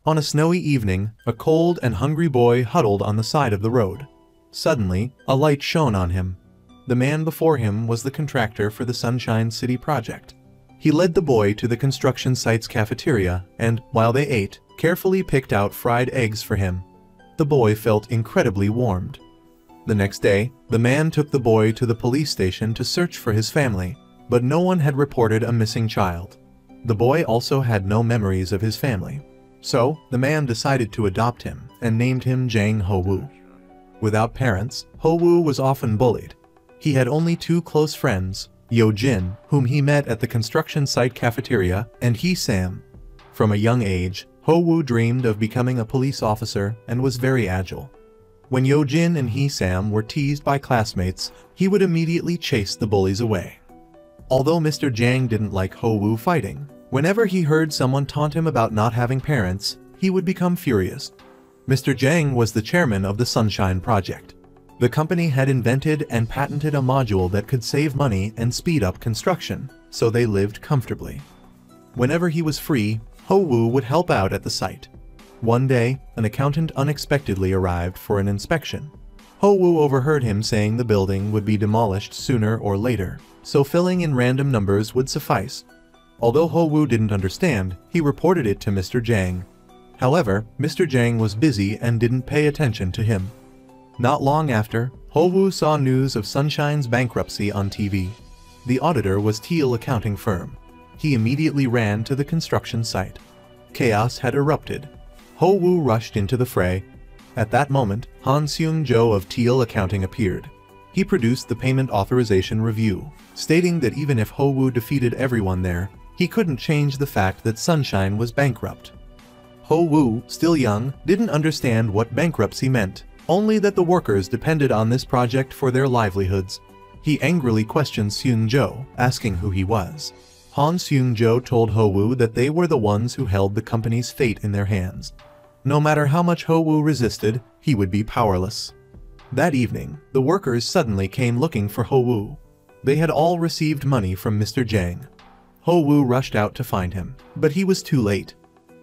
On a snowy evening, a cold and hungry boy huddled on the side of the road. Suddenly, a light shone on him. The man before him was the contractor for the Sunshine City project. He led the boy to the construction site's cafeteria and, while they ate, carefully picked out fried eggs for him. The boy felt incredibly warmed. The next day, the man took the boy to the police station to search for his family, but no one had reported a missing child. The boy also had no memories of his family. So, the man decided to adopt him and named him Jang Ho-woo. Without parents, Ho-woo was often bullied. He had only two close friends, Yo-jin, whom he met at the construction site cafeteria, and Hee-sam. From a young age, Ho-woo dreamed of becoming a police officer and was very agile. When Yo-jin and Hee-sam were teased by classmates, he would immediately chase the bullies away. Although Mr. Jang didn't like Ho-woo fighting, whenever he heard someone taunt him about not having parents, he would become furious. Mr. Jang was the chairman of the Sunshine Project. The company had invented and patented a module that could save money and speed up construction, so they lived comfortably. Whenever he was free, Ho-woo would help out at the site. One day, an accountant unexpectedly arrived for an inspection. Ho-woo overheard him saying the building would be demolished sooner or later, so filling in random numbers would suffice. Although Ho-woo didn't understand, he reported it to Mr. Jang. However, Mr. Jang was busy and didn't pay attention to him. Not long after, Ho-woo saw news of Sunshine's bankruptcy on TV. The auditor was Teal accounting firm. He immediately ran to the construction site. Chaos had erupted. Ho-woo rushed into the fray. At that moment, Han Seung-jo of Teal Accounting appeared. He produced the payment authorization review, stating that even if Ho-woo defeated everyone there, he couldn't change the fact that Sunshine was bankrupt. Ho-woo, still young, didn't understand what bankruptcy meant, only that the workers depended on this project for their livelihoods. He angrily questioned Seung-jo, asking who he was. Han Seung-jo told Ho-woo that they were the ones who held the company's fate in their hands. No matter how much Ho-woo resisted, he would be powerless. That evening, the workers suddenly came looking for Ho-woo. They had all received money from Mr. Jang. Ho-woo rushed out to find him, but he was too late.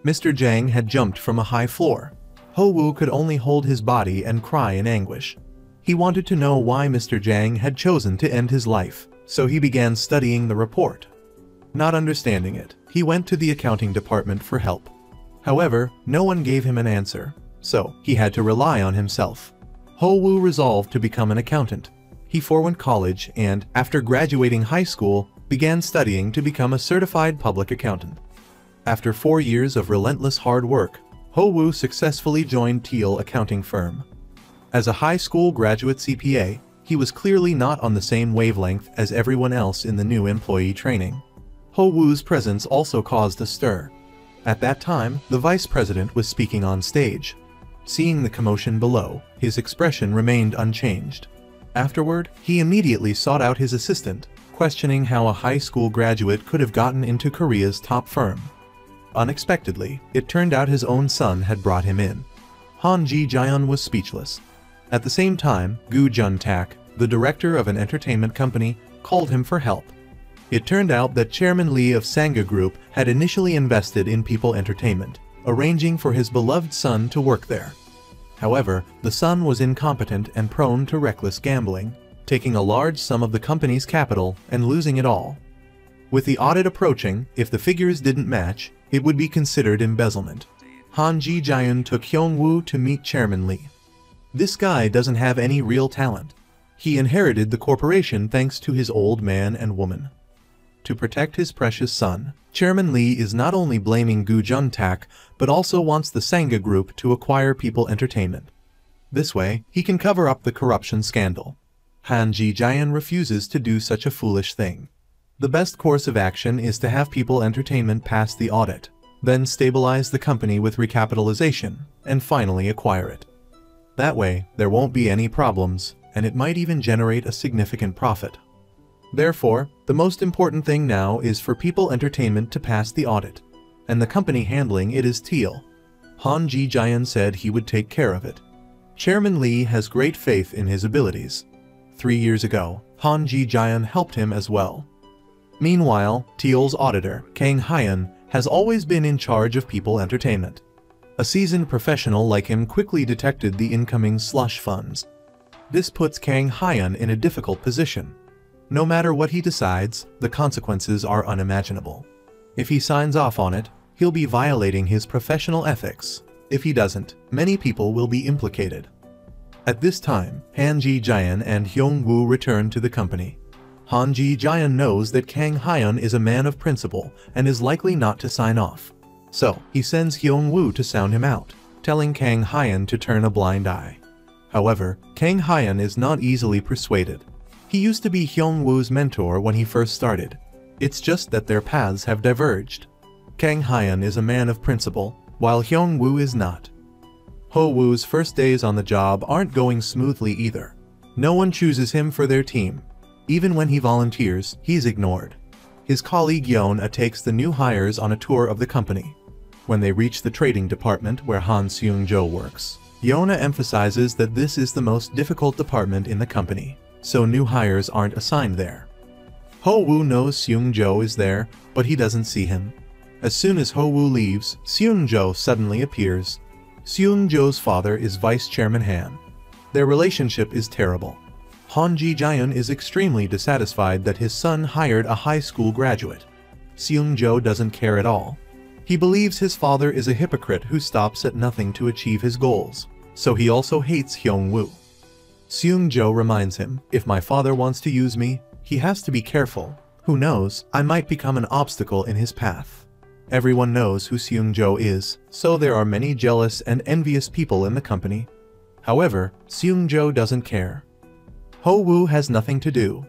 Mr. Jang had jumped from a high floor. Ho-woo could only hold his body and cry in anguish. He wanted to know why Mr. Jang had chosen to end his life, so he began studying the report. Not understanding it, he went to the accounting department for help. However, no one gave him an answer, so he had to rely on himself. Ho-woo resolved to become an accountant. He forewent college and, after graduating high school, began studying to become a certified public accountant. After 4 years of relentless hard work, Ho-woo successfully joined Teal Accounting Firm. As a high school graduate CPA, he was clearly not on the same wavelength as everyone else in the new employee training. Ho-woo's presence also caused a stir. At that time, the vice president was speaking on stage. Seeing the commotion below, his expression remained unchanged. Afterward, he immediately sought out his assistant, questioning how a high school graduate could have gotten into Korea's top firm. Unexpectedly, it turned out his own son had brought him in. Han Ji-jeon was speechless. At the same time, Gu Jun-tak, the director of an entertainment company, called him for help. It turned out that Chairman Lee of Sangha Group had initially invested in People Entertainment, arranging for his beloved son to work there. However, the son was incompetent and prone to reckless gambling, taking a large sum of the company's capital and losing it all. With the audit approaching, if the figures didn't match, it would be considered embezzlement. Han Ji-jeon took Hyung-woo to meet Chairman Lee. This guy doesn't have any real talent. He inherited the corporation thanks to his old man and woman. To protect his precious son, Chairman Lee is not only blaming Gu Jun-tak, but also wants the Sangha Group to acquire People Entertainment. This way, he can cover up the corruption scandal. Han Ji-jeon refuses to do such a foolish thing. The best course of action is to have People Entertainment pass the audit, then stabilize the company with recapitalization, and finally acquire it. That way, there won't be any problems, and it might even generate a significant profit. Therefore, the most important thing now is for People Entertainment to pass the audit, and the company handling it is Teal. Han Ji-jeon said he would take care of it. Chairman Lee has great faith in his abilities. 3 years ago, Han Ji-jeon helped him as well. Meanwhile, Teal's auditor, Kang Hyun, has always been in charge of People Entertainment. A seasoned professional like him quickly detected the incoming slush funds. This puts Kang Hyun in a difficult position. No matter what he decides, the consequences are unimaginable. If he signs off on it, he'll be violating his professional ethics. If he doesn't, many people will be implicated. At this time, Han Ji-jaeon and Hyung-woo return to the company. Han Ji-jaeon knows that Kang Hyun is a man of principle and is likely not to sign off. So, he sends Hyung-woo to sound him out, telling Kang Hyun to turn a blind eye. However, Kang Hyun is not easily persuaded. He used to be Hyung-woo's mentor when he first started. It's just that their paths have diverged. Kang Hyun is a man of principle, while Hyung-woo is not. Ho-woo's first days on the job aren't going smoothly either. No one chooses him for their team. Even when he volunteers, he's ignored. His colleague Yeon takes the new hires on a tour of the company. When they reach the trading department where Han Seung-jo works, Yeon emphasizes that this is the most difficult department in the company, so new hires aren't assigned there. Ho-woo knows Seung-jo is there, but he doesn't see him. As soon as Ho-woo leaves, Seung-jo suddenly appears. Seung-jo's father is Vice Chairman Han. Their relationship is terrible. Han Ji-jaeon is extremely dissatisfied that his son hired a high school graduate. Seung-jo doesn't care at all. He believes his father is a hypocrite who stops at nothing to achieve his goals, so he also hates Hyung-woo. Seung-jo reminds him, if my father wants to use me, he has to be careful. Who knows, I might become an obstacle in his path. Everyone knows who Seung-jo is, so there are many jealous and envious people in the company. However, Seung-jo doesn't care. Ho-woo has nothing to do.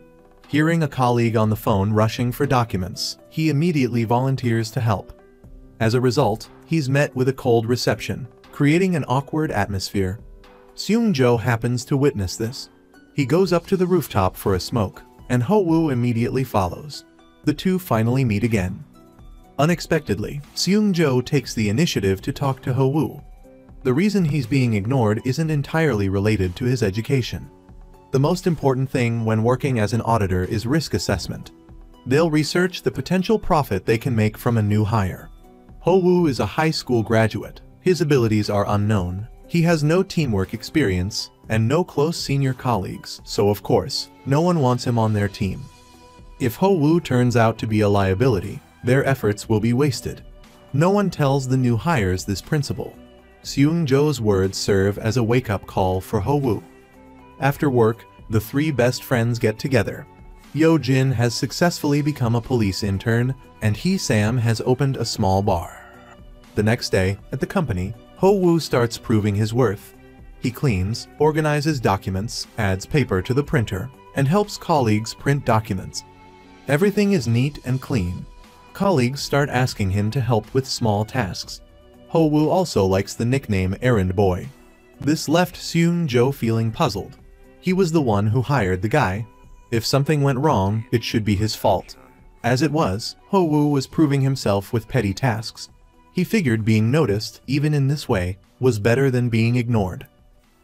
Hearing a colleague on the phone rushing for documents, he immediately volunteers to help. As a result, he's met with a cold reception, creating an awkward atmosphere. Seung-jo happens to witness this. He goes up to the rooftop for a smoke, and Ho-woo immediately follows. The two finally meet again. Unexpectedly, Seung-jo takes the initiative to talk to Ho-woo. The reason he's being ignored isn't entirely related to his education. The most important thing when working as an auditor is risk assessment. They'll research the potential profit they can make from a new hire. Ho-woo is a high school graduate. His abilities are unknown. He has no teamwork experience and no close senior colleagues, so of course, no one wants him on their team. If Ho-woo turns out to be a liability, their efforts will be wasted. No one tells the new hires this principle. Seung-jo's words serve as a wake-up call for Ho-woo. After work, the three best friends get together. Yo-jin has successfully become a police intern, and Hee-sam has opened a small bar. The next day, at the company, Ho-woo starts proving his worth. He cleans, organizes documents, adds paper to the printer, and helps colleagues print documents. Everything is neat and clean. Colleagues start asking him to help with small tasks. Ho-woo also likes the nickname Errand Boy. This left Seung-jo feeling puzzled. He was the one who hired the guy. If something went wrong, it should be his fault. As it was, Ho-woo was proving himself with petty tasks. He figured being noticed, even in this way, was better than being ignored.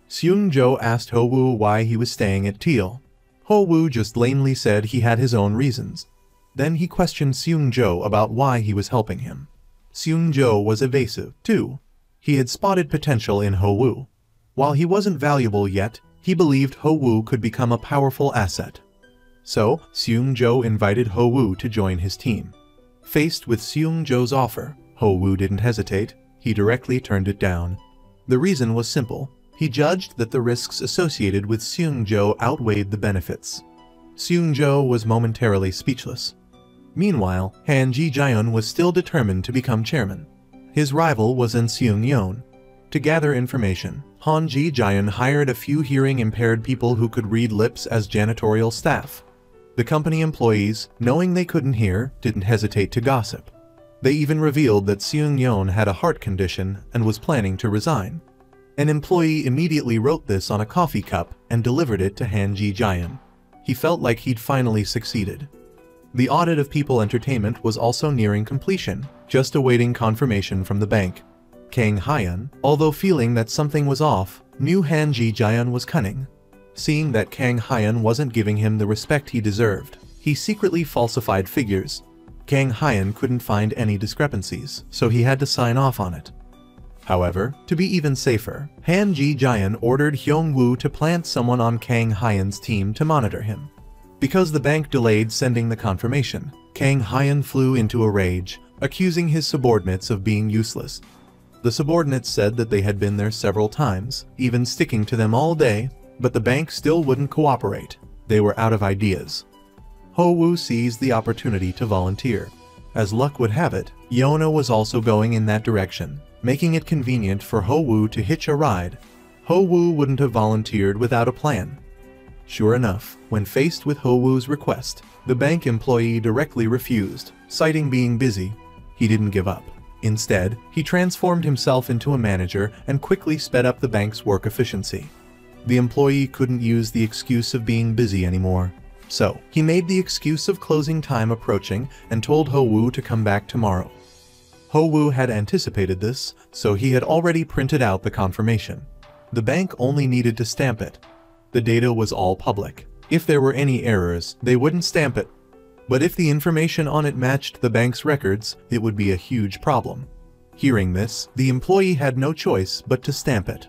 Seung-jo asked Ho-woo why he was staying at Teal. Ho-woo just lamely said he had his own reasons. Then he questioned Seung-jo about why he was helping him. Seung-jo was evasive, too. He had spotted potential in Ho-woo. While he wasn't valuable yet, he believed Ho-woo could become a powerful asset. So, Seung-jo invited Ho-woo to join his team. Faced with Seung-jo's offer, Ho-woo didn't hesitate. He directly turned it down. The reason was simple. He judged that the risks associated with Seung-jo outweighed the benefits. Seung-jo was momentarily speechless. Meanwhile, Han Ji-jaeon was still determined to become chairman. His rival was in Seung-yeon. To gather information, Han Ji-jaeon hired a few hearing-impaired people who could read lips as janitorial staff. The company employees, knowing they couldn't hear, didn't hesitate to gossip. They even revealed that Seung-yeon had a heart condition and was planning to resign. An employee immediately wrote this on a coffee cup and delivered it to Han Ji-jaeon. He felt like he'd finally succeeded. The audit of People Entertainment was also nearing completion, just awaiting confirmation from the bank. Kang Hyun, although feeling that something was off, knew Han Ji-jaeon was cunning. Seeing that Kang Hyun wasn't giving him the respect he deserved, he secretly falsified figures. Kang Hyun couldn't find any discrepancies, so he had to sign off on it. However, to be even safer, Han Ji-jian ordered Hyung-woo to plant someone on Kang Hyan's team to monitor him. Because the bank delayed sending the confirmation, Kang Hyan flew into a rage, accusing his subordinates of being useless. The subordinates said that they had been there several times, even sticking to them all day, but the bank still wouldn't cooperate. They were out of ideas. Ho-woo seized the opportunity to volunteer. As luck would have it, Yona was also going in that direction, making it convenient for Ho-woo to hitch a ride. Ho-woo wouldn't have volunteered without a plan. Sure enough, when faced with Ho-woo's request, the bank employee directly refused, citing being busy. He didn't give up. Instead, he transformed himself into a manager and quickly sped up the bank's work efficiency. The employee couldn't use the excuse of being busy anymore. So, he made the excuse of closing time approaching and told Ho-woo to come back tomorrow. Ho-woo had anticipated this, so he had already printed out the confirmation. The bank only needed to stamp it. The data was all public. If there were any errors, they wouldn't stamp it. But if the information on it matched the bank's records, it would be a huge problem. Hearing this, the employee had no choice but to stamp it.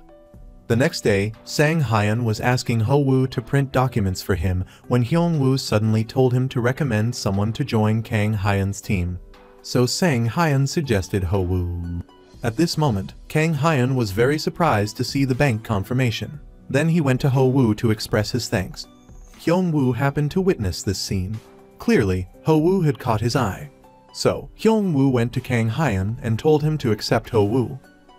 The next day, Sang Hyan was asking Ho-woo to print documents for him when Hyung-woo suddenly told him to recommend someone to join Kang Hyan's team. So Sang Hyan suggested Ho-woo. At this moment, Kang Hyan was very surprised to see the bank confirmation. Then he went to Ho-woo to express his thanks. Hyung-woo happened to witness this scene. Clearly, Ho-woo had caught his eye. So, Hyung-woo went to Kang Hyan and told him to accept Ho-woo.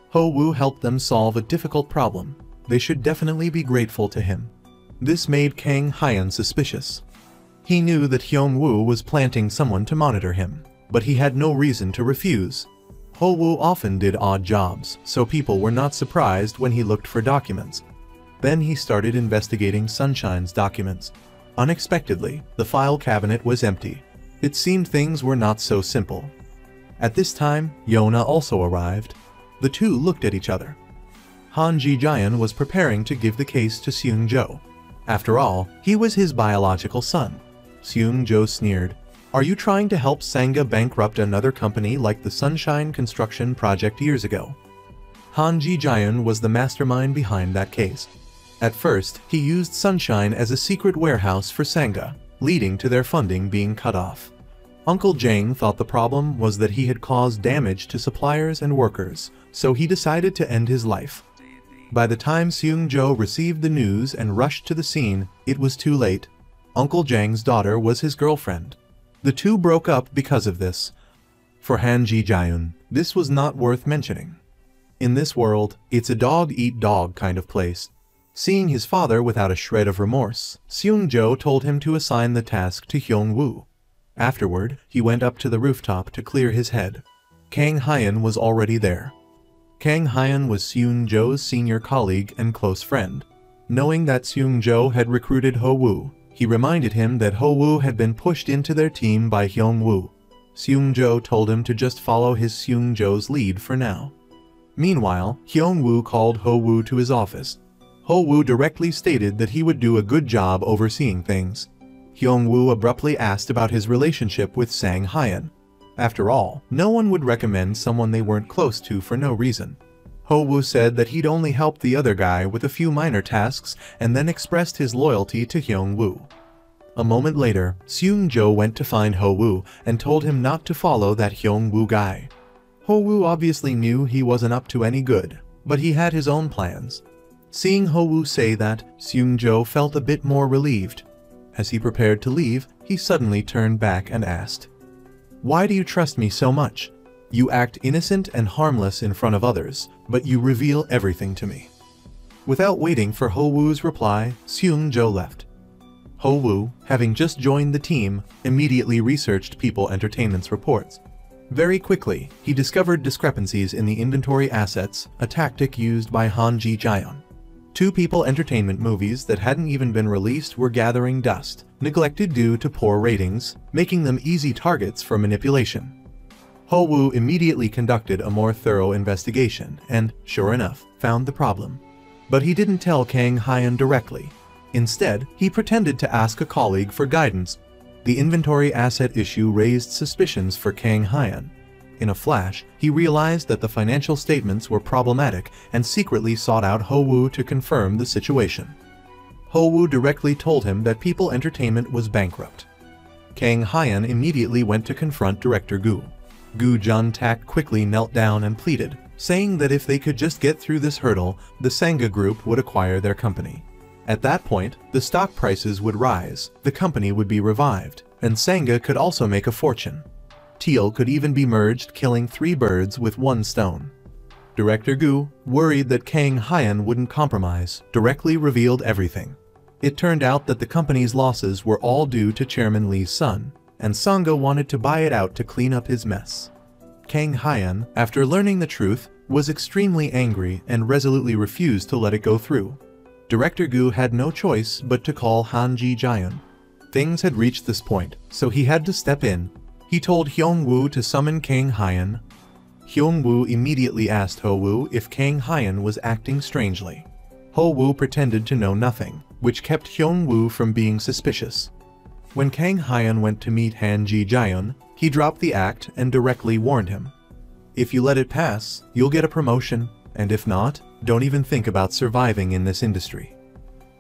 Ho-woo helped them solve a difficult problem. They should definitely be grateful to him. This made Kang Hyan suspicious. He knew that Hyung-woo was planting someone to monitor him, but he had no reason to refuse. Ho-woo often did odd jobs, so people were not surprised when he looked for documents. Then he started investigating Sunshine's documents. Unexpectedly, the file cabinet was empty. It seemed things were not so simple. At this time, Yona also arrived. The two looked at each other. Han Ji-jian was preparing to give the case to Seung-jo. After all, he was his biological son. Seung-jo sneered. "Are you trying to help Sangha bankrupt another company like the Sunshine Construction project years ago?" Han Ji-jian was the mastermind behind that case. At first, he used Sunshine as a secret warehouse for Sangha, leading to their funding being cut off. Uncle Jang thought the problem was that he had caused damage to suppliers and workers, so he decided to end his life. By the time Seung-jo received the news and rushed to the scene, it was too late. Uncle Jang's daughter was his girlfriend. The two broke up because of this. For Han Ji-jian, this was not worth mentioning. In this world, it's a dog-eat-dog kind of place. Seeing his father without a shred of remorse, Seung-jo told him to assign the task to Hyung-woo. Afterward, he went up to the rooftop to clear his head. Kang Hyan was already there. Kang Hyan was Seung-jo's senior colleague and close friend. Knowing that Seung-jo had recruited Ho-woo, he reminded him that Ho-woo had been pushed into their team by Hyung-woo. Seung-jo told him to just follow his Seung-jo's lead for now. Meanwhile, Hyung-woo called Ho-woo to his office. Ho-woo directly stated that he would do a good job overseeing things. Hyung-woo abruptly asked about his relationship with Sang Hyan. After all, no one would recommend someone they weren't close to for no reason. Ho-woo said that he'd only helped the other guy with a few minor tasks and then expressed his loyalty to Hyung-woo. A moment later, Seung-jo went to find Ho-woo and told him not to follow that Hyung-woo guy. Ho-woo obviously knew he wasn't up to any good, but he had his own plans. Seeing Ho-woo say that, Seung-jo felt a bit more relieved. As he prepared to leave, he suddenly turned back and asked, "Why do you trust me so much? You act innocent and harmless in front of others, but you reveal everything to me." Without waiting for Ho-woo's reply, Seung-jo left. Ho-woo, having just joined the team, immediately researched People Entertainment's reports. Very quickly, he discovered discrepancies in the inventory assets, a tactic used by Han Ji-jian. Two People Entertainment movies that hadn't even been released were gathering dust, neglected due to poor ratings, making them easy targets for manipulation. Ho-woo immediately conducted a more thorough investigation and, sure enough, found the problem. But he didn't tell Kang Hyan directly. Instead, he pretended to ask a colleague for guidance. The inventory asset issue raised suspicions for Kang Hyan. In a flash, he realized that the financial statements were problematic and secretly sought out Ho-woo to confirm the situation. Ho-woo directly told him that People Entertainment was bankrupt. Kang Hyun immediately went to confront director Gu. Gu Jun-tak quickly knelt down and pleaded, saying that if they could just get through this hurdle, the Sangha Group would acquire their company. At that point, the stock prices would rise, the company would be revived, and Sangha could also make a fortune. Teal could even be merged, killing 3 birds with 1 stone. Director Gu, worried that Kang Hyun wouldn't compromise, directly revealed everything. It turned out that the company's losses were all due to Chairman Lee's son, and Sangha wanted to buy it out to clean up his mess. Kang Hyun, after learning the truth, was extremely angry and resolutely refused to let it go through. Director Gu had no choice but to call Han Ji-jaeun. Things had reached this point, so he had to step in. He told Hyung-woo to summon Kang Hyun. Hyung-woo immediately asked Ho-woo if Kang Hyun was acting strangely. Ho-woo pretended to know nothing, which kept Hyung-woo from being suspicious. When Kang Hyun went to meet Han Ji-jaeun, he dropped the act and directly warned him. If you let it pass, you'll get a promotion, and if not, don't even think about surviving in this industry.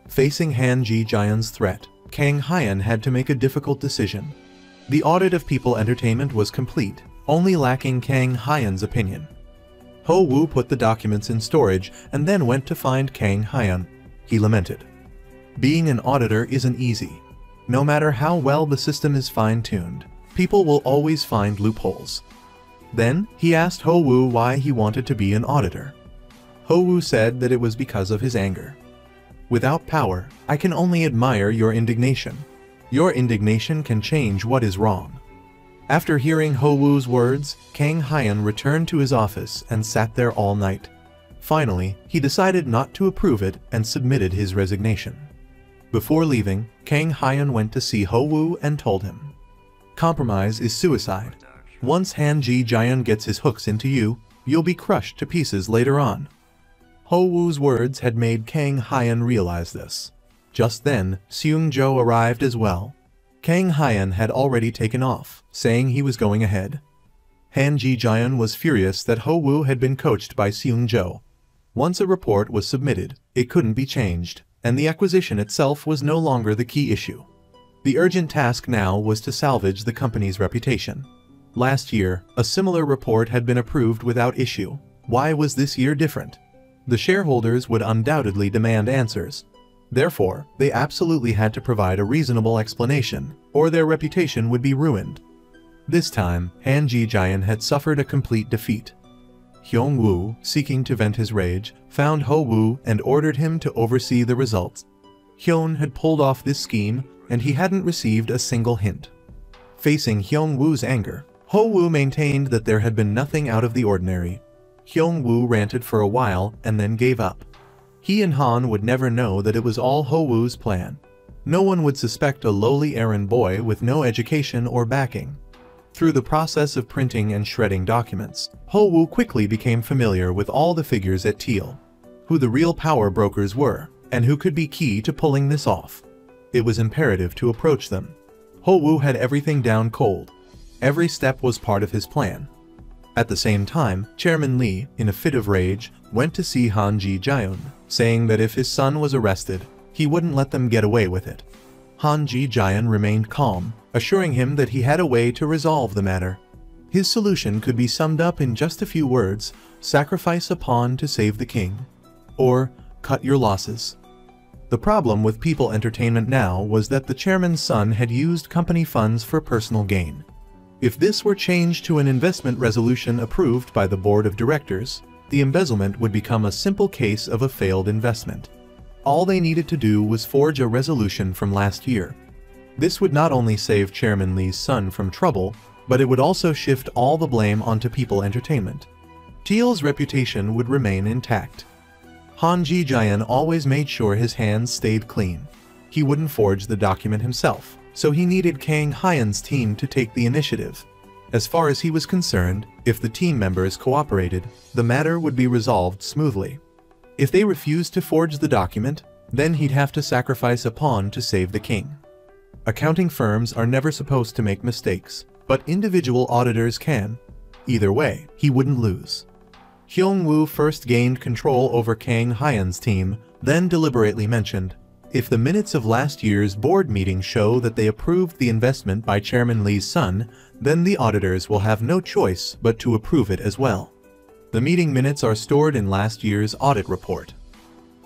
Facing Han Ji-jaeun's threat, Kang Hyun had to make a difficult decision. The audit of People Entertainment was complete, only lacking Kang Hyun's opinion. Ho-woo put the documents in storage and then went to find Kang Hyun. He lamented. Being an auditor isn't easy. No matter how well the system is fine-tuned, people will always find loopholes. Then, he asked Ho-woo why he wanted to be an auditor. Ho-woo said that it was because of his anger. Without power, I can only admire your indignation. Your indignation can change what is wrong. After hearing Ho-woo's words, Kang Hyun returned to his office and sat there all night. Finally, he decided not to approve it and submitted his resignation. Before leaving, Kang Hyun went to see Ho-woo and told him, "Compromise is suicide. Once Han Ji-jaeun gets his hooks into you, you'll be crushed to pieces later on." Ho-woo's words had made Kang Hyun realize this. Just then, Seung-jo arrived as well. Kang Hyun had already taken off, saying he was going ahead. Han Ji-jaeun was furious that Ho-woo had been coached by Seung-jo. Once a report was submitted, it couldn't be changed, and the acquisition itself was no longer the key issue. The urgent task now was to salvage the company's reputation. Last year, a similar report had been approved without issue. Why was this year different? The shareholders would undoubtedly demand answers. Therefore, they absolutely had to provide a reasonable explanation, or their reputation would be ruined. This time, Han Ji-jaeun had suffered a complete defeat. Hyung-woo, seeking to vent his rage, found Ho-woo and ordered him to oversee the results. Hyun had pulled off this scheme, and he hadn't received a single hint. Facing Hyung-woo's anger, Ho-woo maintained that there had been nothing out of the ordinary. Hyung-woo ranted for a while and then gave up. He and Han would never know that it was all Ho-woo's plan. No one would suspect a lowly errand boy with no education or backing. Through the process of printing and shredding documents, Ho-woo quickly became familiar with all the figures at Teal, who the real power brokers were, and who could be key to pulling this off. It was imperative to approach them. Ho-woo had everything down cold. Every step was part of his plan. At the same time, Chairman Lee, in a fit of rage, went to see Han Ji-jaeun, saying that if his son was arrested, he wouldn't let them get away with it. Han Ji-jaeun remained calm, assuring him that he had a way to resolve the matter. His solution could be summed up in just a few words: sacrifice a pawn to save the king. Or, cut your losses. The problem with People Entertainment now was that the chairman's son had used company funds for personal gain. If this were changed to an investment resolution approved by the board of directors, the embezzlement would become a simple case of a failed investment. All they needed to do was forge a resolution from last year. This would not only save Chairman Lee's son from trouble, but it would also shift all the blame onto People Entertainment. Teal's reputation would remain intact. Han Ji-jaeun always made sure his hands stayed clean. He wouldn't forge the document himself, so he needed Kang Hyun's team to take the initiative. As far as he was concerned, if the team members cooperated, the matter would be resolved smoothly. If they refused to forge the document, then he'd have to sacrifice a pawn to save the king. Accounting firms are never supposed to make mistakes, but individual auditors can. Either way, he wouldn't lose. Hyung-woo first gained control over Kang Hyan's team, then deliberately mentioned, "If the minutes of last year's board meeting show that they approved the investment by Chairman Lee's son, then the auditors will have no choice but to approve it as well." The meeting minutes are stored in last year's audit report.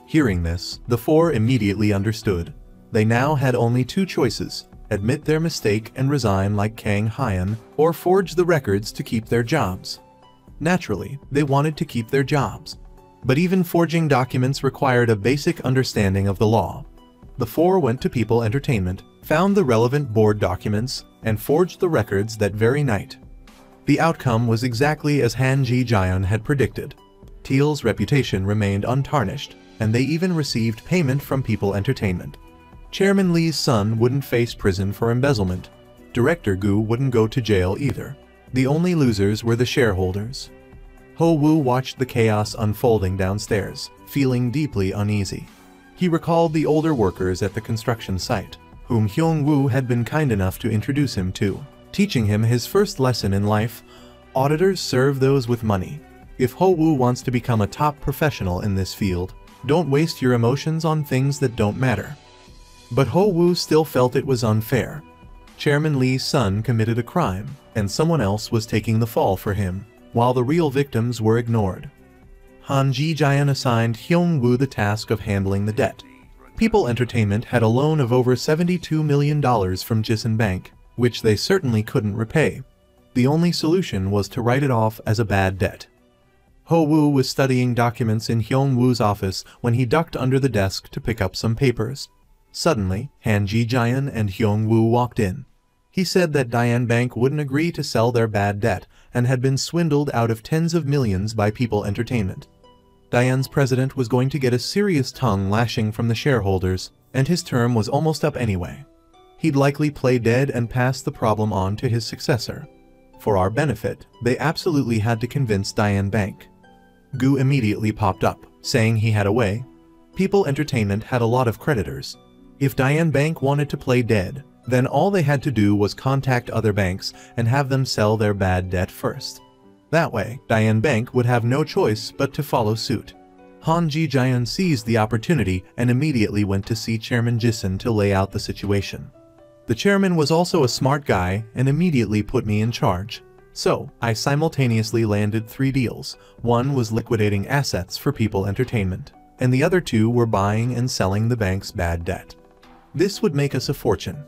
Hearing this, the four immediately understood. They now had only two choices: admit their mistake and resign like Kang Hyan, or forge the records to keep their jobs. Naturally, they wanted to keep their jobs. But even forging documents required a basic understanding of the law. The four went to People Entertainment, found the relevant board documents, and forged the records that very night. The outcome was exactly as Han Ji-jaeon had predicted. Teal's reputation remained untarnished, and they even received payment from People Entertainment. Chairman Lee's son wouldn't face prison for embezzlement. Director Gu wouldn't go to jail either. The only losers were the shareholders. Ho-woo watched the chaos unfolding downstairs, feeling deeply uneasy. He recalled the older workers at the construction site, whom Hyung-woo had been kind enough to introduce him to, teaching him his first lesson in life: auditors serve those with money. If Ho-woo wants to become a top professional in this field, don't waste your emotions on things that don't matter. But Ho-woo still felt it was unfair. Chairman Lee's son committed a crime, and someone else was taking the fall for him, while the real victims were ignored. Han Ji-jaeon assigned Hyung-woo the task of handling the debt. People Entertainment had a loan of over $72 million from Jisun Bank, which they certainly couldn't repay. The only solution was to write it off as a bad debt. Ho-woo was studying documents in Hyung-woo's office when he ducked under the desk to pick up some papers. Suddenly, Han Ji-jaeon and Hyung-woo walked in. He said that Diane Bank wouldn't agree to sell their bad debt and had been swindled out of tens of millions by People Entertainment. Diane's president was going to get a serious tongue lashing from the shareholders, and his term was almost up anyway. He'd likely play dead and pass the problem on to his successor. For our benefit, they absolutely had to convince Diane Bank. Gu immediately popped up, saying he had a way. People Entertainment had a lot of creditors. If Diane Bank wanted to play dead, then all they had to do was contact other banks and have them sell their bad debt first. That way, Diane Bank would have no choice but to follow suit. Han Ji-jaeon seized the opportunity and immediately went to see Chairman Jisun to lay out the situation. The chairman was also a smart guy and immediately put me in charge. So, I simultaneously landed 3 deals. One was liquidating assets for People Entertainment, and the other 2 were buying and selling the bank's bad debt. This would make us a fortune.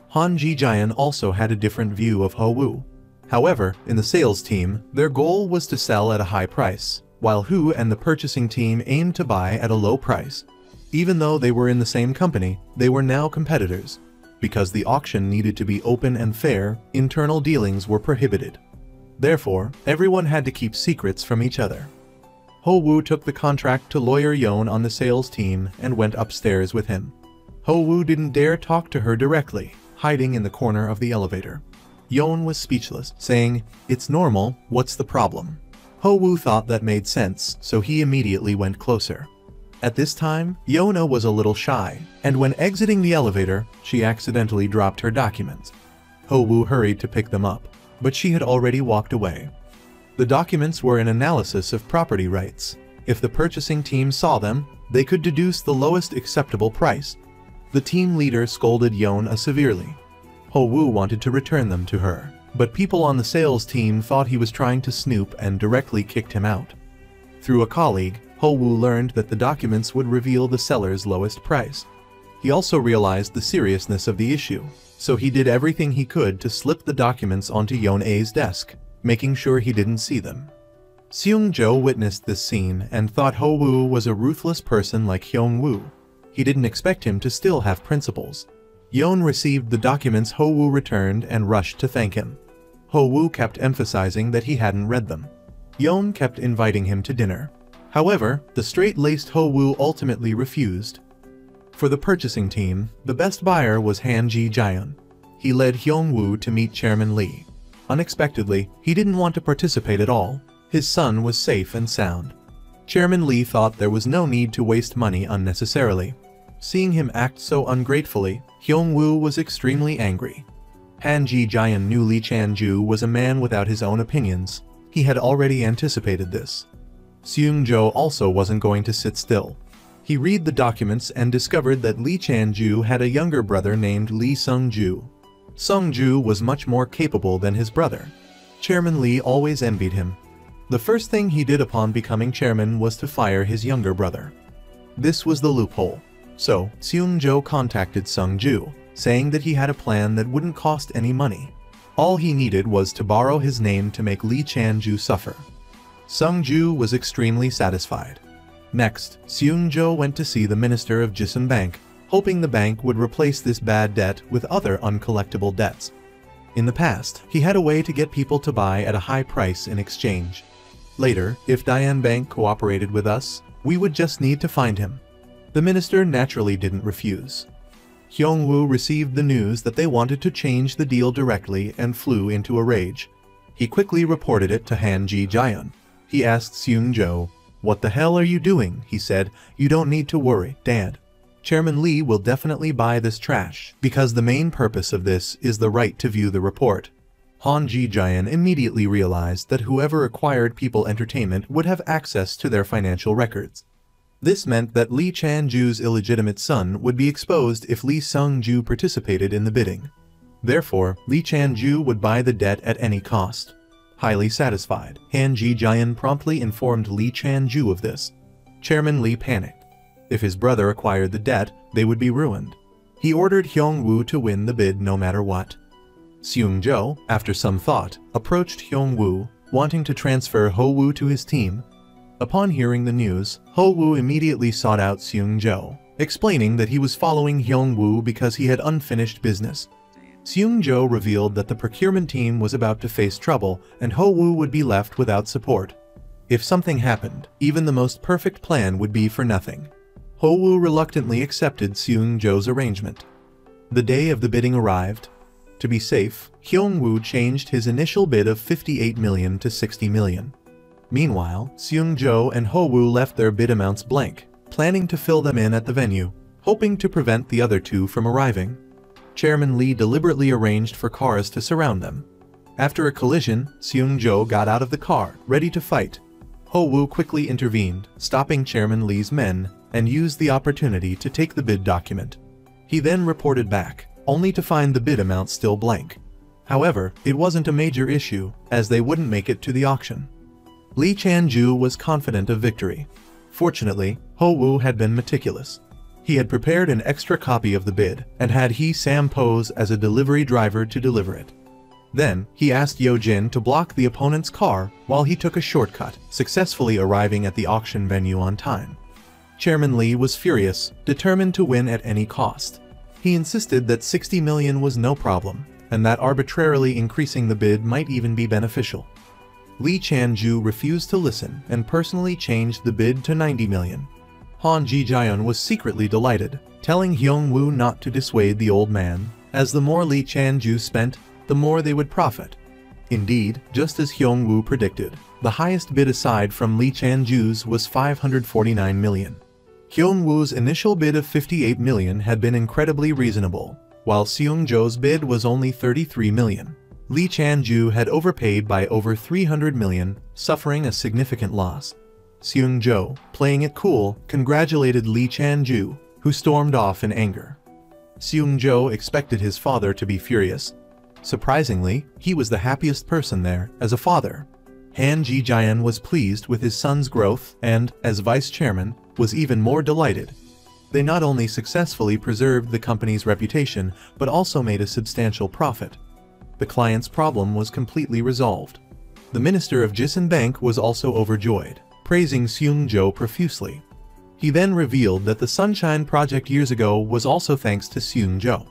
Han Ji-jaeon also had a different view of Ho-woo. However, in the sales team, their goal was to sell at a high price, while Hu and the purchasing team aimed to buy at a low price. Even though they were in the same company, they were now competitors. Because the auction needed to be open and fair, internal dealings were prohibited. Therefore, everyone had to keep secrets from each other. Ho-woo took the contract to lawyer Yeon on the sales team and went upstairs with him. Ho-woo didn't dare talk to her directly, hiding in the corner of the elevator. Yeon was speechless, saying, "It's normal, what's the problem?" Ho-woo thought that made sense, so he immediately went closer. At this time, Yeona was a little shy, and when exiting the elevator, she accidentally dropped her documents. Ho-woo hurried to pick them up, but she had already walked away. The documents were an analysis of property rights. If the purchasing team saw them, they could deduce the lowest acceptable price. The team leader scolded Yeona severely. Ho-woo wanted to return them to her, but people on the sales team thought he was trying to snoop and directly kicked him out. Through a colleague, Ho-woo learned that the documents would reveal the seller's lowest price. He also realized the seriousness of the issue, so he did everything he could to slip the documents onto Yeon-a's desk, making sure he didn't see them. Seung-jo witnessed this scene and thought Ho-woo was a ruthless person like Hyung-woo. He didn't expect him to still have principles. Yeon received the documents Ho-woo returned and rushed to thank him. Ho-woo kept emphasizing that he hadn't read them. Yeon kept inviting him to dinner. However, the straight-laced Ho-woo ultimately refused. For the purchasing team, the best buyer was Han Ji-jaeon. He led Hyung-woo to meet Chairman Lee. Unexpectedly, he didn't want to participate at all. His son was safe and sound. Chairman Lee thought there was no need to waste money unnecessarily. Seeing him act so ungratefully, Hyung-woo was extremely angry. Han Ji-jian knew Li Chanju was a man without his own opinions. He had already anticipated this. Seung-jo also wasn't going to sit still. He read the documents and discovered that Li Chanju had a younger brother named Li Sung-ju. Sung-ju was much more capable than his brother. Chairman Li always envied him. The first thing he did upon becoming chairman was to fire his younger brother. This was the loophole. So, Seung-jo contacted Sung-ju, saying that he had a plan that wouldn't cost any money. All he needed was to borrow his name to make Li Chanju suffer. Sung-ju was extremely satisfied. Next, Seung-jo went to see the minister of Jisun Bank, hoping the bank would replace this bad debt with other uncollectible debts. In the past, he had a way to get people to buy at a high price in exchange. Later, if Dian Bank cooperated with us, we would just need to find him. The minister naturally didn't refuse. Hyung-woo received the news that they wanted to change the deal directly and flew into a rage. He quickly reported it to Han Ji-jian. He asked Seung-jo, "What the hell are you doing?" He said, "You don't need to worry, Dad. Chairman Lee will definitely buy this trash, because the main purpose of this is the right to view the report." Han Ji-jian immediately realized that whoever acquired People Entertainment would have access to their financial records. This meant that Li Chanju's illegitimate son would be exposed if Li Sung-ju participated in the bidding. Therefore, Li Chanju would buy the debt at any cost. Highly satisfied, Han Ji-jian promptly informed Li Chanju of this. Chairman Li panicked. If his brother acquired the debt, they would be ruined. He ordered Hyung-woo to win the bid no matter what. Seung-jo, after some thought, approached Hyung-woo, wanting to transfer Ho-woo to his team. Upon hearing the news, Ho-woo immediately sought out Seung-jo, explaining that he was following Hyung-woo because he had unfinished business. Seung-jo revealed that the procurement team was about to face trouble and Ho-woo would be left without support. If something happened, even the most perfect plan would be for nothing. Ho-woo reluctantly accepted Seung-jo's arrangement. The day of the bidding arrived. To be safe, Hyung-woo changed his initial bid of 58 million to 60 million. Meanwhile, Seung-jo and Ho-woo left their bid amounts blank, planning to fill them in at the venue, hoping to prevent the other two from arriving. Chairman Lee deliberately arranged for cars to surround them. After a collision, Seung-jo got out of the car, ready to fight. Ho-woo quickly intervened, stopping Chairman Lee's men, and used the opportunity to take the bid document. He then reported back, only to find the bid amount still blank. However, it wasn't a major issue, as they wouldn't make it to the auction. Li Chanju was confident of victory. Fortunately, Ho-woo had been meticulous. He had prepared an extra copy of the bid, and had Sam pose as a delivery driver to deliver it. Then, he asked Yo-jin to block the opponent's car while he took a shortcut, successfully arriving at the auction venue on time. Chairman Lee was furious, determined to win at any cost. He insisted that 60 million was no problem, and that arbitrarily increasing the bid might even be beneficial. Li Chanju refused to listen and personally changed the bid to 90 million. Han Ji-jian was secretly delighted, telling Hyung-woo not to dissuade the old man, as the more Li Chanju spent, the more they would profit. Indeed, just as Hyung-woo predicted, the highest bid aside from Li Chanju's was 549 million. Hyung-woo's initial bid of 58 million had been incredibly reasonable, while Seung-jo's bid was only 33 million. Li Chanju had overpaid by over 300 million, suffering a significant loss. Seung-jo, playing it cool, congratulated Li Chanju, who stormed off in anger. Seung-jo expected his father to be furious. Surprisingly, he was the happiest person there, as a father. Han Ji-jian was pleased with his son's growth and, as vice chairman, was even more delighted. They not only successfully preserved the company's reputation, but also made a substantial profit. The client's problem was completely resolved. The minister of Jisun Bank was also overjoyed, praising Seung-jo profusely. He then revealed that the Sunshine Project years ago was also thanks to Seung-jo.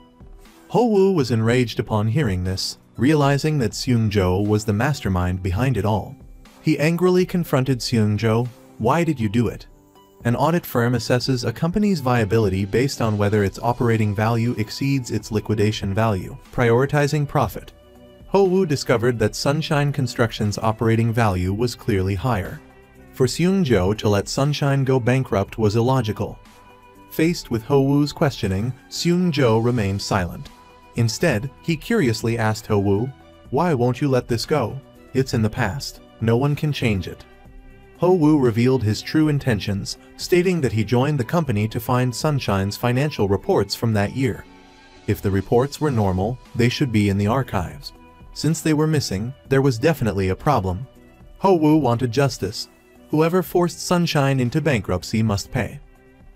Ho-woo was enraged upon hearing this, realizing that Seung-jo was the mastermind behind it all. He angrily confronted Seung-jo. "Why did you do it? An audit firm assesses a company's viability based on whether its operating value exceeds its liquidation value, prioritizing profit." Ho-woo discovered that Sunshine Construction's operating value was clearly higher. For Seung-jo to let Sunshine go bankrupt was illogical. Faced with Ho-woo's questioning, Seung-jo remained silent. Instead, he curiously asked Ho-woo, "Why won't you let this go? It's in the past. No one can change it." Ho-woo revealed his true intentions, stating that he joined the company to find Sunshine's financial reports from that year. If the reports were normal, they should be in the archives. Since they were missing, there was definitely a problem. Ho-woo wanted justice. Whoever forced Sunshine into bankruptcy must pay.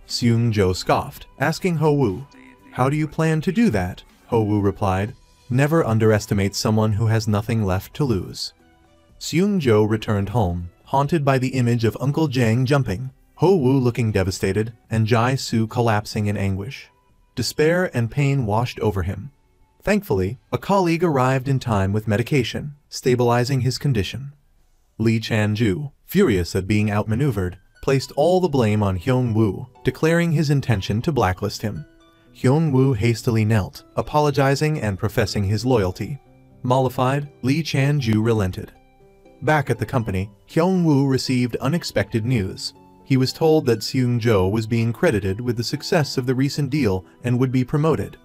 Seung-jo scoffed, asking Ho-woo, "How do you plan to do that?" Ho-woo replied, "Never underestimate someone who has nothing left to lose." Seung-jo returned home, haunted by the image of Uncle Jang jumping, Ho-woo looking devastated, and Jae-soo collapsing in anguish. Despair and pain washed over him. Thankfully, a colleague arrived in time with medication, stabilizing his condition. Lee Chan-ju, furious at being outmaneuvered, placed all the blame on Hyung-woo, declaring his intention to blacklist him. Hyung-woo hastily knelt, apologizing and professing his loyalty. Mollified, Lee Chan-ju relented. Back at the company, Hyung-woo received unexpected news. He was told that Seung-jo was being credited with the success of the recent deal and would be promoted.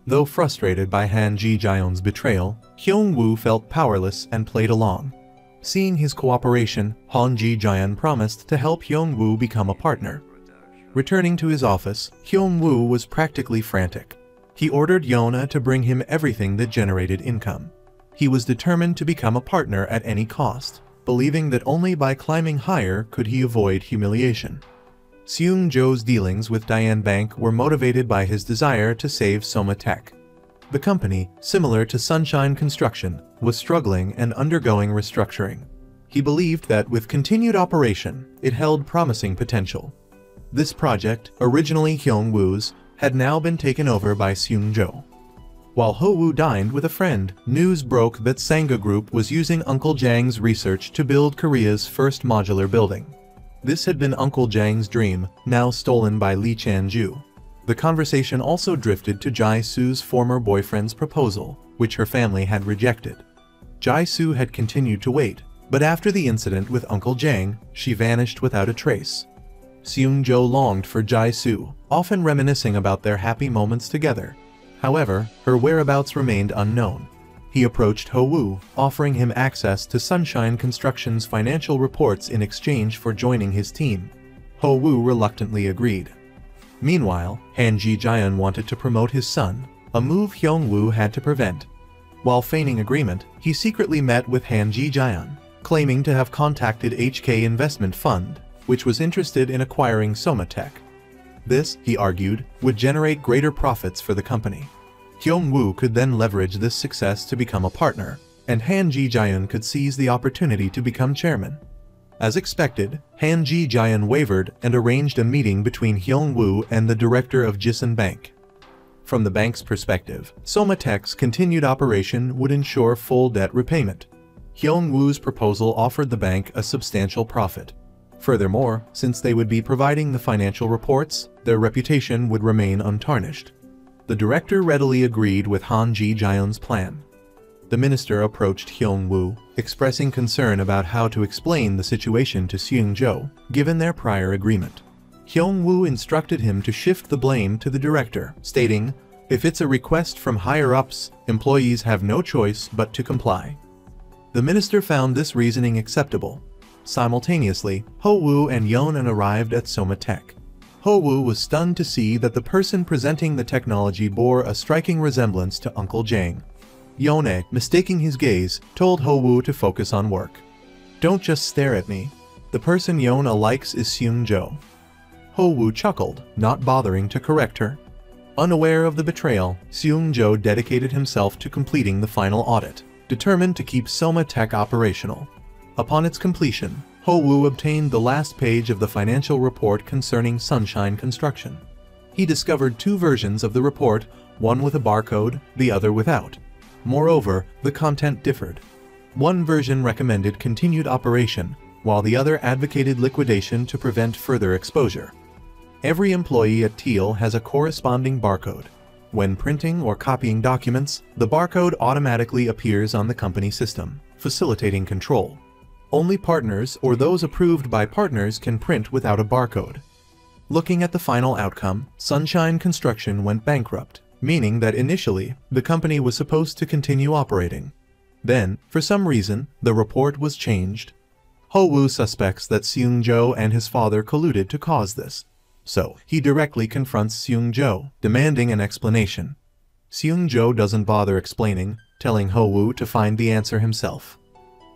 Though frustrated by Han Ji-jeon's betrayal, Hyung-woo felt powerless and played along. Seeing his cooperation, Han Ji-jeon promised to help Hyung-woo become a partner. Returning to his office, Hyung-woo was practically frantic. He ordered Yona to bring him everything that generated income. He was determined to become a partner at any cost, believing that only by climbing higher could he avoid humiliation. Seung-jo's dealings with Diane Bank were motivated by his desire to save Soma Tech. The company, similar to Sunshine Construction, was struggling and undergoing restructuring. He believed that with continued operation, it held promising potential. This project, originally Hyung-woo's, had now been taken over by Seung-jo. While Ho-woo dined with a friend, news broke that Sangha Group was using Uncle Jang's research to build Korea's first modular building. This had been Uncle Jang's dream, now stolen by Lee Chan-ju. The conversation also drifted to Jae-soo's former boyfriend's proposal, which her family had rejected. Jae-soo had continued to wait, but after the incident with Uncle Jang, she vanished without a trace. Seung-jo longed for Jae-soo, often reminiscing about their happy moments together. However, her whereabouts remained unknown. He approached Ho-woo, offering him access to Sunshine Construction's financial reports in exchange for joining his team. Ho-woo reluctantly agreed. Meanwhile, Han Ji-jeon wanted to promote his son, a move Hyung-woo had to prevent. While feigning agreement, he secretly met with Han Ji-jeon, claiming to have contacted HK Investment Fund, which was interested in acquiring Soma Tech. This, he argued, would generate greater profits for the company. Hyung-woo could then leverage this success to become a partner, and Han Ji-jeon could seize the opportunity to become chairman. As expected, Han Ji-jeon wavered and arranged a meeting between Hyung-woo and the director of Jisun Bank. From the bank's perspective, Soma Tech's continued operation would ensure full debt repayment. Hyung-woo's proposal offered the bank a substantial profit. Furthermore, since they would be providing the financial reports, their reputation would remain untarnished. The director readily agreed with Han Ji-jeon's plan. The minister approached Hyung-woo, expressing concern about how to explain the situation to Seung-jo, given their prior agreement. Hyung-woo instructed him to shift the blame to the director, stating, "If it's a request from higher-ups, employees have no choice but to comply." The minister found this reasoning acceptable. Simultaneously, Ho-woo and Yeonan arrived at Soma Tech. Ho-woo was stunned to see that the person presenting the technology bore a striking resemblance to Uncle Jang. Yeonan, mistaking his gaze, told Ho-woo to focus on work. "Don't just stare at me. The person Yeonan likes is Seung-jo." Ho-woo chuckled, not bothering to correct her. Unaware of the betrayal, Seung-jo dedicated himself to completing the final audit, determined to keep Soma Tech operational. Upon its completion, Ho-woo obtained the last page of the financial report concerning Sunshine Construction. He discovered two versions of the report, one with a barcode, the other without. Moreover, the content differed. One version recommended continued operation, while the other advocated liquidation to prevent further exposure. Every employee at Teal has a corresponding barcode. When printing or copying documents, the barcode automatically appears on the company system, facilitating control. Only partners or those approved by partners can print without a barcode. Looking at the final outcome, Sunshine Construction went bankrupt. meaning that initially, the company was supposed to continue operating. Then, for some reason, the report was changed. Ho-woo suspects that Seung-jo and his father colluded to cause this. So, he directly confronts Seung-jo, demanding an explanation. Seung-jo doesn't bother explaining, telling Ho-woo to find the answer himself.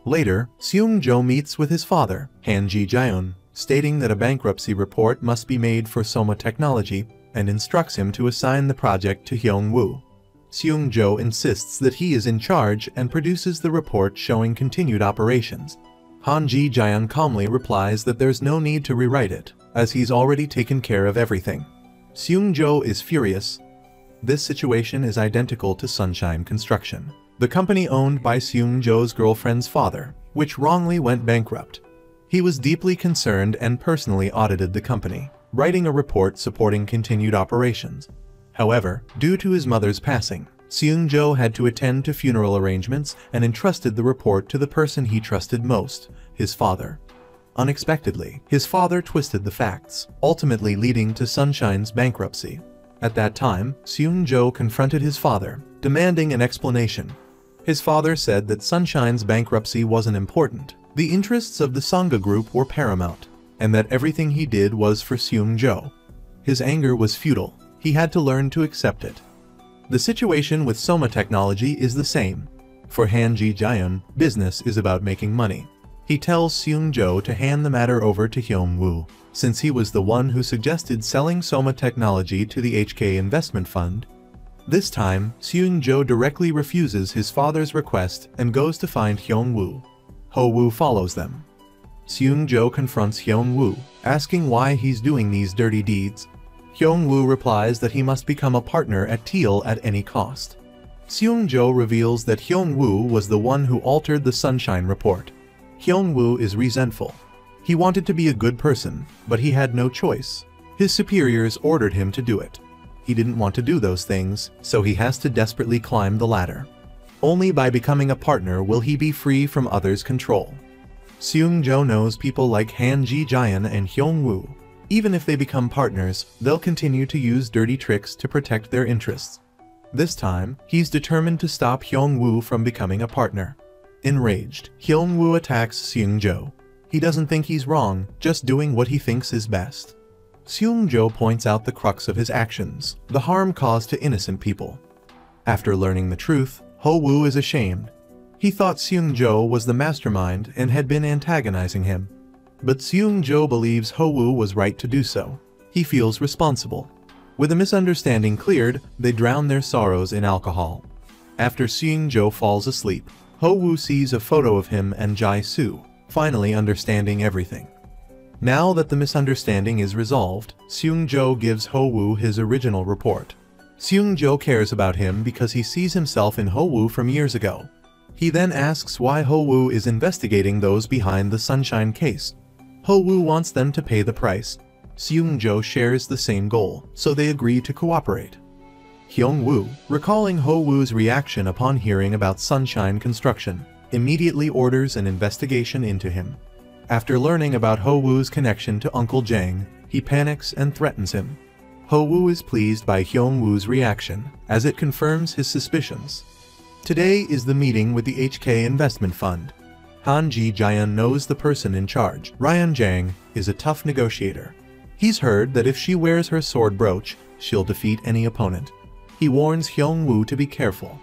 Later, Seung-jo meets with his father, Han Ji-jaeon, stating that a bankruptcy report must be made for Soma Technology, and instructs him to assign the project to Hyung-woo. Seung-jo insists that he is in charge and produces the report showing continued operations. Han Ji-jaeon calmly replies that there's no need to rewrite it, as he's already taken care of everything. Seung-jo is furious. This situation is identical to Sunshine Construction, the company owned by Seung-jo's girlfriend's father, which wrongly went bankrupt. He was deeply concerned and personally audited the company, writing a report supporting continued operations. However, due to his mother's passing, Seung-jo had to attend to funeral arrangements and entrusted the report to the person he trusted most, his father. Unexpectedly, his father twisted the facts, ultimately leading to Sunshine's bankruptcy. At that time, Seung-jo confronted his father, demanding an explanation. His father said that Sunshine's bankruptcy wasn't important. The interests of the Sangha group were paramount, and that everything he did was for Seung-jo. His anger was futile. He had to learn to accept it. The situation with Soma Technology is the same. For Han Ji-jaeon, business is about making money. He tells Seung-jo to hand the matter over to Hyung-woo, since he was the one who suggested selling Soma Technology to the HK Investment Fund. This time, Seung-jo directly refuses his father's request and goes to find Hyung-woo. Ho-woo follows them. Seung-jo confronts Hyung-woo, asking why he's doing these dirty deeds. Hyung-woo replies that he must become a partner at Teal at any cost. Seung-jo reveals that Hyung-woo was the one who altered the Sunshine report. Hyung-woo is resentful. He wanted to be a good person, but he had no choice. His superiors ordered him to do it. He didn't want to do those things, so he has to desperately climb the ladder. Only by becoming a partner will he be free from others' control. Seung-jo knows people like Han Ji-jaeon and Hyung-woo. Even if they become partners, they'll continue to use dirty tricks to protect their interests. This time, he's determined to stop Hyung-woo from becoming a partner. Enraged, Hyung-woo attacks Seung-jo. He doesn't think he's wrong, just doing what he thinks is best. Seung-jo points out the crux of his actions, the harm caused to innocent people. After learning the truth, Ho-woo is ashamed. He thought Seung-jo was the mastermind and had been antagonizing him. But Seung-jo believes Ho-woo was right to do so. He feels responsible. With a misunderstanding cleared, they drown their sorrows in alcohol. After Seung-jo falls asleep, Ho-woo sees a photo of him and Jae-soo, finally understanding everything. Now that the misunderstanding is resolved, Seung-jo gives Ho-woo his original report. Seung-jo cares about him because he sees himself in Ho-woo from years ago. He then asks why Ho-woo is investigating those behind the Sunshine case. Ho-woo wants them to pay the price. Seung-jo shares the same goal, so they agree to cooperate. Hyung-woo, recalling Ho-woo's reaction upon hearing about Sunshine Construction, immediately orders an investigation into him. After learning about Ho-woo's connection to Uncle Jang, he panics and threatens him. Ho-woo is pleased by Hyung-woo's reaction, as it confirms his suspicions. Today is the meeting with the HK Investment Fund. Han Ji-jaeon knows the person in charge, Ryan Jang, is a tough negotiator. He's heard that if she wears her sword brooch, she'll defeat any opponent. He warns Hyung-woo to be careful.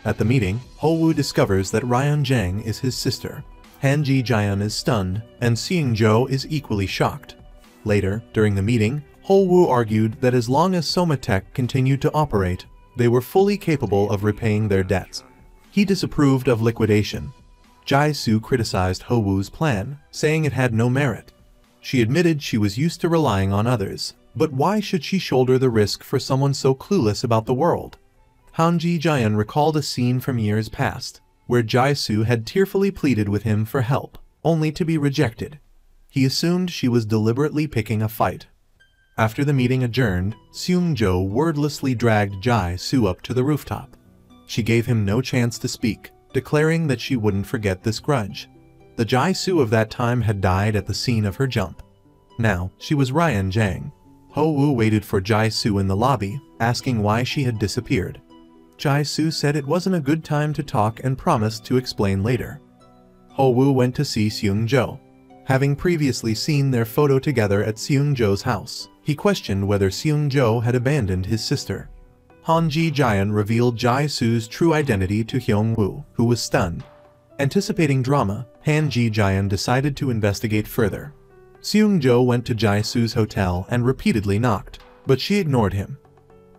At the meeting, Ho-woo discovers that Ryan Jang is his sister. Han Ji-jaeon is stunned, and Seung-jo is equally shocked. Later, during the meeting, Ho-woo argued that as long as Somatech continued to operate, they were fully capable of repaying their debts. He disapproved of liquidation. Jae-soo criticized Ho-woo's plan, saying it had no merit. She admitted she was used to relying on others, but why should she shoulder the risk for someone so clueless about the world? Han Ji-jaeon recalled a scene from years past, where Jae-soo had tearfully pleaded with him for help, only to be rejected. He assumed she was deliberately picking a fight. After the meeting adjourned, Seung-jo wordlessly dragged Jae-soo up to the rooftop. She gave him no chance to speak, declaring that she wouldn't forget this grudge. The Jae-soo of that time had died at the scene of her jump. Now, she was Ryan Jang. Ho-woo waited for Jae-soo in the lobby, asking why she had disappeared. Jai-soo said it wasn't a good time to talk and promised to explain later. Ho-woo went to see Seung-jo. Having previously seen their photo together at Seung-jo's house, he questioned whether Seung-jo had abandoned his sister. Han Ji-jaeon revealed Jai-soo's true identity to Hyung-woo, who was stunned. Anticipating drama, Han Ji-jaeon decided to investigate further. Seung-jo went to Jai-soo's hotel and repeatedly knocked, but she ignored him.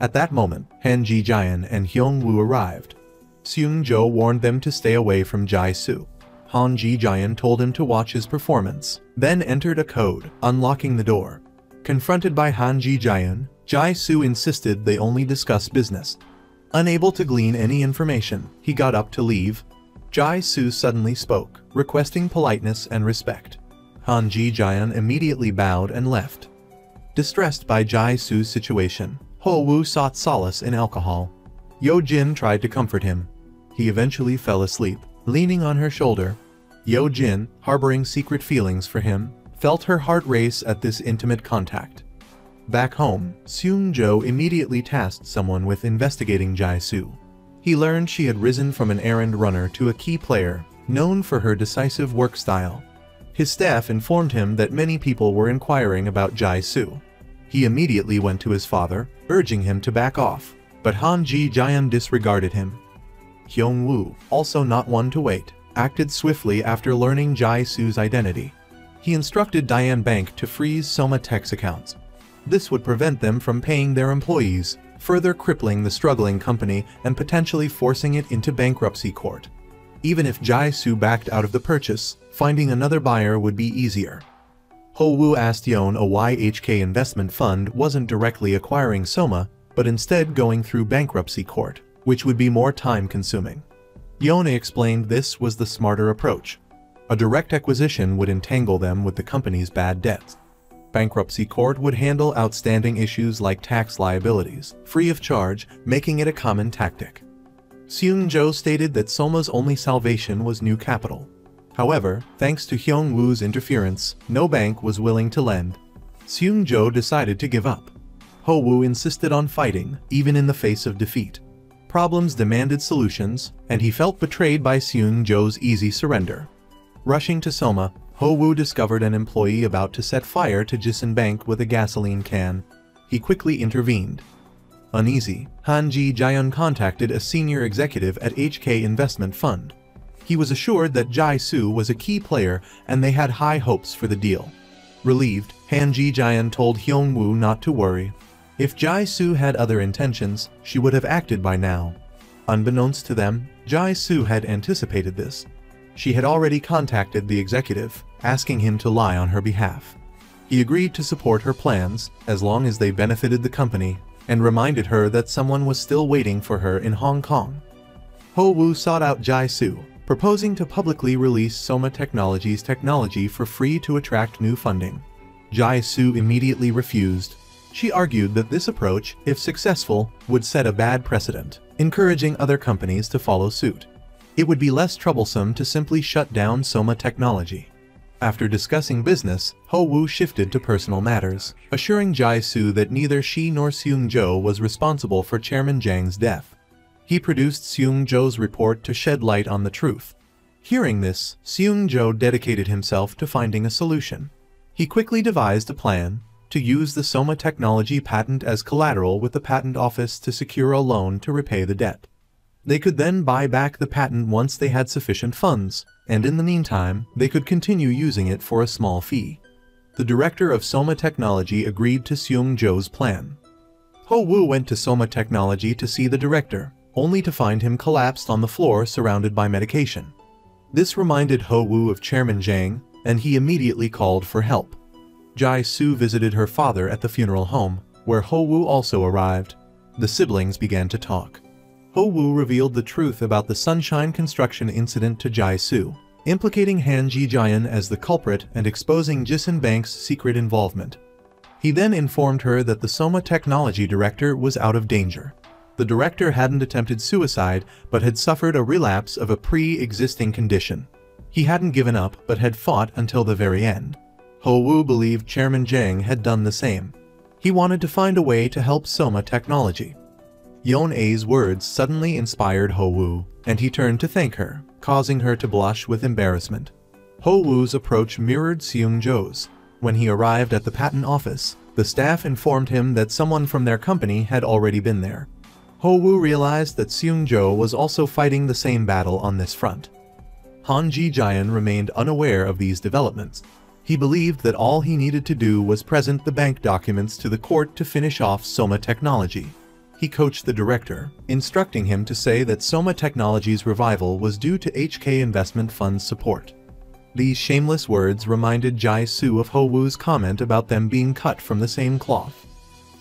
At that moment, Han Ji-jaeon and Hyung-woo arrived. Seung-jo warned them to stay away from Jai-soo. Han Ji-jaeon told him to watch his performance, then entered a code, unlocking the door. Confronted by Han Ji-jaeon, Jai-soo insisted they only discuss business. Unable to glean any information, he got up to leave. Jai-soo suddenly spoke, requesting politeness and respect. Han Ji-jaeon immediately bowed and left. Distressed by Jai-soo's situation, Ho-woo sought solace in alcohol. Yo-jin tried to comfort him. He eventually fell asleep, leaning on her shoulder. Yo-jin, harboring secret feelings for him, felt her heart race at this intimate contact. Back home, Seung-jo immediately tasked someone with investigating Jai-soo. He learned she had risen from an errand runner to a key player, known for her decisive work style. His staff informed him that many people were inquiring about Jai-soo. He immediately went to his father, urging him to back off, but Han Ji-jaeon disregarded him. Hyung-woo, also not one to wait, acted swiftly after learning Jai-soo's identity. He instructed Diane Bank to freeze Soma Tech's accounts. This would prevent them from paying their employees, further crippling the struggling company and potentially forcing it into bankruptcy court. Even if Jai-soo backed out of the purchase, finding another buyer would be easier. Ho-woo asked Yeon why HK Investment Fund wasn't directly acquiring Soma, but instead going through bankruptcy court, which would be more time-consuming. Yeon explained this was the smarter approach. A direct acquisition would entangle them with the company's bad debts. Bankruptcy court would handle outstanding issues like tax liabilities, free of charge, making it a common tactic. Seung-jo stated that Soma's only salvation was new capital. However, thanks to Hyung-woo's interference, no bank was willing to lend. Seung-jo decided to give up. Ho-woo insisted on fighting, even in the face of defeat. Problems demanded solutions, and he felt betrayed by Seung-jo's easy surrender. Rushing to Soma, Ho-woo discovered an employee about to set fire to Jisun Bank with a gasoline can. He quickly intervened. Uneasy, Han Ji-jaeon contacted a senior executive at HK Investment Fund. He was assured that Jai-soo was a key player and they had high hopes for the deal. Relieved, Han Ji-jaeon told Hyung-woo not to worry. If Jai-soo had other intentions, she would have acted by now. Unbeknownst to them, Jai-soo had anticipated this. She had already contacted the executive, asking him to lie on her behalf. He agreed to support her plans, as long as they benefited the company, and reminded her that someone was still waiting for her in Hong Kong. Ho-woo sought out Jai-soo, proposing to publicly release Soma Technologies' technology for free to attract new funding. Jai-soo immediately refused. She argued that this approach, if successful, would set a bad precedent, encouraging other companies to follow suit. It would be less troublesome to simply shut down Soma Technology. After discussing business, Ho-woo shifted to personal matters, assuring Jai-soo that neither she nor Seung-jo was responsible for Chairman Jang's death. He produced Seung-jo's report to shed light on the truth. Hearing this, Seung-jo dedicated himself to finding a solution. He quickly devised a plan to use the Soma Technology patent as collateral with the patent office to secure a loan to repay the debt. They could then buy back the patent once they had sufficient funds, and in the meantime, they could continue using it for a small fee. The director of Soma Technology agreed to Seung-jo's plan. Ho-woo went to Soma Technology to see the director, only to find him collapsed on the floor surrounded by medication. This reminded Ho-woo of Chairman Jang, and he immediately called for help. Jai-soo visited her father at the funeral home, where Ho-woo also arrived. The siblings began to talk. Ho-woo revealed the truth about the Sunshine construction incident to Jai-soo, implicating Han Ji-jaeon as the culprit and exposing Jisun Bank's secret involvement. He then informed her that the Soma Technology director was out of danger. The director hadn't attempted suicide, but had suffered a relapse of a pre-existing condition. He hadn't given up but had fought until the very end. Ho-woo believed Chairman Jang had done the same. He wanted to find a way to help Soma Technology. Yon-A's words suddenly inspired Ho-Woo, and he turned to thank her, causing her to blush with embarrassment. Ho-Woo's approach mirrored Seung-jo's. When he arrived at the patent office, the staff informed him that someone from their company had already been there. Ho-Woo realized that Seung-jo was also fighting the same battle on this front. Han Ji-jian remained unaware of these developments. He believed that all he needed to do was present the bank documents to the court to finish off Soma Technology. He coached the director, instructing him to say that Soma Technology's revival was due to HK Investment Fund's support. These shameless words reminded Jae-soo of Ho-Woo's comment about them being cut from the same cloth.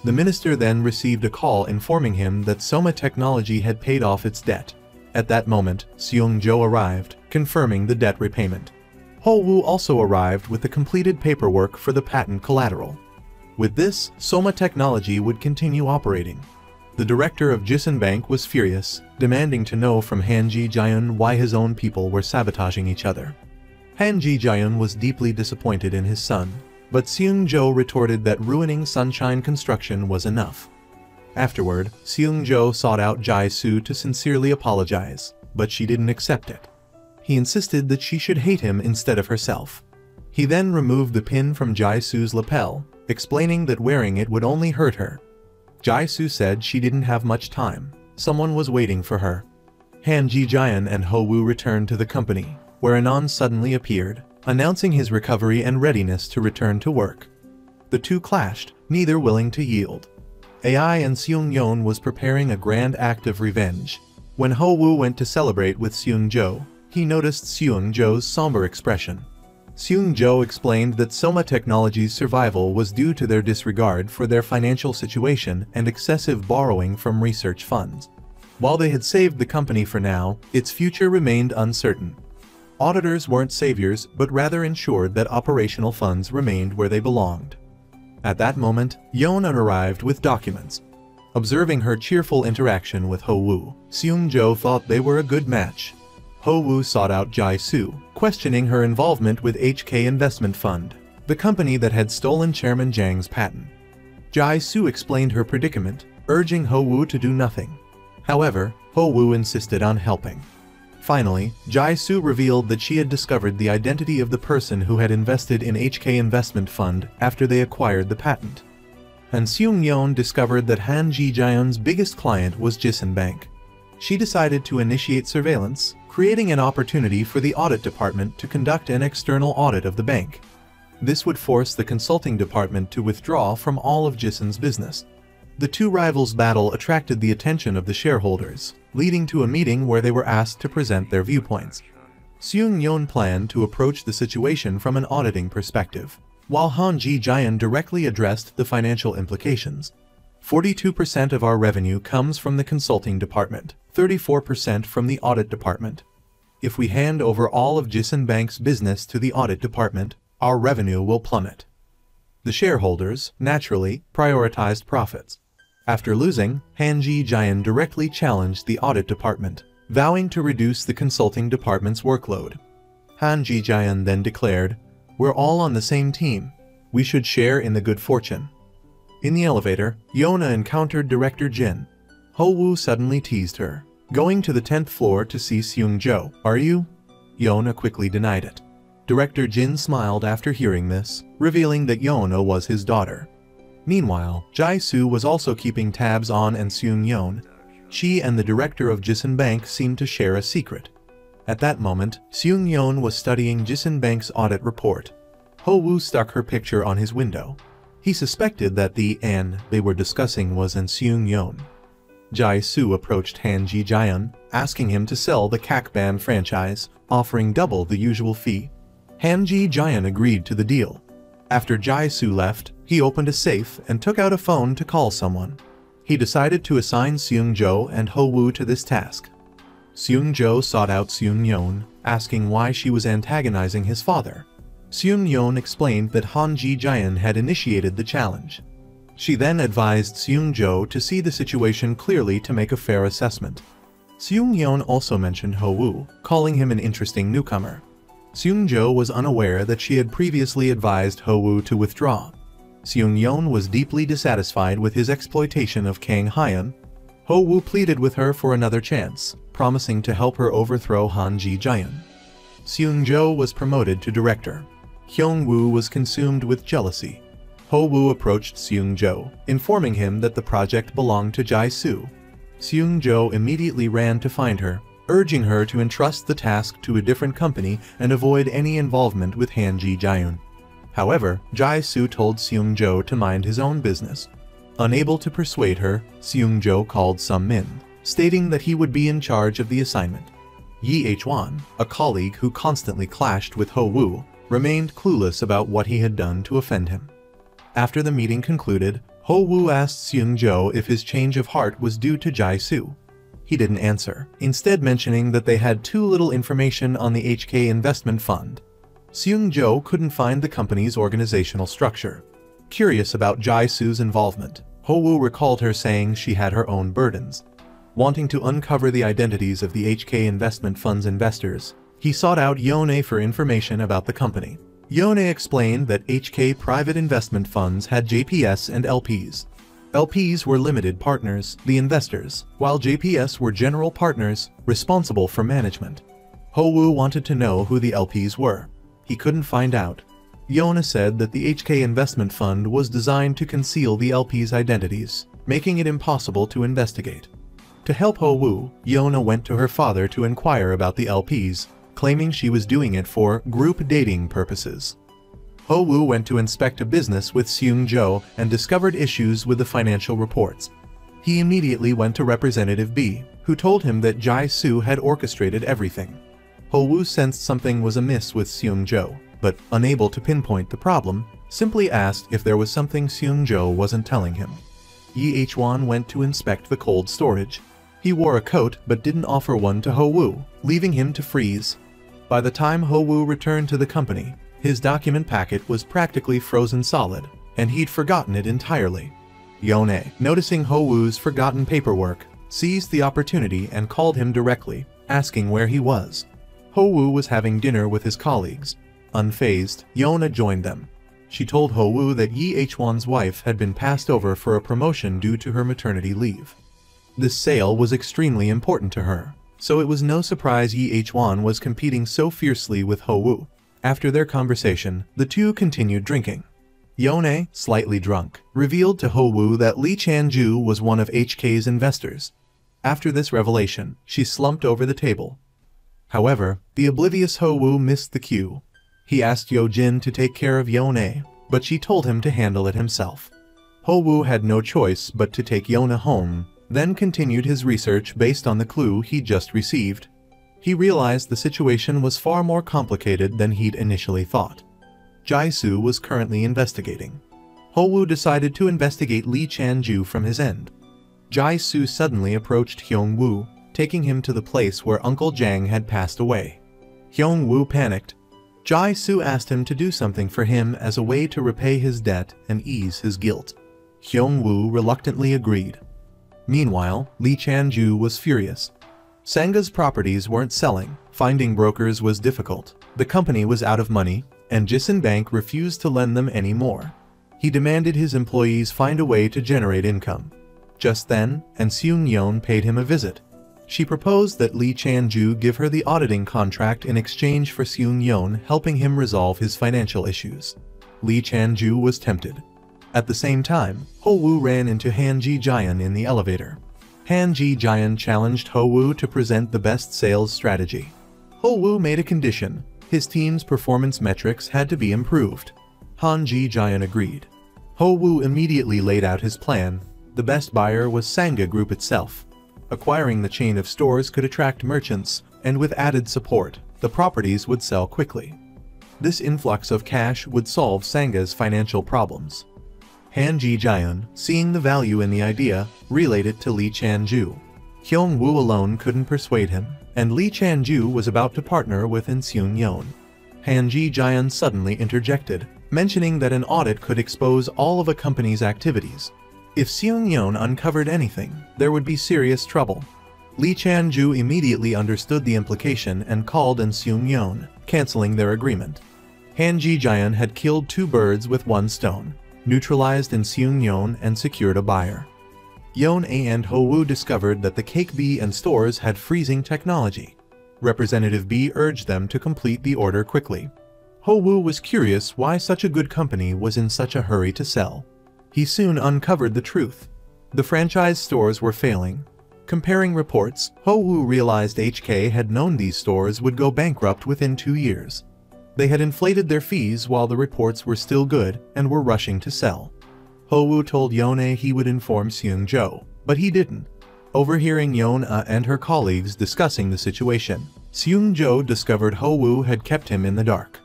The minister then received a call informing him that Soma Technology had paid off its debt. At that moment, Seung-jo arrived, confirming the debt repayment. Ho-Woo also arrived with the completed paperwork for the patent collateral. With this, Soma Technology would continue operating. The director of Jisun Bank was furious, demanding to know from Han Ji-jian why his own people were sabotaging each other. Han Ji-jian was deeply disappointed in his son, but Seung-jo retorted that ruining Sunshine Construction was enough. Afterward, Seung-jo sought out Jae-soo to sincerely apologize, but she didn't accept it. He insisted that she should hate him instead of herself. He then removed the pin from Jae-soo's lapel, explaining that wearing it would only hurt her. Jae-soo said she didn't have much time. Someone was waiting for her. Han Ji-jian and Ho-Woo returned to the company, where Anon suddenly appeared, announcing his recovery and readiness to return to work. The two clashed, neither willing to yield. AI and Seung-yeon was preparing a grand act of revenge. When Ho-Woo went to celebrate with Seung-jo, he noticed Seung-jo's somber expression. Seung-jo explained that Soma Technology's survival was due to their disregard for their financial situation and excessive borrowing from research funds. While they had saved the company for now, its future remained uncertain. Auditors weren't saviors but rather ensured that operational funds remained where they belonged. At that moment, Yeon arrived with documents. Observing her cheerful interaction with Ho-Woo, Seung-jo thought they were a good match. Ho-Woo sought out Jae-soo, questioning her involvement with HK Investment Fund, the company that had stolen Chairman Jang's patent. Jae-soo explained her predicament, urging Ho-Woo to do nothing. However, Ho-Woo insisted on helping. Finally, Jae-soo revealed that she had discovered the identity of the person who had invested in HK Investment Fund after they acquired the patent. And Seung-yeon discovered that Han Ji-jian's biggest client was Jisun Bank. She decided to initiate surveillance, creating an opportunity for the audit department to conduct an external audit of the bank. This would force the consulting department to withdraw from all of Jisun's business. The two rivals' battle attracted the attention of the shareholders, leading to a meeting where they were asked to present their viewpoints. Seung-yeon planned to approach the situation from an auditing perspective, while Han Ji-jian directly addressed the financial implications. 42% of our revenue comes from the consulting department, 34% from the audit department. If we hand over all of Jisun Bank's business to the audit department, our revenue will plummet. The shareholders, naturally, prioritized profits. After losing, Han Ji-jian directly challenged the audit department, vowing to reduce the consulting department's workload. Han Ji-jian then declared, "We're all on the same team. We should share in the good fortune." In the elevator, Yona encountered Director Jin. Ho-Woo suddenly teased her. "Going to the 10th floor to see Seung-jo, are you?" Yona quickly denied it. Director Jin smiled after hearing this, revealing that Yona was his daughter. Meanwhile, Jae-soo was also keeping tabs on and Seung-yeon. She and the director of Jisun Bank seemed to share a secret. At that moment, Seung-yeon was studying Jisun Bank's audit report. Ho-Woo stuck her picture on his window. He suspected that the "an" they were discussing was an Seung-yeon. Jae-soo approached Han Ji-jian, asking him to sell the Kakban franchise, offering double the usual fee. Han Ji-jian agreed to the deal. After Jae-soo left, he opened a safe and took out a phone to call someone. He decided to assign Seung-jo and Ho-Woo to this task. Seung-jo sought out Seung-yeon, asking why she was antagonizing his father. Seung-yeon explained that Han Ji-jian had initiated the challenge. She then advised Seung-jo to see the situation clearly to make a fair assessment. Seung-yeon also mentioned Ho-Woo, calling him an interesting newcomer. Seung-jo was unaware that she had previously advised Ho-Woo to withdraw. Seung-yeon was deeply dissatisfied with his exploitation of Kang Hyun. Ho-woo pleaded with her for another chance, promising to help her overthrow Han Ji-jaeon. Seung-jo was promoted to director. Hyung-woo was consumed with jealousy. Ho-woo approached Seung-jo, informing him that the project belonged to Jae-soo. Seung-jo immediately ran to find her, urging her to entrust the task to a different company and avoid any involvement with Han Ji-jaeon. However, Jae-soo told Seung-jo to mind his own business. Unable to persuade her, Seung-jo called Sung-min, stating that he would be in charge of the assignment. Yi Hwan, a colleague who constantly clashed with Ho-woo, remained clueless about what he had done to offend him. After the meeting concluded, Ho-woo asked Seung-jo if his change of heart was due to Jae-soo. He didn't answer, instead mentioning that they had too little information on the HK investment fund. Seung-jo couldn't find the company's organizational structure. Curious about Jae-soo's involvement, Ho-woo recalled her saying she had her own burdens. Wanting to uncover the identities of the HK investment fund's investors, he sought out Yone for information about the company. Yone explained that HK private investment funds had JPS and LPs. LPs were limited partners, the investors, while JPS were general partners, responsible for management. Ho-woo wanted to know who the LPs were. He couldn't find out. Yone said that the HK investment fund was designed to conceal the LPs' identities, making it impossible to investigate. To help Ho-woo, Yone went to her father to inquire about the LPs, claiming she was doing it for group dating purposes. Ho-woo went to inspect a business with Seung-jo and discovered issues with the financial reports. He immediately went to Representative B, who told him that Jae-soo had orchestrated everything. Ho-woo sensed something was amiss with Seung-jo, but, unable to pinpoint the problem, simply asked if there was something Seung-jo wasn't telling him. Yi Hwan went to inspect the cold storage. He wore a coat but didn't offer one to Ho-woo, leaving him to freeze. By the time Ho-woo returned to the company, his document packet was practically frozen solid, and he'd forgotten it entirely. Yone, noticing Ho-woo's forgotten paperwork, seized the opportunity and called him directly, asking where he was. Ho-woo was having dinner with his colleagues. Unfazed, Yone joined them. She told Ho-woo that Yi Hwan's wife had been passed over for a promotion due to her maternity leave. This sale was extremely important to her, so it was no surprise Yi Hwan was competing so fiercely with Ho-woo. After their conversation, the two continued drinking. Yone, slightly drunk, revealed to Ho-woo that Lee Chan-ju was one of HK's investors. After this revelation, she slumped over the table. However, the oblivious Ho-woo missed the cue. He asked Yo-jin to take care of Yone, but she told him to handle it himself. Ho-woo had no choice but to take Yone home, then continued his research based on the clue he'd just received. He realized the situation was far more complicated than he'd initially thought. Jae-soo was currently investigating. Ho-woo decided to investigate Lee Chan-ju from his end. Jae-soo suddenly approached Hyung-woo, taking him to the place where Uncle Jang had passed away. Hyung-woo panicked. Jae-soo asked him to do something for him as a way to repay his debt and ease his guilt. Hyung-woo reluctantly agreed. Meanwhile, Lee Chan-ju was furious. Sanga's properties weren't selling, finding brokers was difficult, the company was out of money, and Jisun Bank refused to lend them any more. He demanded his employees find a way to generate income. Just then, Seung-yeon paid him a visit. She proposed that Lee Chan-ju give her the auditing contract in exchange for Seung-yeon helping him resolve his financial issues. Lee Chan-ju was tempted. At the same time, Ho-woo ran into Han Ji-jaeon in the elevator. Han Ji-jaeon challenged Ho-woo to present the best sales strategy. Ho-woo made a condition: his team's performance metrics had to be improved. Han Ji-jaeon agreed. Ho-woo immediately laid out his plan. The best buyer was Sanga Group itself. Acquiring the chain of stores could attract merchants, and with added support, the properties would sell quickly. This influx of cash would solve Sanga's financial problems. Han Ji-jaeon, seeing the value in the idea, relayed it to Lee Chan-ju. Hyung-woo alone couldn't persuade him, and Lee Chan-ju was about to partner with Seung-yeon. Han Ji-jaeon suddenly interjected, mentioning that an audit could expose all of a company's activities. If Seung-yeon uncovered anything, there would be serious trouble. Lee Chan-ju immediately understood the implication and called in Seung-yeon, canceling their agreement. Han Ji-jaeon had killed two birds with one stone. neutralized in Seung Yeon and secured a buyer. Yeon A and Ho Woo discovered that the Cake B and stores had freezing technology. Representative B urged them to complete the order quickly. Ho Woo was curious why such a good company was in such a hurry to sell. He soon uncovered the truth. The franchise stores were failing. Comparing reports, Ho Woo realized HK had known these stores would go bankrupt within 2 years. They had inflated their fees while the reports were still good and were rushing to sell. Ho Woo told Yeon-A he would inform Seung Jo, but he didn't. Overhearing Yeon-A and her colleagues discussing the situation, Seung Jo discovered Ho Woo had kept him in the dark.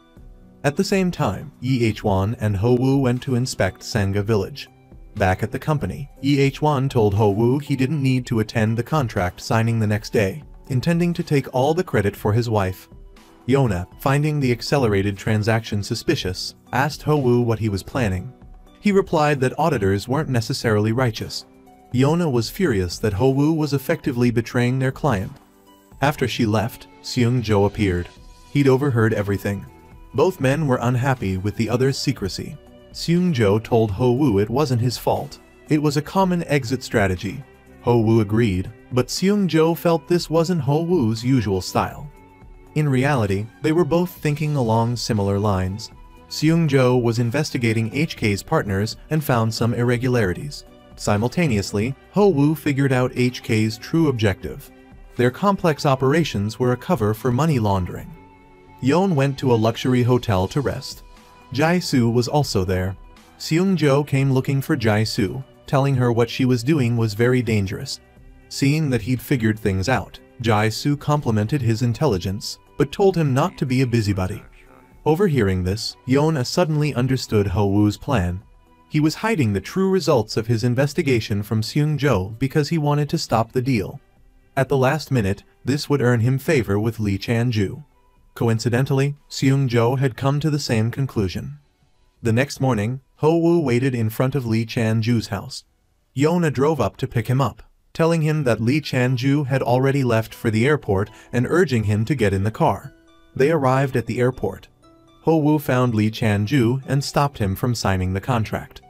At the same time, Yi Hwan and Ho Woo went to inspect Sanga village. Back at the company, Yi Hwan told Ho Woo he didn't need to attend the contract signing the next day, intending to take all the credit for his wife. Yeon-A, finding the accelerated transaction suspicious, asked Ho Woo what he was planning. He replied that auditors weren't necessarily righteous. Yeon-A was furious that Ho Woo was effectively betraying their client. After she left, Seung Jo appeared. He'd overheard everything. Both men were unhappy with the other's secrecy. Seung Jo told Ho Woo it wasn't his fault. It was a common exit strategy. Ho Woo agreed, but Seung Jo felt this wasn't Ho Woo's usual style. In reality, they were both thinking along similar lines. Seung Jo was investigating HK's partners and found some irregularities. Simultaneously, Ho Woo figured out HK's true objective. Their complex operations were a cover for money laundering. Yeon went to a luxury hotel to rest. Jae-soo was also there. Seung Jo came looking for Jae-soo, telling her what she was doing was very dangerous. Seeing that he'd figured things out, Jae-soo complimented his intelligence, but told him not to be a busybody. Overhearing this, Yeon suddenly understood Ho Woo's plan. He was hiding the true results of his investigation from Seung Jo because he wanted to stop the deal. At the last minute, this would earn him favor with Lee Chan-ju. Coincidentally, Seung Jo had come to the same conclusion. The next morning, Ho Woo waited in front of Lee Chan-ju's house. Yeon drove up to pick him up, telling him that Lee Chan-ju had already left for the airport and urging him to get in the car. They arrived at the airport. Ho Woo found Lee Chan-ju and stopped him from signing the contract.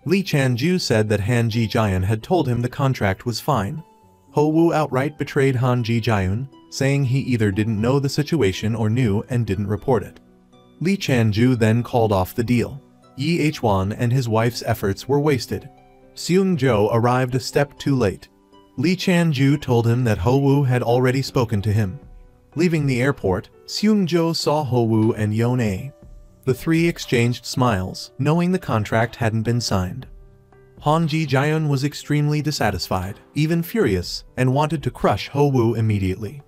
Lee Chan-ju said that Han Ji-jaeun had told him the contract was fine. Ho Woo outright betrayed Han Ji-jaeun, saying he either didn't know the situation or knew and didn't report it. Lee Chan-ju then called off the deal. Yi Hwan and his wife's efforts were wasted. Seung Jo arrived a step too late. Lee Chan-ju told him that Ho Woo had already spoken to him. Leaving the airport, Seung Jo saw Ho Woo and Yeon-A. The three exchanged smiles, knowing the contract hadn't been signed. Han Ji-jaeun was extremely dissatisfied, even furious, and wanted to crush Ho Woo immediately.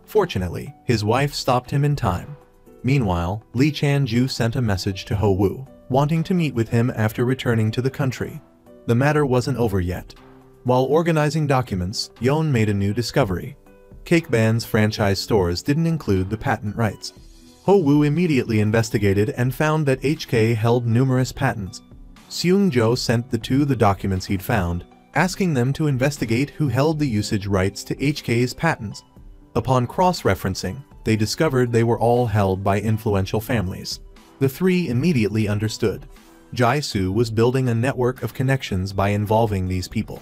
Fortunately, his wife stopped him in time. Meanwhile, Lee Chan-ju sent a message to Ho Woo, wanting to meet with him after returning to the country. The matter wasn't over yet. While organizing documents, Yeon made a new discovery. Cake Band's franchise stores didn't include the patent rights. Ho Woo immediately investigated and found that HK held numerous patents. Seung Jo sent the two the documents he'd found, asking them to investigate who held the usage rights to HK's patents. Upon cross-referencing, they discovered they were all held by influential families. The three immediately understood. Jae-soo was building a network of connections by involving these people.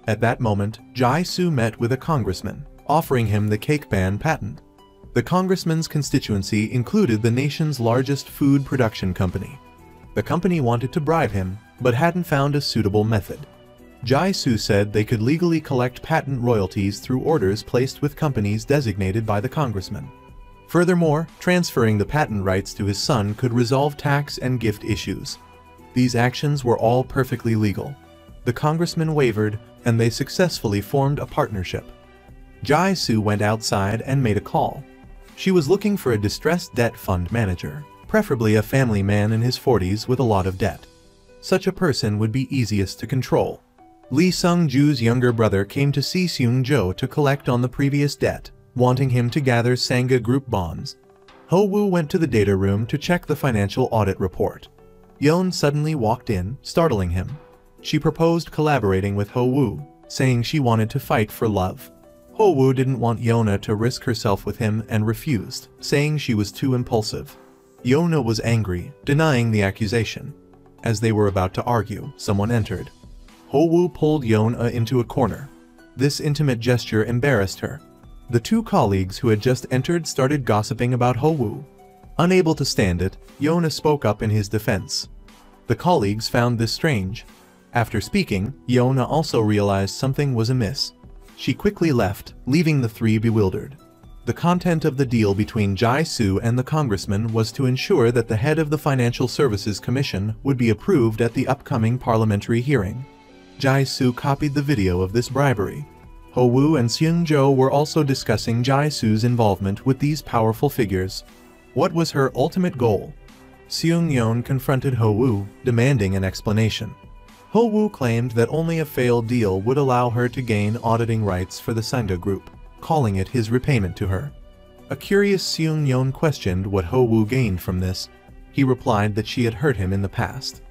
At that moment, Jae-soo met with a congressman, offering him the Cake Band patent. The congressman's constituency included the nation's largest food production company. The company wanted to bribe him, but hadn't found a suitable method. Jae-soo said they could legally collect patent royalties through orders placed with companies designated by the congressman. Furthermore, transferring the patent rights to his son could resolve tax and gift issues. These actions were all perfectly legal. The congressman wavered, and they successfully formed a partnership. Jae-soo went outside and made a call. She was looking for a distressed debt fund manager, preferably a family man in his 40s with a lot of debt. Such a person would be easiest to control. Lee Sung-ju's younger brother came to see Seung Jo to collect on the previous debt, wanting him to gather Sangha Group bonds. Ho Woo went to the data room to check the financial audit report. Yeon suddenly walked in, startling him. She proposed collaborating with Ho Woo, saying she wanted to fight for love. Ho Woo didn't want Yeon to risk herself with him and refused, saying she was too impulsive. Yeon was angry, denying the accusation. As they were about to argue, someone entered. Ho-woo pulled Yona into a corner. This intimate gesture embarrassed her. The two colleagues who had just entered started gossiping about Ho-woo. Unable to stand it, Yona spoke up in his defense. The colleagues found this strange. After speaking, Yona also realized something was amiss. She quickly left, leaving the three bewildered. The content of the deal between Jae-soo and the congressman was to ensure that the head of the Financial Services Commission would be approved at the upcoming parliamentary hearing. Jae-soo copied the video of this bribery. Ho-woo and Seung-jo were also discussing Jae-soo's involvement with these powerful figures. What was her ultimate goal? Seung-yeon confronted Ho-woo, demanding an explanation. Ho-woo claimed that only a failed deal would allow her to gain auditing rights for the Sangha Group, calling it his repayment to her. A curious Seung-yeon questioned what Ho-woo gained from this. He replied that she had hurt him in the past.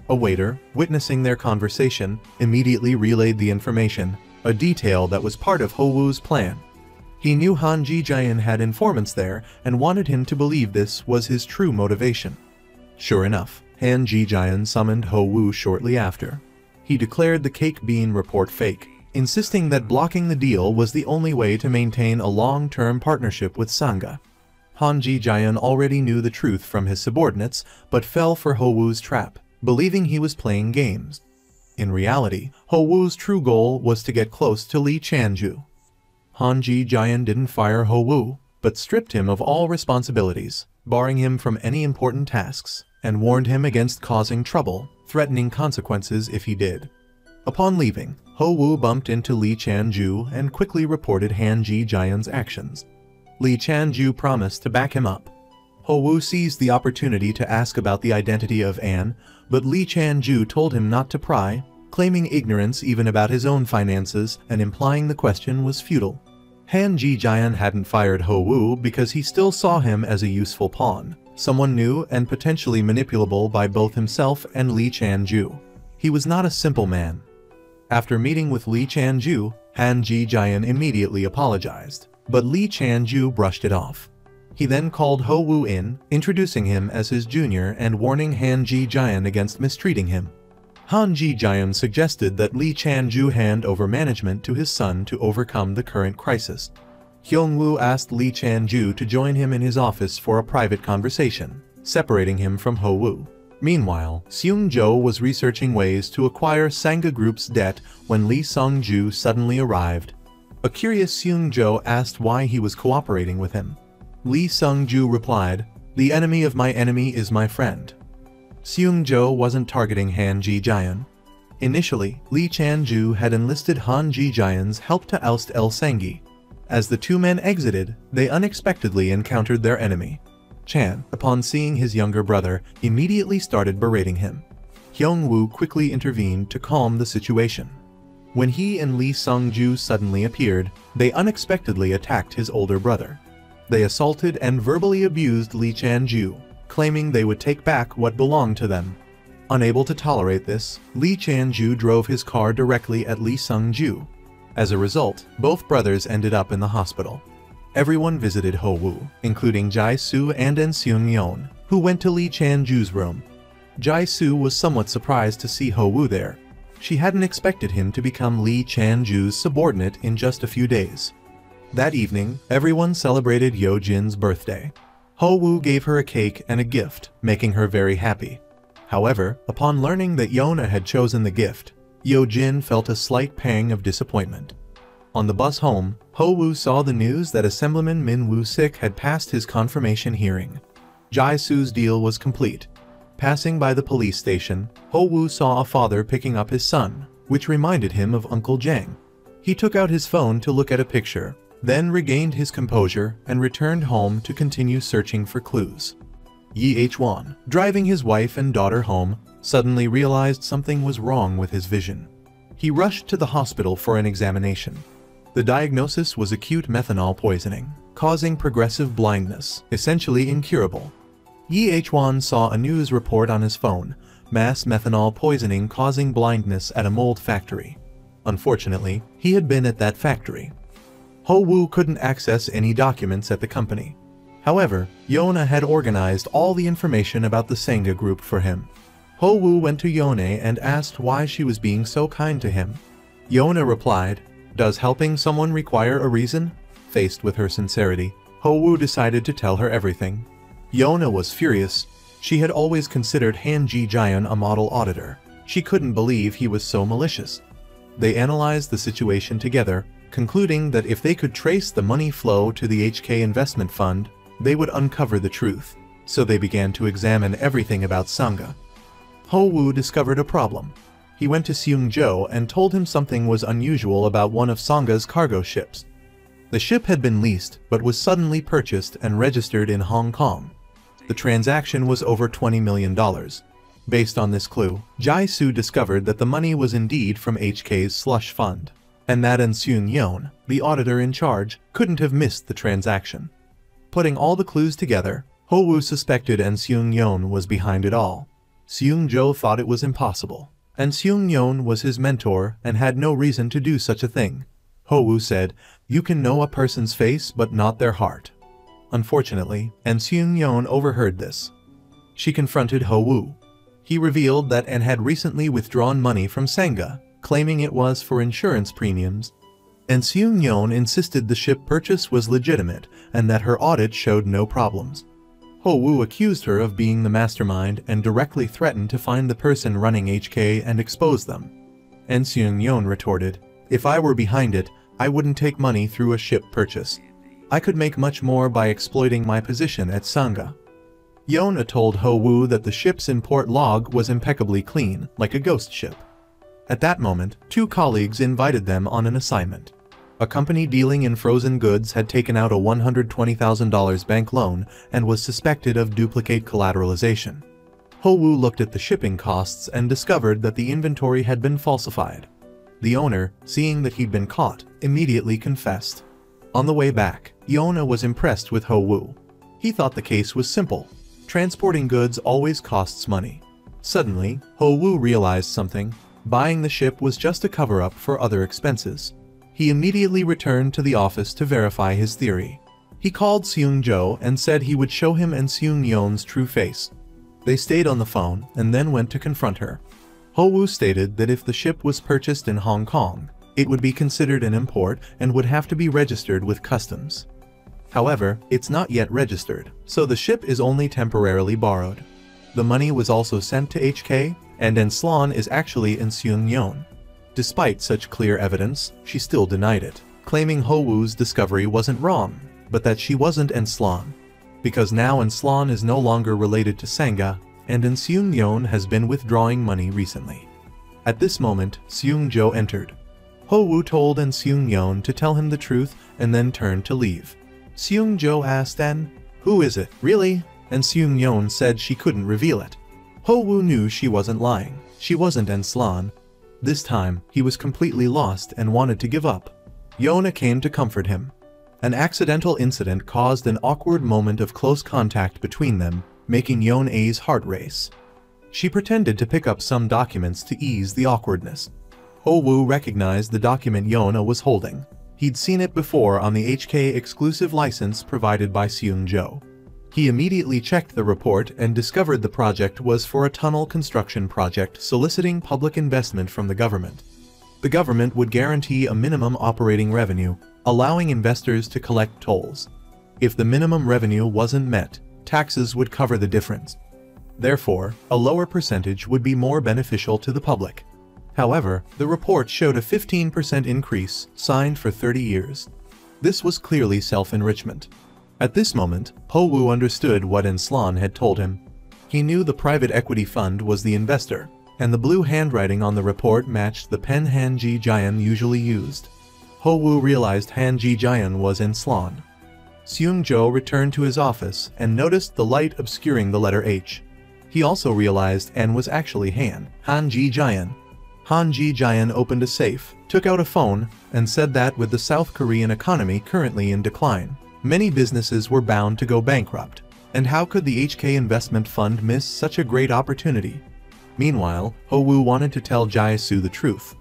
A waiter, witnessing their conversation, immediately relayed the information, a detail that was part of Ho-woo's plan. He knew Han Ji-jaeon had informants there and wanted him to believe this was his true motivation. Sure enough, Han Ji-jaeon summoned Ho-woo shortly after. He declared the cake bean report fake, insisting that blocking the deal was the only way to maintain a long-term partnership with Sangha. Han Ji-jaeon already knew the truth from his subordinates, but fell for Ho-woo's trap, believing he was playing games. In reality, Ho-woo's true goal was to get close to Lee Chan-ju. Han Ji-jaeon didn't fire Ho-woo, but stripped him of all responsibilities, barring him from any important tasks, and warned him against causing trouble, threatening consequences if he did. Upon leaving, Ho-woo bumped into Lee Chan-ju and quickly reported Han Ji-jaeon's actions. Lee Chan-ju promised to back him up. Ho-woo seized the opportunity to ask about the identity of Anne, but Lee Chan-ju told him not to pry, claiming ignorance even about his own finances and implying the question was futile. Han Ji-jaeon hadn't fired Ho-woo because he still saw him as a useful pawn, someone new and potentially manipulable by both himself and Lee Chan-ju. He was not a simple man. After meeting with Lee Chan-ju, Han Ji-jaeon immediately apologized, but Lee Chan-ju brushed it off. He then called Ho-woo in, introducing him as his junior and warning Han Ji-jaeon against mistreating him. Han Ji-jaeon suggested that Lee Chan-ju hand over management to his son to overcome the current crisis. Hyung-woo asked Lee Chan-ju to join him in his office for a private conversation, separating him from Ho-woo. Meanwhile, Seung-jo was researching ways to acquire Sangha Group's debt when Lee Sung-ju suddenly arrived. A curious Seung-jo asked why he was cooperating with him. Lee Sung-ju replied, "The enemy of my enemy is my friend." Seung-jo wasn't targeting Han Ji-jaeon. Initially, Lee Chan-ju had enlisted Han Ji-jaeon's help to oust El Sangi. As the two men exited, they unexpectedly encountered their enemy. Chan, upon seeing his younger brother, immediately started berating him. Hyung-woo quickly intervened to calm the situation. When he and Lee Sung-ju suddenly appeared, they unexpectedly attacked his older brother. They assaulted and verbally abused Lee Chan-ju, claiming they would take back what belonged to them. Unable to tolerate this, Lee Chan-ju drove his car directly at Lee Sung-ju. As a result, both brothers ended up in the hospital. Everyone visited Ho-woo, including Jae-soo and Seung-yeon, who went to Lee Chan-ju's room. Jae-soo was somewhat surprised to see Ho-woo there. She hadn't expected him to become Lee Chan-ju's subordinate in just a few days. That evening, everyone celebrated Yo-jin's birthday. Ho-woo gave her a cake and a gift, making her very happy. However, upon learning that Yona had chosen the gift, Yo-jin felt a slight pang of disappointment. On the bus home, Ho-woo saw the news that Assemblyman Min Woo-sik had passed his confirmation hearing. Jae-soo's deal was complete. Passing by the police station, Ho-woo saw a father picking up his son, which reminded him of Uncle Jang. He took out his phone to look at a picture, then regained his composure and returned home to continue searching for clues. Yi-hwan, driving his wife and daughter home, suddenly realized something was wrong with his vision. He rushed to the hospital for an examination. The diagnosis was acute methanol poisoning, causing progressive blindness, essentially incurable. Yi-hwan saw a news report on his phone, mass methanol poisoning causing blindness at a mold factory. Unfortunately, he had been at that factory. Ho-woo couldn't access any documents at the company. However, Yona had organized all the information about the Sangha Group for him. Ho Woo went to Yona and asked why she was being so kind to him. Yona replied, "Does helping someone require a reason?" Faced with her sincerity, Ho Woo decided to tell her everything. Yona was furious. She had always considered Han Ji-jaeon a model auditor. She couldn't believe he was so malicious. They analyzed the situation together, concluding that if they could trace the money flow to the HK investment fund, they would uncover the truth. So they began to examine everything about Sangha. Ho Woo discovered a problem. He went to Seung-jo and told him something was unusual about one of Sangha's cargo ships. The ship had been leased but was suddenly purchased and registered in Hong Kong. The transaction was over $20 million. Based on this clue, Jae-soo discovered that the money was indeed from HK's slush fund, and that An Seung-yeon, the auditor in charge, couldn't have missed the transaction. Putting all the clues together, Ho Woo suspected An Seung-yeon was behind it all. Seung-jo thought it was impossible. An Seung-yeon was his mentor and had no reason to do such a thing. Ho Woo said, "You can know a person's face but not their heart." Unfortunately, An Seung-yeon overheard this. She confronted Ho Woo. He revealed that An had recently withdrawn money from Sangha, claiming it was for insurance premiums. An Seung-yeon insisted the ship purchase was legitimate and that her audit showed no problems. Ho Woo accused her of being the mastermind and directly threatened to find the person running HK and expose them. An Seung-yeon retorted, "If I were behind it, I wouldn't take money through a ship purchase. I could make much more by exploiting my position at Sangha." Yona told Ho Woo that the ship's import log was impeccably clean, like a ghost ship. At that moment, two colleagues invited them on an assignment. A company dealing in frozen goods had taken out a $120,000 bank loan and was suspected of duplicate collateralization. Ho Woo looked at the shipping costs and discovered that the inventory had been falsified. The owner, seeing that he'd been caught, immediately confessed. On the way back, Yona was impressed with Ho Woo. He thought the case was simple. Transporting goods always costs money. Suddenly, Ho Woo realized something. Buying the ship was just a cover-up for other expenses. He immediately returned to the office to verify his theory. He called Seung-jo and said he would show him An Seung-yeon's true face. They stayed on the phone and then went to confront her. Ho Woo stated that if the ship was purchased in Hong Kong, it would be considered an import and would have to be registered with customs. However, it's not yet registered, so the ship is only temporarily borrowed. The money was also sent to HK, and An Slon is actually An Seung-yeon. Despite such clear evidence, she still denied it, claiming Ho Woo's discovery wasn't wrong, but that she wasn't An Slon. Because now An Slon is no longer related to Sangha, and An Seung-yeon has been withdrawing money recently. At this moment, Seung-jo entered. Ho Woo told An Seung-yeon to tell him the truth and then turned to leave. Seung-jo asked An, "Who is it, really?" And Seung-yeon said she couldn't reveal it. Ho Woo knew she wasn't lying. She wasn't An Slon. This time, he was completely lost and wanted to give up. Yona came to comfort him. An accidental incident caused an awkward moment of close contact between them, making Yona's heart race. She pretended to pick up some documents to ease the awkwardness. Ho Woo recognized the document Yona was holding. He'd seen it before on the HK exclusive license provided by Seung-jo. He immediately checked the report and discovered the project was for a tunnel construction project soliciting public investment from the government. The government would guarantee a minimum operating revenue, allowing investors to collect tolls. If the minimum revenue wasn't met, taxes would cover the difference. Therefore, a lower percentage would be more beneficial to the public. However, the report showed a 15% increase, signed for 30 years. This was clearly self-enrichment. At this moment, Ho Woo understood what An Slon had told him. He knew the private equity fund was the investor, and the blue handwriting on the report matched the pen Han Ji-jaeon usually used. Ho Woo realized Han Ji-jaeon was An Slon. Seung-jo returned to his office and noticed the light obscuring the letter H. He also realized An was actually Han Ji-jaeon. Han Ji-jaeon opened a safe, took out a phone, and said that with the South Korean economy currently in decline, many businesses were bound to go bankrupt, and how could the HK investment fund miss such a great opportunity? Meanwhile, Ho Woo wanted to tell Jae-soo the truth.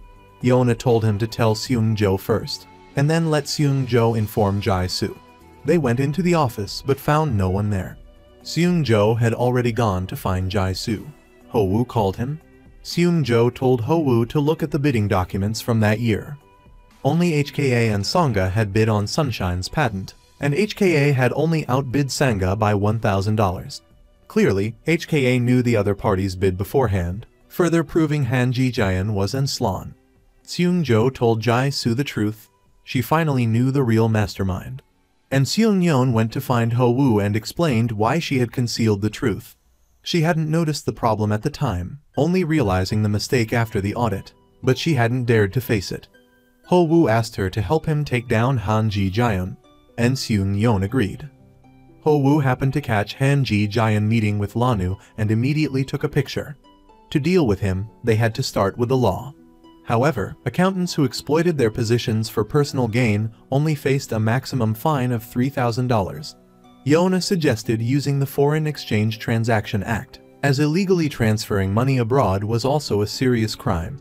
Yona told him to tell Seung-jo first, and then let Seung-jo inform Jae-soo. They went into the office but found no one there. Seung-jo had already gone to find Jae-soo. Ho-woo called him. Seung-jo told Ho-woo to look at the bidding documents from that year. Only HKA and Sangha had bid on Sunshine's patent, and HKA had only outbid Sangha by $1,000. Clearly, HKA knew the other party's bid beforehand, further proving Han Ji-jaeon was enslan. Seung-jo told Jae-soo the truth. She finally knew the real mastermind. And Seung-yeon went to find Ho-woo and explained why she had concealed the truth. She hadn't noticed the problem at the time, only realizing the mistake after the audit, but she hadn't dared to face it. Ho-woo asked her to help him take down Han Ji-jaeon, and Seung-yeon agreed. Ho-woo happened to catch Han Ji-jaeon meeting with Lanu and immediately took a picture. To deal with him, they had to start with the law. However, accountants who exploited their positions for personal gain only faced a maximum fine of $3,000. Yona suggested using the Foreign Exchange Transaction Act, as illegally transferring money abroad was also a serious crime.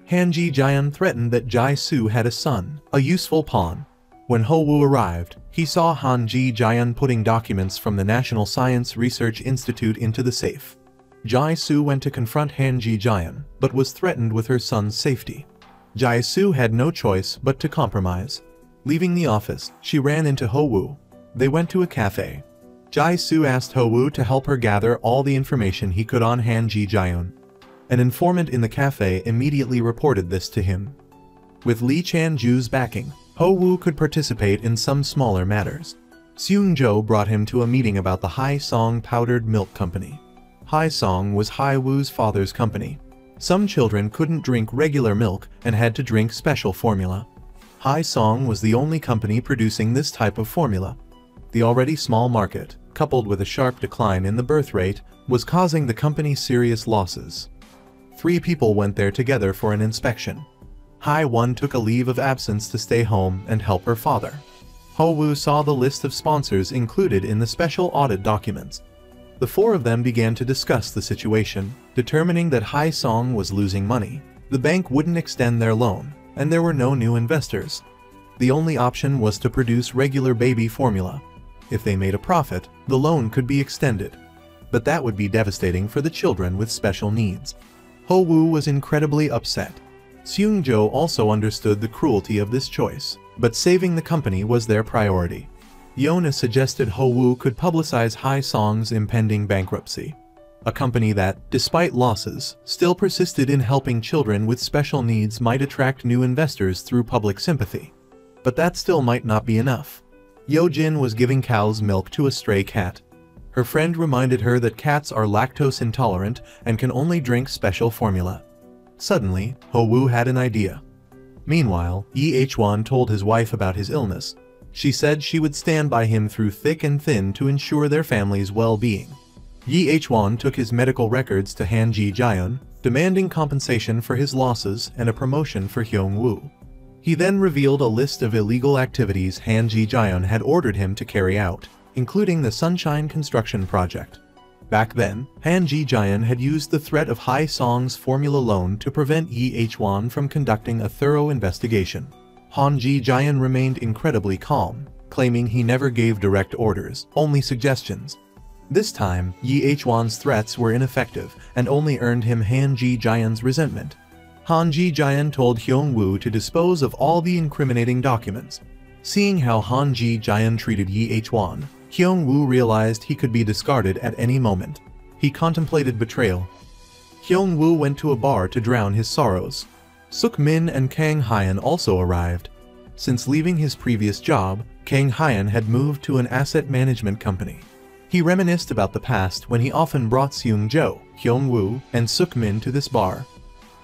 Han Ji-jaeon threatened that Jae-soo had a son, a useful pawn. When Ho-woo arrived, he saw Han Ji-jaeon putting documents from the National Science Research Institute into the safe. Jae-soo went to confront Han Ji-jaeon, but was threatened with her son's safety. Jae-soo had no choice but to compromise. Leaving the office, she ran into Ho-woo. They went to a cafe. Jae-soo asked Ho-woo to help her gather all the information he could on Han Ji-jaeon. An informant in the cafe immediately reported this to him. With Lee Chan-ju's backing, Ho-woo could participate in some smaller matters. Seung-jo brought him to a meeting about the Hai-song Powdered Milk Company. Hai-song was Hai-woo's father's company. Some children couldn't drink regular milk and had to drink special formula. Hai-song was the only company producing this type of formula. The already small market, coupled with a sharp decline in the birth rate, was causing the company serious losses. 3 people went there together for an inspection. Hai-won took a leave of absence to stay home and help her father. Ho-woo saw the list of sponsors included in the special audit documents. The 4 of them began to discuss the situation, determining that Hai-song was losing money. The bank wouldn't extend their loan, and there were no new investors. The only option was to produce regular baby formula. If they made a profit, the loan could be extended. But that would be devastating for the children with special needs. Ho-woo was incredibly upset. Seung-jo also understood the cruelty of this choice, but saving the company was their priority. Yona suggested Ho-woo could publicize Hai-song's impending bankruptcy. A company that, despite losses, still persisted in helping children with special needs might attract new investors through public sympathy. But that still might not be enough. Yo-jin was giving cow's milk to a stray cat. Her friend reminded her that cats are lactose intolerant and can only drink special formula. Suddenly, Ho-woo had an idea. Meanwhile, Yi Hwan told his wife about his illness. She said she would stand by him through thick and thin to ensure their family's well-being. Yi Hwan took his medical records to Han Ji-jaeon, demanding compensation for his losses and a promotion for Hyung-woo. He then revealed a list of illegal activities Han Ji-jaeon had ordered him to carry out, including the Sunshine construction project. Back then, Han Ji-jaeon had used the threat of Hai-song's formula loan to prevent Yi Hwan from conducting a thorough investigation. Han Ji-jaeon remained incredibly calm, claiming he never gave direct orders, only suggestions. This time, Yi Hwan's threats were ineffective and only earned him Han Ji-jaeon's resentment. Han Ji-jaeon told Hyung-woo to dispose of all the incriminating documents. Seeing how Han Ji-jaeon treated Yi Hwan, Hyung-woo realized he could be discarded at any moment. He contemplated betrayal. Hyung-woo went to a bar to drown his sorrows. Suk-min and Kang Hyan also arrived. Since leaving his previous job, Kang Hyan had moved to an asset management company. He reminisced about the past when he often brought Seung-jo, Hyung-woo, and Suk-min to this bar.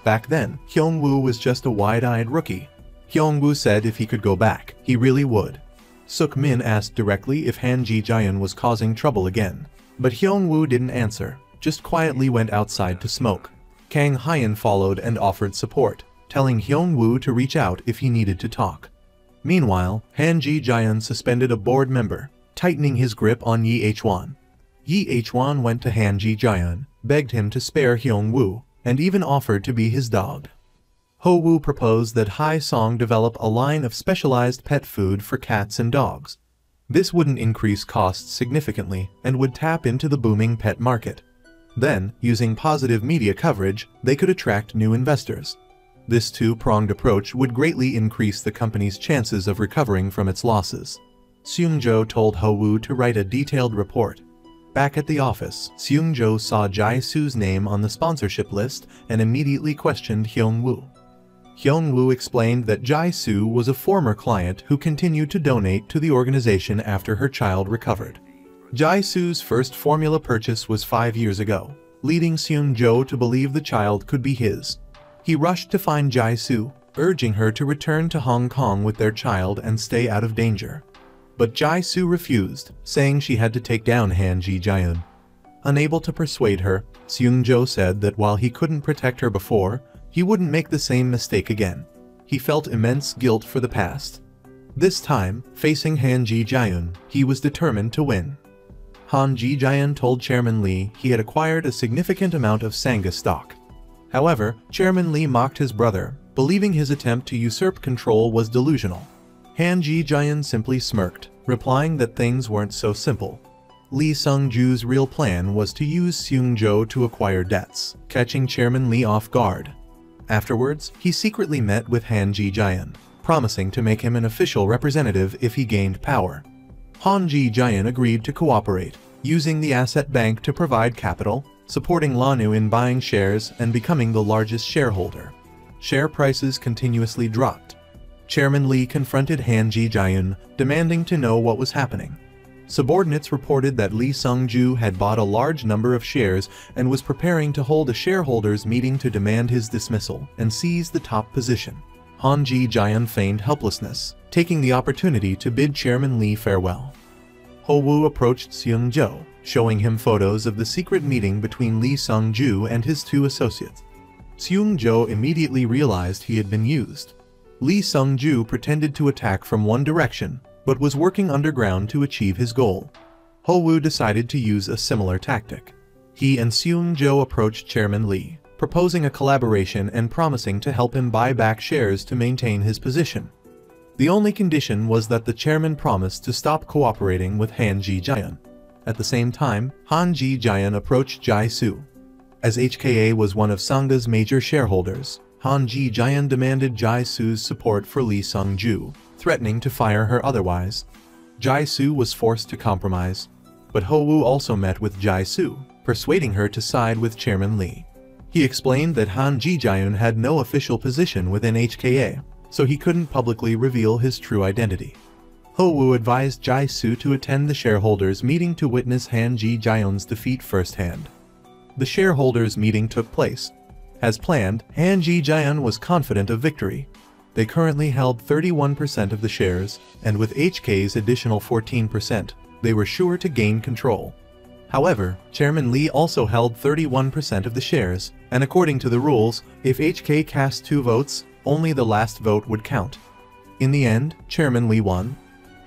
Back then, Hyung-woo was just a wide-eyed rookie. Hyung-woo said if he could go back, he really would. Suk-min asked directly if Han Ji-jaeon was causing trouble again, but Hyung-woo didn't answer, just quietly went outside to smoke. Kang Hyan followed and offered support, telling Hyung-woo to reach out if he needed to talk. Meanwhile, Han Ji-jaeon suspended a board member, tightening his grip on Yi Hwan. Yi Hwan went to Han Ji-jaeon, begged him to spare Hyung-woo, and even offered to be his dog. Ho-woo proposed that Hai-song develop a line of specialized pet food for cats and dogs. This wouldn't increase costs significantly and would tap into the booming pet market. Then, using positive media coverage, they could attract new investors. This two-pronged approach would greatly increase the company's chances of recovering from its losses. Seung-jo told Ho-woo to write a detailed report. Back at the office, Seung-jo saw Jae-soo's name on the sponsorship list and immediately questioned Hyung-woo. Hyung-woo explained that Jae-soo was a former client who continued to donate to the organization after her child recovered. Jae-soo's first formula purchase was 5 years ago, leading Seung-jo to believe the child could be his. He rushed to find Jae-soo, urging her to return to Hong Kong with their child and stay out of danger. But Jae-soo refused, saying she had to take down Han Ji-jaeun. Unable to persuade her, Seung-jo said that while he couldn't protect her before, he wouldn't make the same mistake again. He felt immense guilt for the past. This time, facing Han Ji-jaeun, he was determined to win. Han Ji-jaeun told Chairman Lee he had acquired a significant amount of Sangha stock. However, Chairman Lee mocked his brother, believing his attempt to usurp control was delusional. Han Ji-jaeun simply smirked, replying that things weren't so simple. Lee Sung-ju's real plan was to use Seung-jo to acquire debts, catching Chairman Lee off guard. Afterwards, he secretly met with Han Ji-jaeun, promising to make him an official representative if he gained power. Han Ji-jaeun agreed to cooperate, using the asset bank to provide capital, supporting Lanu in buying shares and becoming the largest shareholder. Share prices continuously dropped. Chairman Lee confronted Han Ji-jaeun, demanding to know what was happening. Subordinates reported that Lee Sung-ju had bought a large number of shares and was preparing to hold a shareholders' meeting to demand his dismissal and seize the top position. Han Ji-jaeun feigned helplessness, taking the opportunity to bid Chairman Lee farewell. Ho-woo approached Seung-jo, showing him photos of the secret meeting between Lee Sung-ju and his two associates. Seung-jo immediately realized he had been used. Lee Sung-ju pretended to attack from one direction, but was working underground to achieve his goal. Ho-woo decided to use a similar tactic. He and Seung-jo approached Chairman Lee, proposing a collaboration and promising to help him buy back shares to maintain his position. The only condition was that the chairman promised to stop cooperating with Han Ji-jaeun. At the same time, Han Ji-jaeun approached Jae-soo. As HKA was one of Sangha's major shareholders, Han Ji-jaeun demanded Jae-soo's support for Lee Sung-ju, threatening to fire her otherwise. Jae-soo was forced to compromise, but Ho-woo also met with Jae-soo, persuading her to side with Chairman Lee. He explained that Han Ji-jaeun had no official position within HKA, so he couldn't publicly reveal his true identity. Ho-woo advised Jae-soo to attend the shareholders' meeting to witness Han Ji-jaeun's defeat firsthand. The shareholders' meeting took place. As planned, Han Ji-jaeun was confident of victory. They currently held 31% of the shares, and with HK's additional 14%, they were sure to gain control. However, Chairman Lee also held 31% of the shares, and according to the rules, if HK cast 2 votes, only the last vote would count. In the end, Chairman Lee won.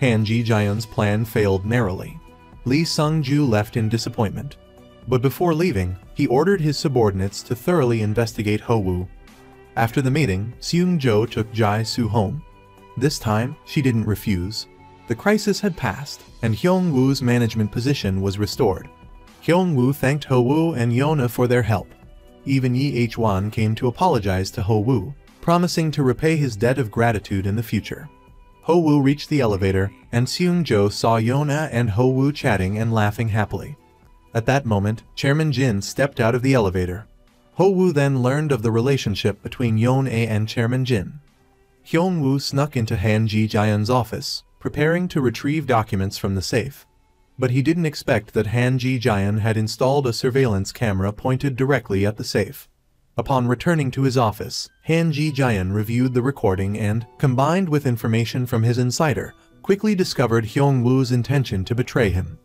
Han Ji-jaeun's plan failed narrowly. Lee Sung-ju left in disappointment. But before leaving, he ordered his subordinates to thoroughly investigate Ho-woo. After the meeting, Seung-jo took Jae-soo home. This time, she didn't refuse. The crisis had passed, and Hyung-woo's management position was restored. Hyung-woo thanked Ho-woo and Yona for their help. Even Yi Hwan came to apologize to Ho-woo, promising to repay his debt of gratitude in the future. Ho-woo reached the elevator, and Seung-jo saw Yona and Ho-woo chatting and laughing happily. At that moment, Chairman Jin stepped out of the elevator. Ho-woo then learned of the relationship between Yona and Chairman Jin. Hyung-woo snuck into Han Ji-jaeun's office, preparing to retrieve documents from the safe. But he didn't expect that Han Ji-jaeun had installed a surveillance camera pointed directly at the safe. Upon returning to his office, Han Ji-jaeun reviewed the recording and, combined with information from his insider, quickly discovered Hyung-woo's intention to betray him.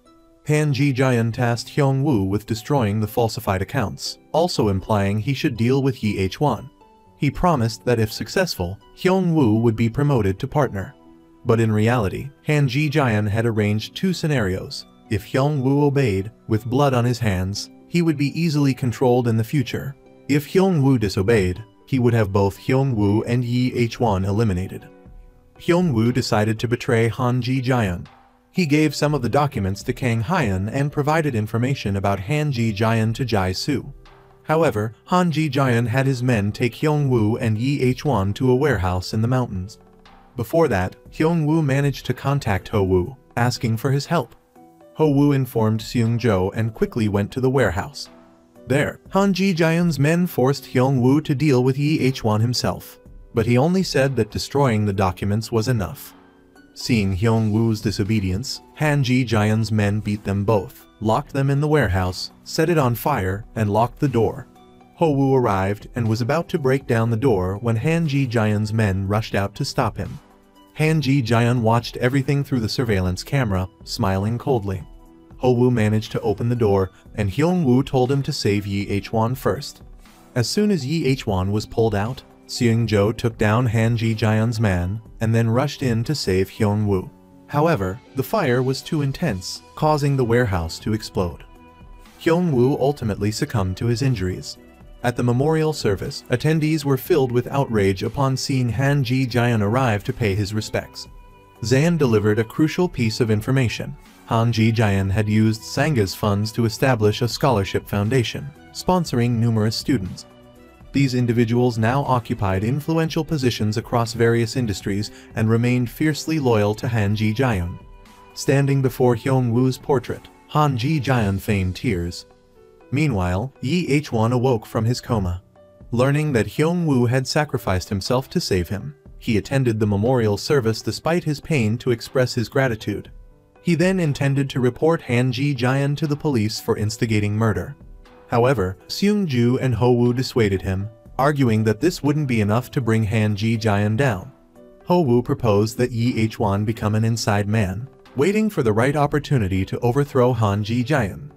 Han Ji-jaeun tasked Hyung-woo with destroying the falsified accounts, also implying he should deal with Yi Hwan. He promised that if successful, Hyung-woo would be promoted to partner. But in reality, Han Ji-jaeun had arranged 2 scenarios. If Hyung-woo obeyed, with blood on his hands, he would be easily controlled in the future. If Hyung-woo disobeyed, he would have both Hyung-woo and Yi Hwan eliminated. Hyung-woo decided to betray Han Ji-jaeun. He gave some of the documents to Kang Hyun and provided information about Han Ji-jian to Jai-soo. However, Han Ji-jian had his men take Hyung-woo and Yi Hwan to a warehouse in the mountains. Before that, Hyung-woo managed to contact Ho-woo, asking for his help. Ho-woo informed Seung-jo and quickly went to the warehouse. There, Han Ji-jian's men forced Hyung-woo to deal with Yi Hwan himself, but he only said that destroying the documents was enough. Seeing Hyung-woo's disobedience, Han Ji-jian's men beat them both, locked them in the warehouse, set it on fire, and locked the door. Ho-woo arrived and was about to break down the door when Han Ji-jian's men rushed out to stop him. Han Ji-jian watched everything through the surveillance camera, smiling coldly. Ho-woo managed to open the door, and Hyung-woo told him to save Yi Hwan first. As soon as Yi Hwan was pulled out, Seung-jo took down Han Ji-jian's man, and then rushed in to save Hyung-woo. However, the fire was too intense, causing the warehouse to explode. Hyung-woo ultimately succumbed to his injuries. At the memorial service, attendees were filled with outrage upon seeing Han Ji-jian arrive to pay his respects. Zan delivered a crucial piece of information. Han Ji-jian had used Sanga's funds to establish a scholarship foundation, sponsoring numerous students. These individuals now occupied influential positions across various industries and remained fiercely loyal to Han Ji-jian. Standing before Hyung-woo's portrait, Han Ji-jian feigned tears. Meanwhile, Yi Hwan awoke from his coma. Learning that Hyung-woo had sacrificed himself to save him, he attended the memorial service despite his pain to express his gratitude. He then intended to report Han Ji-jian to the police for instigating murder. However, Seung-ju and Ho-woo dissuaded him, arguing that this wouldn't be enough to bring Han Ji-jian down. Ho-woo proposed that Yi Hwan become an inside man, waiting for the right opportunity to overthrow Han Ji-jian.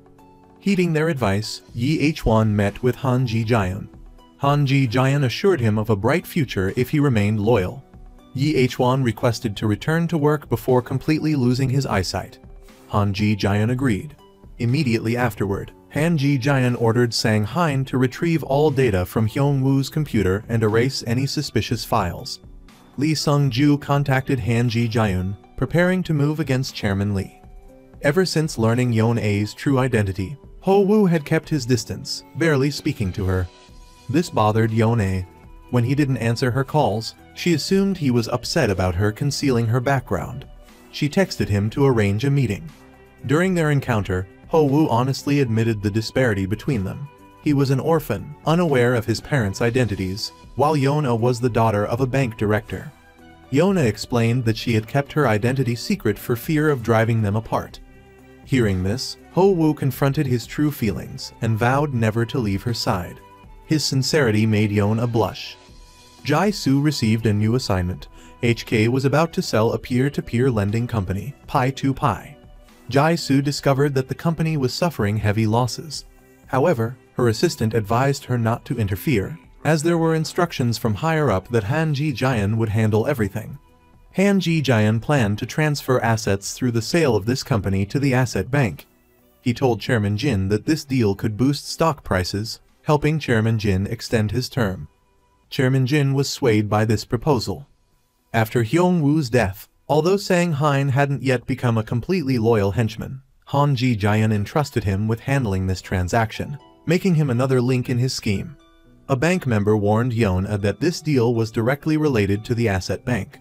Heeding their advice, Yi Hwan met with Han Ji-jian. Han Ji-jian assured him of a bright future if he remained loyal. Yi Hwan requested to return to work before completely losing his eyesight. Han Ji-jian agreed. Immediately afterward, Han Ji-jian ordered Sang Hein to retrieve all data from Hyung-woo's computer and erase any suspicious files. Lee Sung-ju contacted Han Ji-jian, preparing to move against Chairman Lee. Ever since learning Yeon-a's true identity, Ho-woo had kept his distance, barely speaking to her. This bothered Yeon-a. When he didn't answer her calls, she assumed he was upset about her concealing her background. She texted him to arrange a meeting. During their encounter, Ho-woo honestly admitted the disparity between them. He was an orphan, unaware of his parents' identities, while Yeon-a was the daughter of a bank director. Yeon-a explained that she had kept her identity secret for fear of driving them apart. Hearing this, Ho-woo confronted his true feelings and vowed never to leave her side. His sincerity made Yeon-a blush. Jai-soo received a new assignment. HK was about to sell a peer-to-peer lending company, Pi2Pi. Jai-soo discovered that the company was suffering heavy losses. However, her assistant advised her not to interfere, as there were instructions from higher up that Han Ji-jian would handle everything. Han Ji-jian planned to transfer assets through the sale of this company to the asset bank. He told Chairman Jin that this deal could boost stock prices, helping Chairman Jin extend his term. Chairman Jin was swayed by this proposal. After Hyung-woo's death, although Sang Hein hadn't yet become a completely loyal henchman, Han Ji-jian entrusted him with handling this transaction, making him another link in his scheme. A bank member warned Yeon-a that this deal was directly related to the asset bank.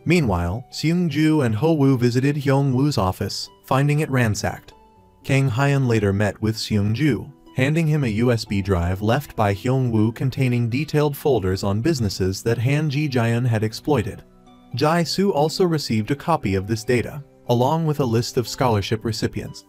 Meanwhile, Seung-ju and Ho-woo visited Hyung-woo's office, finding it ransacked. Kang Hyun later met with Seung-ju, handing him a USB drive left by Hyung-woo containing detailed folders on businesses that Han Ji-jian had exploited. Jai-soo also received a copy of this data, along with a list of scholarship recipients.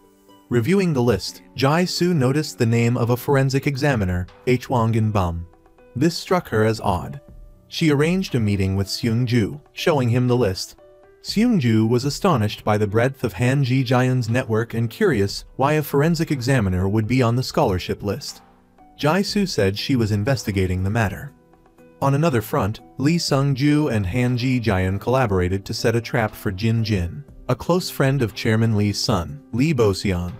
Reviewing the list, Jai-soo noticed the name of a forensic examiner, Hwangin Bum. This struck her as odd. She arranged a meeting with Seung-ju, showing him the list. Seung-ju was astonished by the breadth of Han Ji-jian's network and curious why a forensic examiner would be on the scholarship list. Jai-soo said she was investigating the matter. On another front, Lee Sung-ju and Han Ji-jian collaborated to set a trap for Jin Jin, a close friend of Chairman Lee's son, Lee Bo-seon.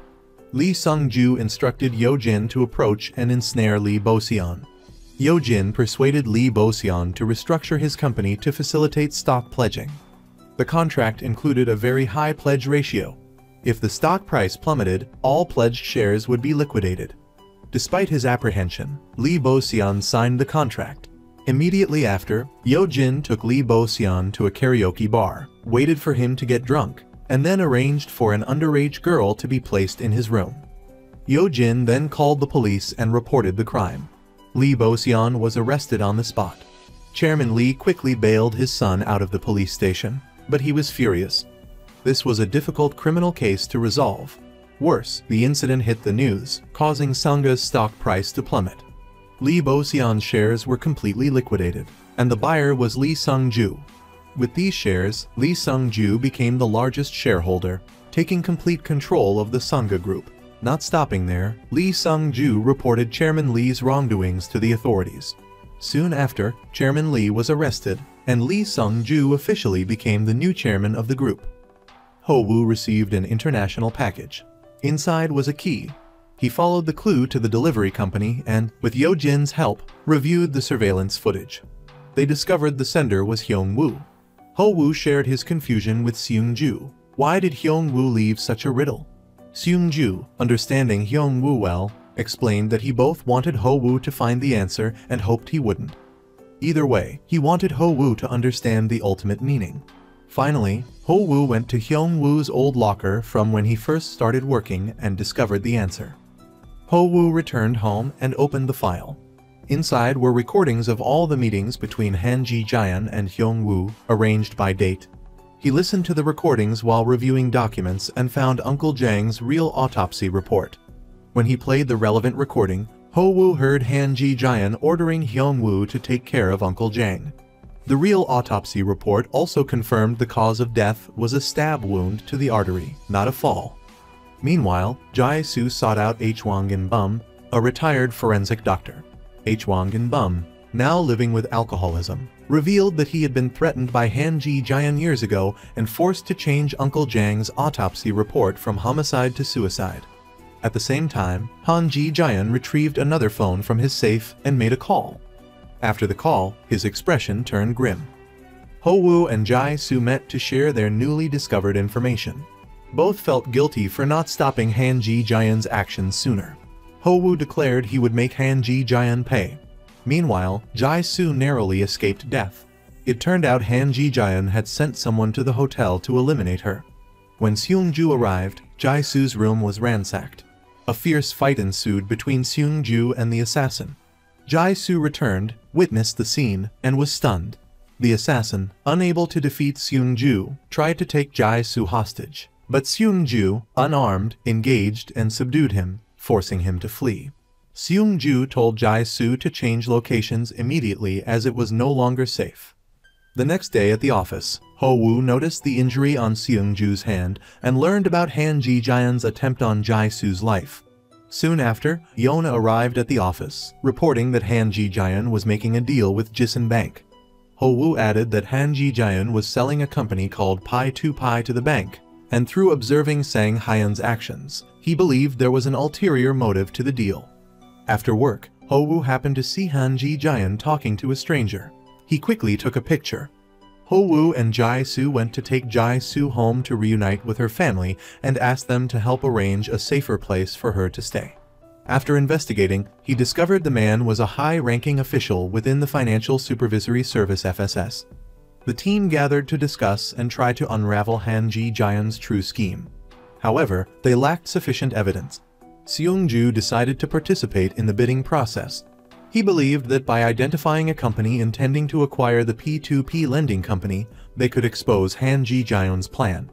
Lee Sung-ju instructed Yo-jin to approach and ensnare Lee Bo-seon. Yo-jin persuaded Lee Bo-seon to restructure his company to facilitate stock pledging. The contract included a very high pledge ratio. If the stock price plummeted, all pledged shares would be liquidated. Despite his apprehension, Lee Bo-seon signed the contract. Immediately after, Yo-jin took Lee Bo-seon to a karaoke bar, waited for him to get drunk, and then arranged for an underage girl to be placed in his room. Yo-jin then called the police and reported the crime. Lee Bo-seon was arrested on the spot. Chairman Lee quickly bailed his son out of the police station, but he was furious. This was a difficult criminal case to resolve. Worse, the incident hit the news, causing Sanga's stock price to plummet. Lee Bo-seon's shares were completely liquidated, and the buyer was Lee Sung-ju. With these shares, Lee Sung-ju became the largest shareholder, taking complete control of the Sanga Group. Not stopping there, Lee Sung-ju reported Chairman Lee's wrongdoings to the authorities. Soon after, Chairman Lee was arrested, and Lee Sung-ju officially became the new chairman of the group. Ho-woo received an international package. Inside was a key. He followed the clue to the delivery company and, with Yo-jin's help, reviewed the surveillance footage. They discovered the sender was Hyung-woo. Ho-woo shared his confusion with Seung-ju. Why did Hyung-woo leave such a riddle? Seung-ju, understanding Hyung-woo well, explained that he both wanted Ho-woo to find the answer and hoped he wouldn't. Either way, he wanted Ho-woo to understand the ultimate meaning. Finally, Ho-woo went to Hyung-woo's old locker from when he first started working and discovered the answer. Ho-woo returned home and opened the file. Inside were recordings of all the meetings between Han Ji-jaeon and Hyung-woo, arranged by date. He listened to the recordings while reviewing documents and found Uncle Jang's real autopsy report. When he played the relevant recording, Ho-woo heard Han Ji-jaeon ordering Hyung-woo to take care of Uncle Jang. The real autopsy report also confirmed the cause of death was a stab wound to the artery, not a fall. Meanwhile, Jae-soo sought out Hwang-in-bum, a retired forensic doctor. Hwang-in-bum, now living with alcoholism, revealed that he had been threatened by Han Ji-jaeon years ago and forced to change Uncle Jang's autopsy report from homicide to suicide. At the same time, Han Ji-jaeon retrieved another phone from his safe and made a call. After the call, his expression turned grim. Ho-woo and Jae-soo met to share their newly discovered information. Both felt guilty for not stopping Han Ji-jaeon's actions sooner. Ho-woo declared he would make Han Ji-jaeon pay. Meanwhile, Jae-soo narrowly escaped death. It turned out Han Ji-jaeon had sent someone to the hotel to eliminate her. When Seung-ju arrived, Jae-soo's room was ransacked. A fierce fight ensued between Seung-ju and the assassin. Jae-soo returned, witnessed the scene, and was stunned. The assassin, unable to defeat Seung-ju, tried to take Jae-soo hostage, but Seung-ju, unarmed, engaged and subdued him, forcing him to flee. Seung-ju told Jae-soo to change locations immediately as it was no longer safe. The next day at the office, Ho-woo noticed the injury on Seung-ju's hand and learned about Han Ji-jaeon's attempt on Jae-soo's life. Soon after, Yona arrived at the office, reporting that Han Ji-jaeon was making a deal with Jisun Bank. Ho-woo added that Han Ji-jaeon was selling a company called Pi to Pi to the bank, and through observing Sang Hyun's actions, he believed there was an ulterior motive to the deal. After work, Ho-woo happened to see Han Ji-jaeon talking to a stranger. He quickly took a picture. Ho-woo and Jae-soo went to take Jae-soo home to reunite with her family and asked them to help arrange a safer place for her to stay. After investigating, he discovered the man was a high-ranking official within the Financial Supervisory Service FSS. The team gathered to discuss and try to unravel Han Ji-jaeon's true scheme. However, they lacked sufficient evidence. Seung-ju decided to participate in the bidding process. He believed that by identifying a company intending to acquire the P2P lending company, they could expose Han Ji-jaeon's plan.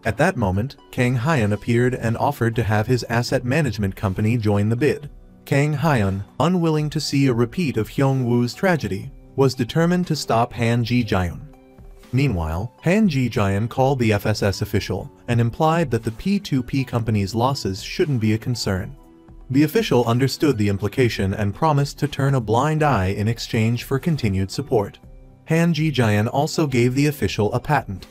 At that moment, Kang Hyun appeared and offered to have his asset management company join the bid. Kang Hyun, unwilling to see a repeat of Hyung-woo's tragedy, was determined to stop Han Ji-jaeon. Meanwhile, Han Ji-jaeon called the FSS official and implied that the P2P company's losses shouldn't be a concern. The official understood the implication and promised to turn a blind eye in exchange for continued support. Han Ji-jaeon also gave the official a patent.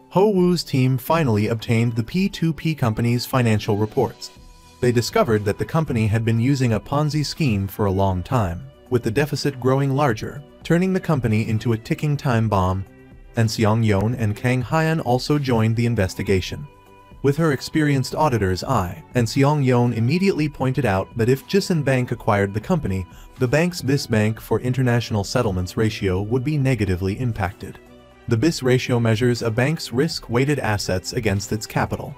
Ho-woo's team finally obtained the P2P company's financial reports. They discovered that the company had been using a Ponzi scheme for a long time, with the deficit growing larger, turning the company into a ticking time bomb. and Xiang Yon and Kang Haiyan also joined the investigation. With her experienced auditor's eye, and Xiang Yon immediately pointed out that if Jisun Bank acquired the company, the bank's BIS Bank for International Settlements ratio would be negatively impacted. The BIS ratio measures a bank's risk-weighted assets against its capital.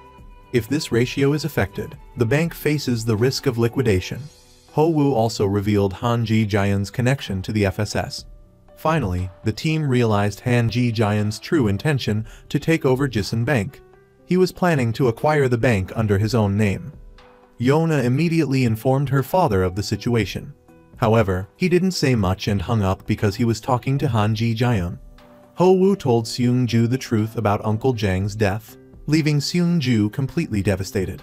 If this ratio is affected, the bank faces the risk of liquidation. Ho Wu also revealed Han Ji-jian's connection to the FSS. Finally, the team realized Han Ji-jian's true intention to take over Jisun Bank. He was planning to acquire the bank under his own name. Yona immediately informed her father of the situation. However, he didn't say much and hung up because he was talking to Han Ji-jian. Ho Wu told Seung-ju the truth about Uncle Jang's death, leaving Seung-ju completely devastated.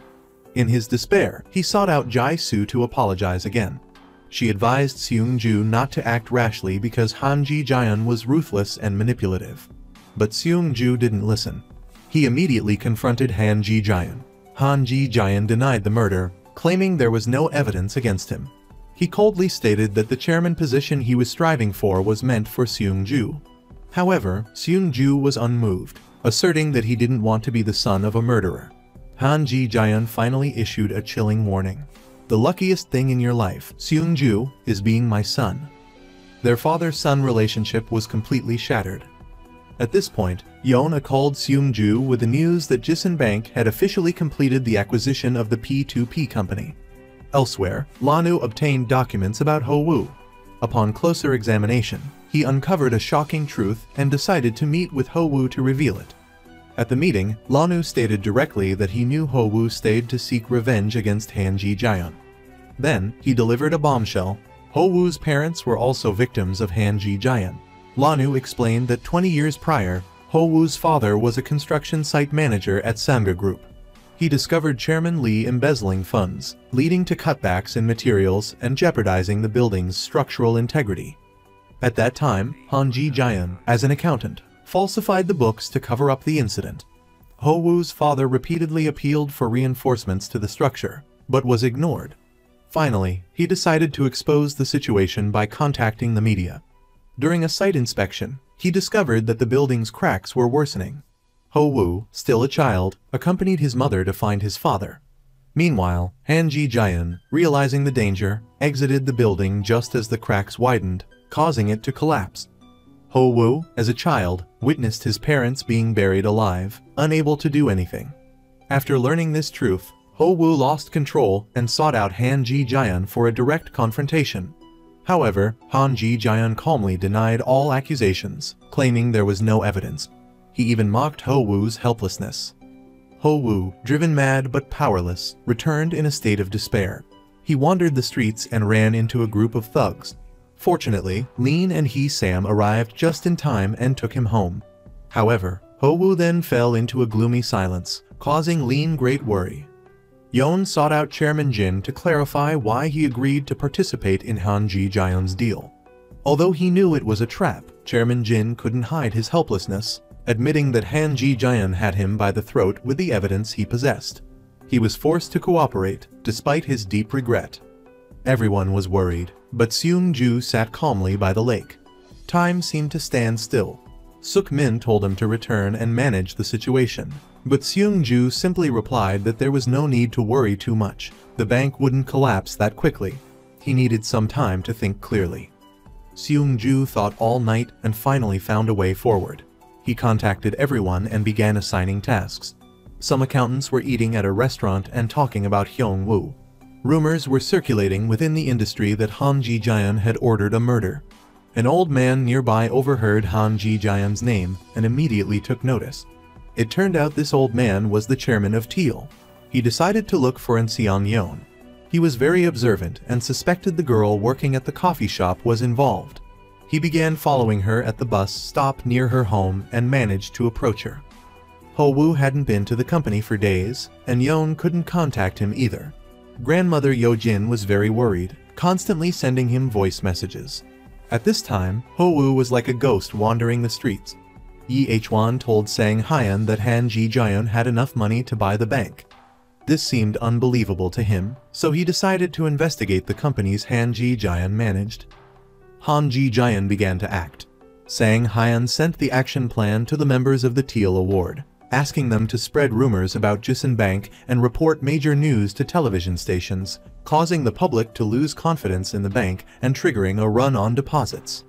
In his despair, he sought out Jai-su to apologize again. She advised Seung-ju not to act rashly because Han Ji-jian was ruthless and manipulative. But Seung-ju didn't listen. He immediately confronted Han Ji-jian. Han Ji-jian denied the murder, claiming there was no evidence against him. He coldly stated that the chairman position he was striving for was meant for Seung-ju. However, Seung-ju was unmoved, asserting that he didn't want to be the son of a murderer. Han Ji-jian finally issued a chilling warning. "The luckiest thing in your life, Seung-ju, is being my son." Their father-son relationship was completely shattered. At this point, Yona called Seung-ju with the news that Jisun Bank had officially completed the acquisition of the P2P company. Elsewhere, Lanu obtained documents about Ho Wu. Upon closer examination, he uncovered a shocking truth and decided to meet with Ho Wu to reveal it. At the meeting, Lanu stated directly that he knew Ho Wu stayed to seek revenge against Han Ji-jian. Then, he delivered a bombshell. Ho Wu's parents were also victims of Han Ji-jian. Lanu explained that 20 years prior, Ho Wu's father was a construction site manager at Sangha Group. He discovered Chairman Lee embezzling funds, leading to cutbacks in materials and jeopardizing the building's structural integrity. At that time, Han Ji-jian, as an accountant, falsified the books to cover up the incident. Ho Wu's father repeatedly appealed for reinforcements to the structure, but was ignored. Finally, he decided to expose the situation by contacting the media. During a site inspection, he discovered that the building's cracks were worsening. Ho Wu, still a child, accompanied his mother to find his father. Meanwhile, Han Ji-jian, realizing the danger, exited the building just as the cracks widened, causing it to collapse. Ho Wu, as a child, witnessed his parents being buried alive, unable to do anything. After learning this truth, Ho Wu lost control and sought out Han Ji-jian for a direct confrontation. However, Han Ji-jian calmly denied all accusations, claiming there was no evidence. He even mocked Ho Wu's helplessness. Ho Wu, driven mad but powerless, returned in a state of despair. He wandered the streets and ran into a group of thugs. Fortunately, Lin and He-sam arrived just in time and took him home. However, Ho Wu then fell into a gloomy silence, causing Lin great worry. Yon sought out Chairman Jin to clarify why he agreed to participate in Han Ji-jian's deal. Although he knew it was a trap, Chairman Jin couldn't hide his helplessness, admitting that Han Ji-jian had him by the throat with the evidence he possessed. He was forced to cooperate, despite his deep regret. Everyone was worried, but Seung-ju sat calmly by the lake. Time seemed to stand still. Suk-min told him to return and manage the situation, but Seung-ju simply replied that there was no need to worry too much. The bank wouldn't collapse that quickly. He needed some time to think clearly. Seung-ju thought all night and finally found a way forward. He contacted everyone and began assigning tasks. Some accountants were eating at a restaurant and talking about Hyung Woo. Rumors were circulating within the industry that Han Ji-jian had ordered a murder. An old man nearby overheard Han Ji-jian's name and immediately took notice. It turned out this old man was the chairman of Teal. He decided to look for Xiang Yon. He was very observant and suspected the girl working at the coffee shop was involved. He began following her at the bus stop near her home and managed to approach her. Ho Wu hadn't been to the company for days, and Yon couldn't contact him either. Grandmother Yo Jin was very worried, constantly sending him voice messages. At this time, Ho Wu was like a ghost wandering the streets. Yi Hwan told Sang Haiyan that Han Ji-jian had enough money to buy the bank. This seemed unbelievable to him, so he decided to investigate the companies Han Ji-jian managed. Han Ji-jian began to act. Sang Hyun sent the action plan to the members of the Teal Award, asking them to spread rumors about Jisun Bank and report major news to television stations, causing the public to lose confidence in the bank and triggering a run on deposits.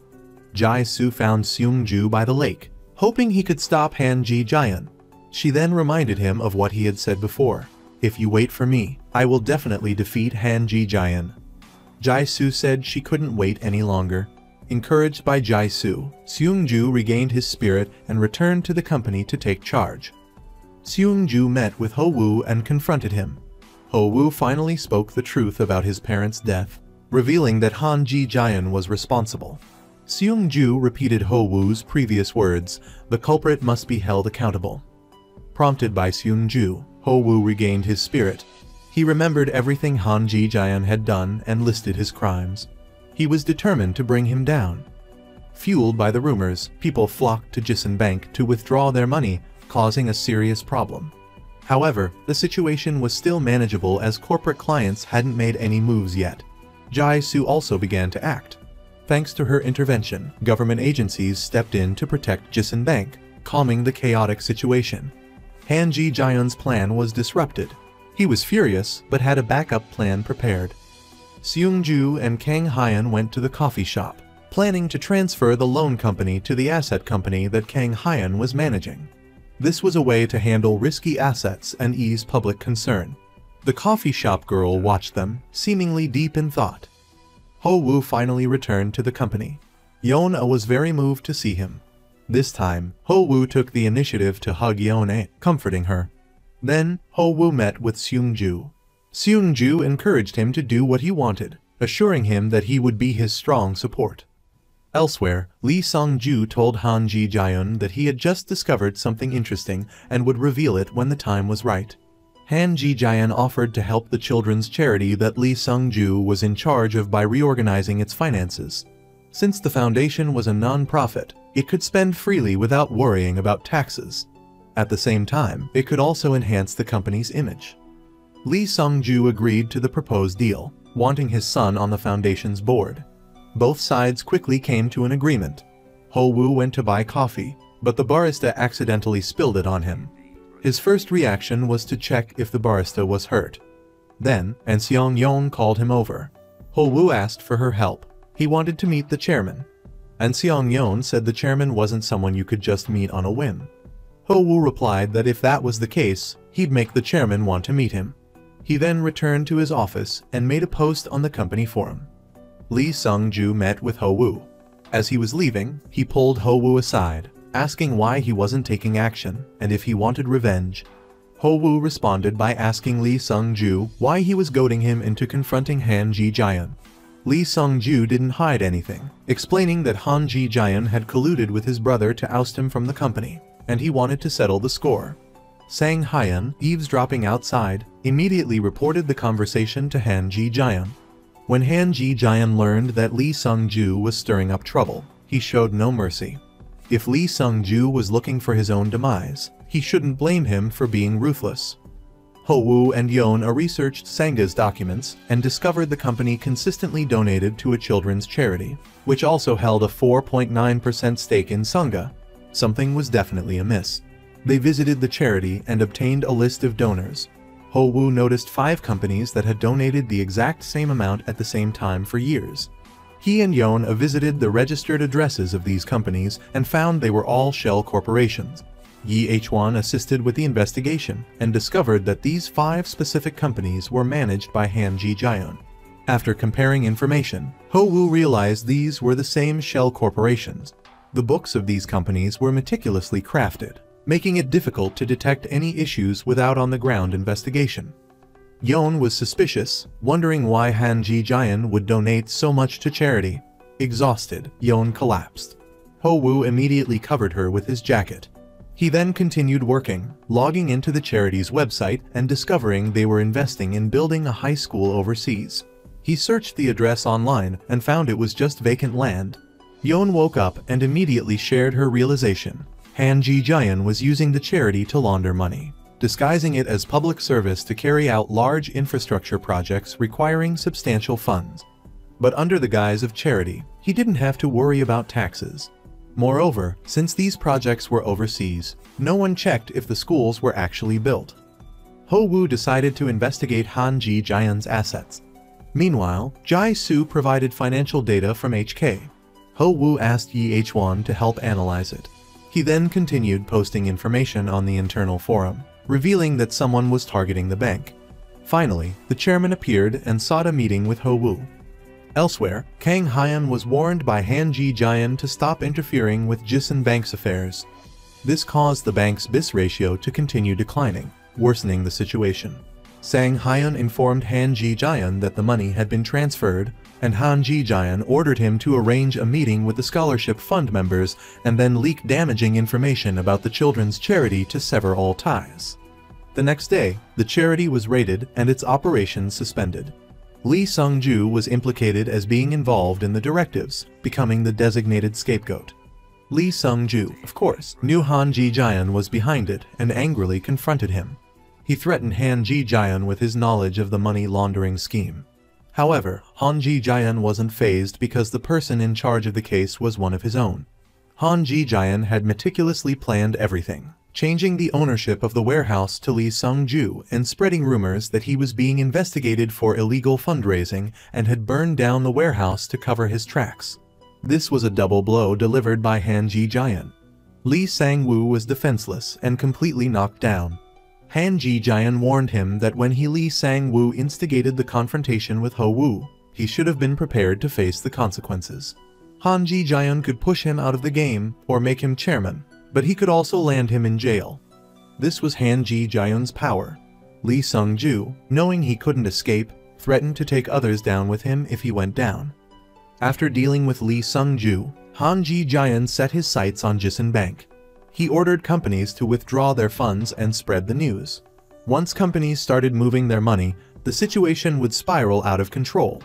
Jae-soo found Seung-ju by the lake, hoping he could stop Han Ji-jaeon. She then reminded him of what he had said before. "If you wait for me, I will definitely defeat Han Ji-jaeon." Jae-soo said she couldn't wait any longer. Encouraged by Jae-soo, Seung-ju regained his spirit and returned to the company to take charge. Seung-ju met with Ho-woo and confronted him. Ho-woo finally spoke the truth about his parents' death, revealing that Han Ji-jaeon was responsible. Seung-ju repeated Ho-woo's previous words, "The culprit must be held accountable." Prompted by Seung-ju, Ho-woo regained his spirit. He remembered everything Han Ji-jaeon had done and listed his crimes. He was determined to bring him down. Fueled by the rumors, people flocked to Jisun Bank to withdraw their money, causing a serious problem. However, the situation was still manageable as corporate clients hadn't made any moves yet. Jae-soo also began to act. Thanks to her intervention, government agencies stepped in to protect Jisun Bank, calming the chaotic situation. Han Ji-jaeon's plan was disrupted. He was furious, but had a backup plan prepared. Seung-ju and Kang Hyun went to the coffee shop, planning to transfer the loan company to the asset company that Kang Hyun was managing. This was a way to handle risky assets and ease public concern. The coffee shop girl watched them, seemingly deep in thought. Ho-woo finally returned to the company. Yeon-ah was very moved to see him. This time, Ho-woo took the initiative to hug Yeon-ah, comforting her. Then, Ho-woo met with Seung-ju. Seung-ju encouraged him to do what he wanted, assuring him that he would be his strong support. Elsewhere, Lee Sung-ju told Han Ji-jaeon that he had just discovered something interesting and would reveal it when the time was right. Han Ji-jaeon offered to help the children's charity that Lee Sung-ju was in charge of by reorganizing its finances. Since the foundation was a non-profit, it could spend freely without worrying about taxes. At the same time, it could also enhance the company's image. Lee Sung-ju agreed to the proposed deal, wanting his son on the foundation's board. Both sides quickly came to an agreement. Ho-woo went to buy coffee, but the barista accidentally spilled it on him. His first reaction was to check if the barista was hurt. Then, An Seong-yeon called him over. Ho-woo asked for her help. He wanted to meet the chairman. An Seong-yeon said the chairman wasn't someone you could just meet on a whim. Ho-woo replied that if that was the case, he'd make the chairman want to meet him. He then returned to his office and made a post on the company forum. Lee Sung-ju met with Ho-woo. As he was leaving, he pulled Ho-woo aside, asking why he wasn't taking action and if he wanted revenge. Ho-woo responded by asking Lee Sung-ju why he was goading him into confronting Han Ji-jaeon. Lee Sung-ju didn't hide anything, explaining that Han Ji-jaeon had colluded with his brother to oust him from the company, and he wanted to settle the score. Sang Hyun, eavesdropping outside, immediately reported the conversation to Han Ji-jaeon. When Han Ji-jaeon learned that Lee Sung-ju was stirring up trouble, he showed no mercy. If Lee Sung-ju was looking for his own demise, he shouldn't blame him for being ruthless. Ho-woo and Yeon-ah researched Sanga's documents and discovered the company consistently donated to a children's charity, which also held a 4.9% stake in Sanga. Something was definitely amiss. They visited the charity and obtained a list of donors. Ho-woo noticed 5 companies that had donated the exact same amount at the same time for years. He and Yeon-ah visited the registered addresses of these companies and found they were all shell corporations. Yi H-won assisted with the investigation and discovered that these 5 specific companies were managed by Han Ji-jaeon. After comparing information, Ho-woo realized these were the same shell corporations. The books of these companies were meticulously crafted, making it difficult to detect any issues without on-the-ground investigation. Yeon was suspicious, wondering why Han Ji-jaeon would donate so much to charity. Exhausted, Yeon collapsed. Ho-woo immediately covered her with his jacket. He then continued working, logging into the charity's website and discovering they were investing in building a high school overseas. He searched the address online and found it was just vacant land. Yeon woke up and immediately shared her realization. Han Ji-jaeon was using the charity to launder money, disguising it as public service to carry out large infrastructure projects requiring substantial funds. But under the guise of charity, he didn't have to worry about taxes. Moreover, since these projects were overseas, no one checked if the schools were actually built. Ho Woo decided to investigate Han Ji-jian's assets. Meanwhile, Jai-soo provided financial data from HK. Ho Woo asked Yi H-won to help analyze it. He then continued posting information on the internal forum, revealing that someone was targeting the bank. Finally, the chairman appeared and sought a meeting with Ho Woo. Elsewhere, Kang Hyun was warned by Han Ji-jian to stop interfering with Jisun Bank's affairs. This caused the bank's BIS ratio to continue declining, worsening the situation. Sang Hyun informed Han Ji-jian that the money had been transferred, and Han Ji-jian ordered him to arrange a meeting with the scholarship fund members and then leak damaging information about the children's charity to sever all ties. The next day, the charity was raided and its operations suspended. Lee Sung-ju was implicated as being involved in the directives, becoming the designated scapegoat. Lee Sung-ju, of course, knew Han Ji-jian was behind it and angrily confronted him. He threatened Han Ji-jian with his knowledge of the money laundering scheme. However, Han Ji-jian wasn't fazed because the person in charge of the case was one of his own. Han Ji-jian had meticulously planned everything, changing the ownership of the warehouse to Lee Sung-ju and spreading rumors that he was being investigated for illegal fundraising and had burned down the warehouse to cover his tracks. This was a double blow delivered by Han Ji-jian. Lee Sang-woo was defenseless and completely knocked down. Han Ji-jian warned him that when Lee Sang-woo instigated the confrontation with Ho Woo, he should have been prepared to face the consequences. Han Ji-jian could push him out of the game or make him chairman, but he could also land him in jail. This was Han Ji-jian's power. Lee Sung-ju, knowing he couldn't escape, threatened to take others down with him if he went down. After dealing with Lee Sung-ju, Han Ji-jian set his sights on Jisun Bank. He ordered companies to withdraw their funds and spread the news. Once companies started moving their money, the situation would spiral out of control.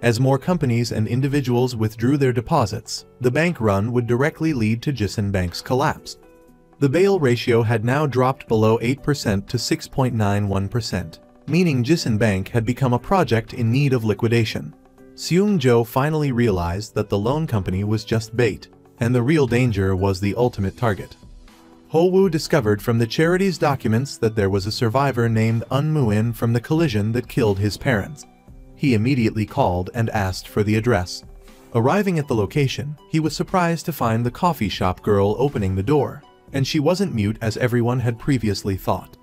As more companies and individuals withdrew their deposits, the bank run would directly lead to Jisun Bank's collapse. The bail ratio had now dropped below 8% to 6.91%, meaning Jisun Bank had become a project in need of liquidation. Seung-jo finally realized that the loan company was just bait, and the real danger was the ultimate target. Ho Woo discovered from the charity's documents that there was a survivor named Un Muin from the collision that killed his parents. He immediately called and asked for the address. Arriving at the location, he was surprised to find the coffee shop girl opening the door, and she wasn't mute as everyone had previously thought.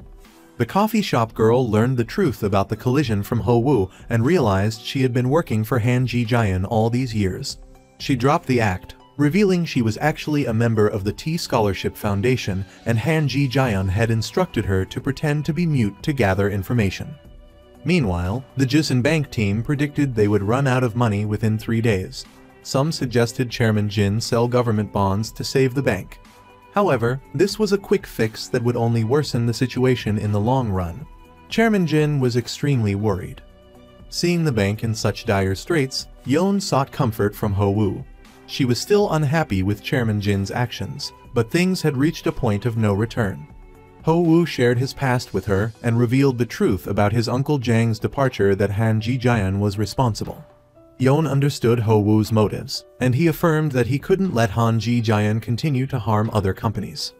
The coffee shop girl learned the truth about the collision from Ho Woo and realized she had been working for Han Ji-jian all these years. She dropped the act, revealing she was actually a member of the T Scholarship Foundation and Han Ji-jian had instructed her to pretend to be mute to gather information. Meanwhile, the Jisun Bank team predicted they would run out of money within 3 days. Some suggested Chairman Jin sell government bonds to save the bank. However, this was a quick fix that would only worsen the situation in the long run. Chairman Jin was extremely worried. Seeing the bank in such dire straits, Yeon sought comfort from Ho Woo. She was still unhappy with Chairman Jin's actions, but things had reached a point of no return. Ho Woo shared his past with her and revealed the truth about his uncle Jang's departure that Han Ji-jian was responsible. Yeon understood Ho Woo's motives, and he affirmed that he couldn't let Han Ji-jian continue to harm other companies.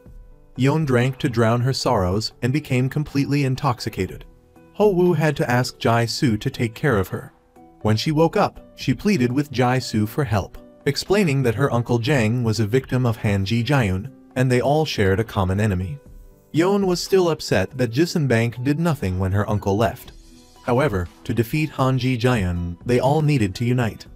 Yeon drank to drown her sorrows and became completely intoxicated. Ho Woo had to ask Jai-soo to take care of her. When she woke up, she pleaded with Jai-soo for help, explaining that her uncle Jang was a victim of Han Ji-jian, and they all shared a common enemy. Yeon was still upset that Jisun Bank did nothing when her uncle left. However, to defeat Han Ji-jian, they all needed to unite.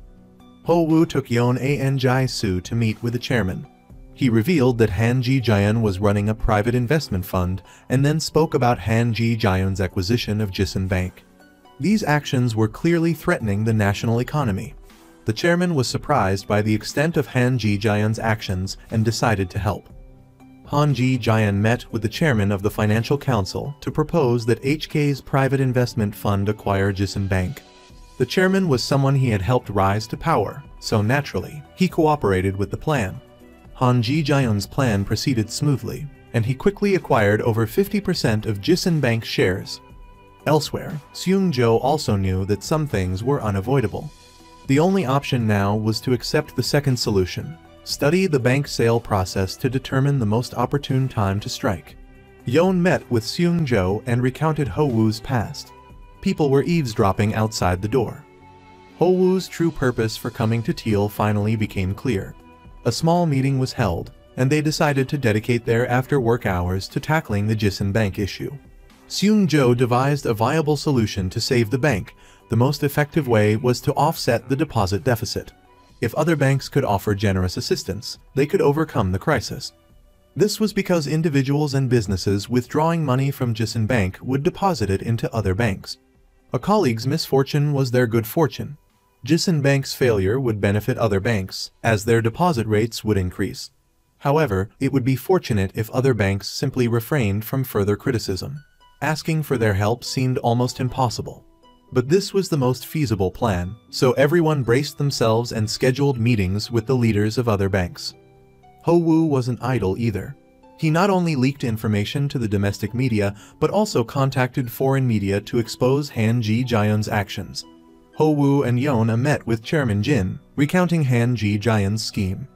Ho Woo took Yeon and Jai-soo to meet with the chairman. He revealed that Han Ji-jian was running a private investment fund and then spoke about Han Ji-jian's acquisition of Jisun Bank. These actions were clearly threatening the national economy. The chairman was surprised by the extent of Han Ji-jian's actions and decided to help. Han Ji-jian met with the chairman of the Financial Council to propose that HK's private investment fund acquire Jisun Bank. The chairman was someone he had helped rise to power, so naturally, he cooperated with the plan. Han Ji-jian's plan proceeded smoothly, and he quickly acquired over 50% of Jisun Bank's shares. Elsewhere, Seung-jo also knew that some things were unavoidable. The only option now was to accept the second solution, Study the bank sale process to determine the most opportune time to strike. Yon met with Seung-jo and recounted Ho-woo's past. People were eavesdropping outside the door. Ho-woo's true purpose for coming to Teal finally became clear. A small meeting was held, and they decided to dedicate their after-work hours to tackling the Jisun Bank issue. Seung-jo devised a viable solution to save the bank. The most effective way was to offset the deposit deficit. If other banks could offer generous assistance, they could overcome the crisis. This was because individuals and businesses withdrawing money from Jisun Bank would deposit it into other banks. A colleague's misfortune was their good fortune. Jisun Bank's failure would benefit other banks, as their deposit rates would increase. However, it would be fortunate if other banks simply refrained from further criticism. Asking for their help seemed almost impossible. But this was the most feasible plan, so everyone braced themselves and scheduled meetings with the leaders of other banks. Ho-woo wasn't idle either. He not only leaked information to the domestic media, but also contacted foreign media to expose Han Ji-jaeon's actions. Ho-woo and Yona met with Chairman Jin, recounting Han Ji-jaeon's scheme.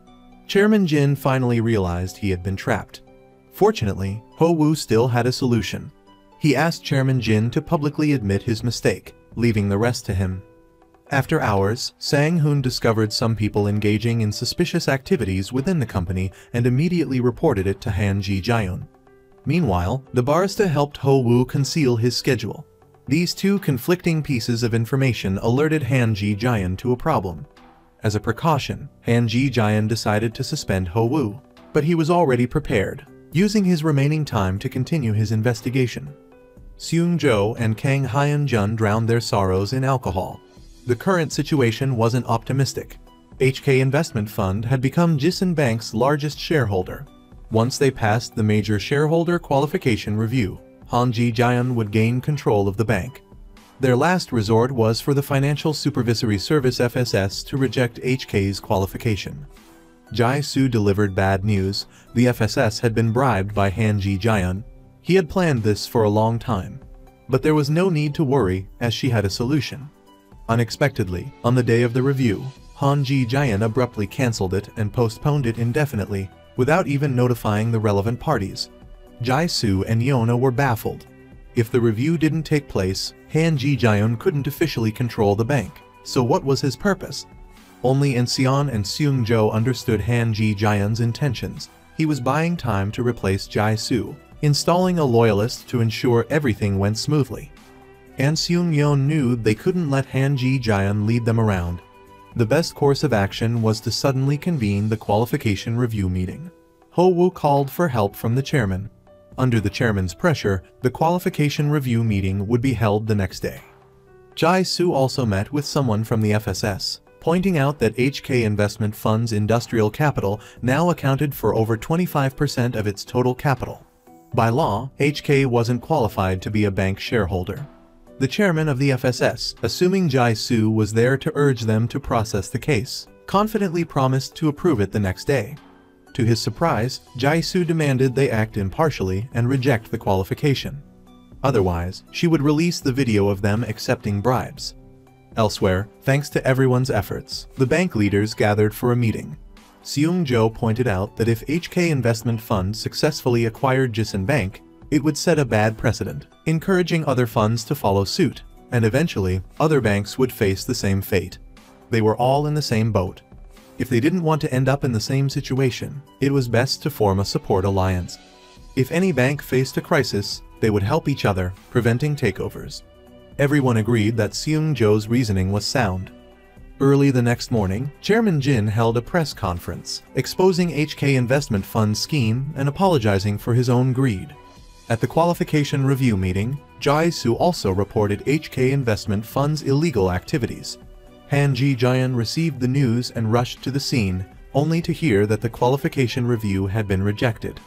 Chairman Jin finally realized he had been trapped. Fortunately, Ho-woo still had a solution. He asked Chairman Jin to publicly admit his mistake, leaving the rest to him. After hours, Sang-hoon discovered some people engaging in suspicious activities within the company and immediately reported it to Han Ji-jaeon. Meanwhile, the barista helped Ho-woo conceal his schedule. These two conflicting pieces of information alerted Han Ji-jaeon to a problem. As a precaution, Han Ji-jaeon decided to suspend Ho-woo, but he was already prepared, using his remaining time to continue his investigation. Seung-jo and Kang Hyun-jun drowned their sorrows in alcohol. The current situation wasn't optimistic. HK Investment Fund had become Jisun Bank's largest shareholder. Once they passed the major shareholder qualification review, Han Ji-jaeon would gain control of the bank. Their last resort was for the Financial Supervisory Service FSS to reject HK's qualification. Jae-soo delivered bad news. The FSS had been bribed by Han Ji-jaeon. He had planned this for a long time. But there was no need to worry, as she had a solution. Unexpectedly, on the day of the review, Han Ji-jaeon abruptly cancelled it and postponed it indefinitely, without even notifying the relevant parties. Jae-soo and Yona were baffled. If the review didn't take place, Han Ji-jaeon couldn't officially control the bank. So what was his purpose? Only Inseon and Seung-jo understood Han Ji-jaeon's intentions. He was buying time to replace Jae-soo, installing a loyalist to ensure everything went smoothly. And Seung-yeon knew they couldn't let Han Ji-jaeon lead them around. The best course of action was to suddenly convene the qualification review meeting. Ho-woo called for help from the chairman. Under the chairman's pressure, the qualification review meeting would be held the next day. Jae-soo also met with someone from the FSS, pointing out that HK Investment Fund's industrial capital now accounted for over 25% of its total capital. By law, HK wasn't qualified to be a bank shareholder. The chairman of the FSS, assuming Jae-soo was there to urge them to process the case, confidently promised to approve it the next day. To his surprise, Jae-soo demanded they act impartially and reject the qualification. Otherwise, she would release the video of them accepting bribes. Elsewhere, thanks to everyone's efforts, the bank leaders gathered for a meeting. Seung-jo pointed out that if HK Investment Fund successfully acquired Jisun Bank, it would set a bad precedent, encouraging other funds to follow suit, and eventually, other banks would face the same fate. They were all in the same boat. If they didn't want to end up in the same situation, it was best to form a support alliance. If any bank faced a crisis, they would help each other, preventing takeovers. Everyone agreed that Seung-jo's reasoning was sound. Early the next morning, Chairman Jin held a press conference, exposing HK Investment Fund's scheme and apologizing for his own greed. At the qualification review meeting, Jae-soo also reported HK Investment Fund's illegal activities. Han Ji-jaeon received the news and rushed to the scene, only to hear that the qualification review had been rejected.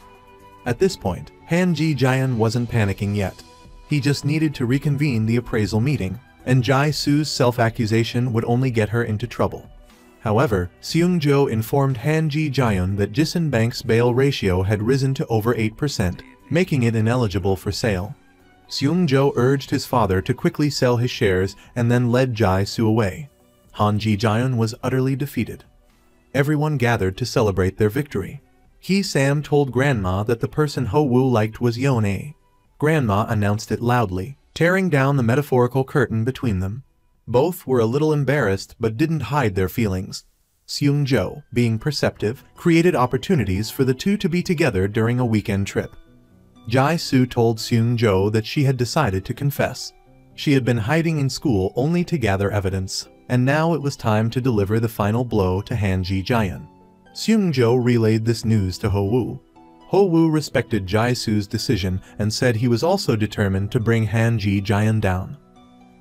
At this point, Han Ji-jaeon wasn't panicking yet. He just needed to reconvene the appraisal meeting, and Jae-soo's self-accusation would only get her into trouble. However, Seung-jo informed Han Ji-jaeon that Jisun Bank's bail ratio had risen to over 8%, making it ineligible for sale. Seung-jo urged his father to quickly sell his shares and then led Jae-soo away. Han Ji-jaeon was utterly defeated. everyone gathered to celebrate their victory. Sam told Grandma that the person Ho-woo liked was Yeon-a. Grandma announced it loudly, tearing down the metaphorical curtain between them. Both were a little embarrassed but didn't hide their feelings. Seung-jo, being perceptive, created opportunities for the two to be together during a weekend trip. Jae-soo told Seung-jo that she had decided to confess. She had been hiding in school only to gather evidence, and now it was time to deliver the final blow to Han Ji-jaeon. Seung-jo relayed this news to Ho-woo. Ho-woo respected Jae-soo's decision and said he was also determined to bring Han Ji-jaeon down.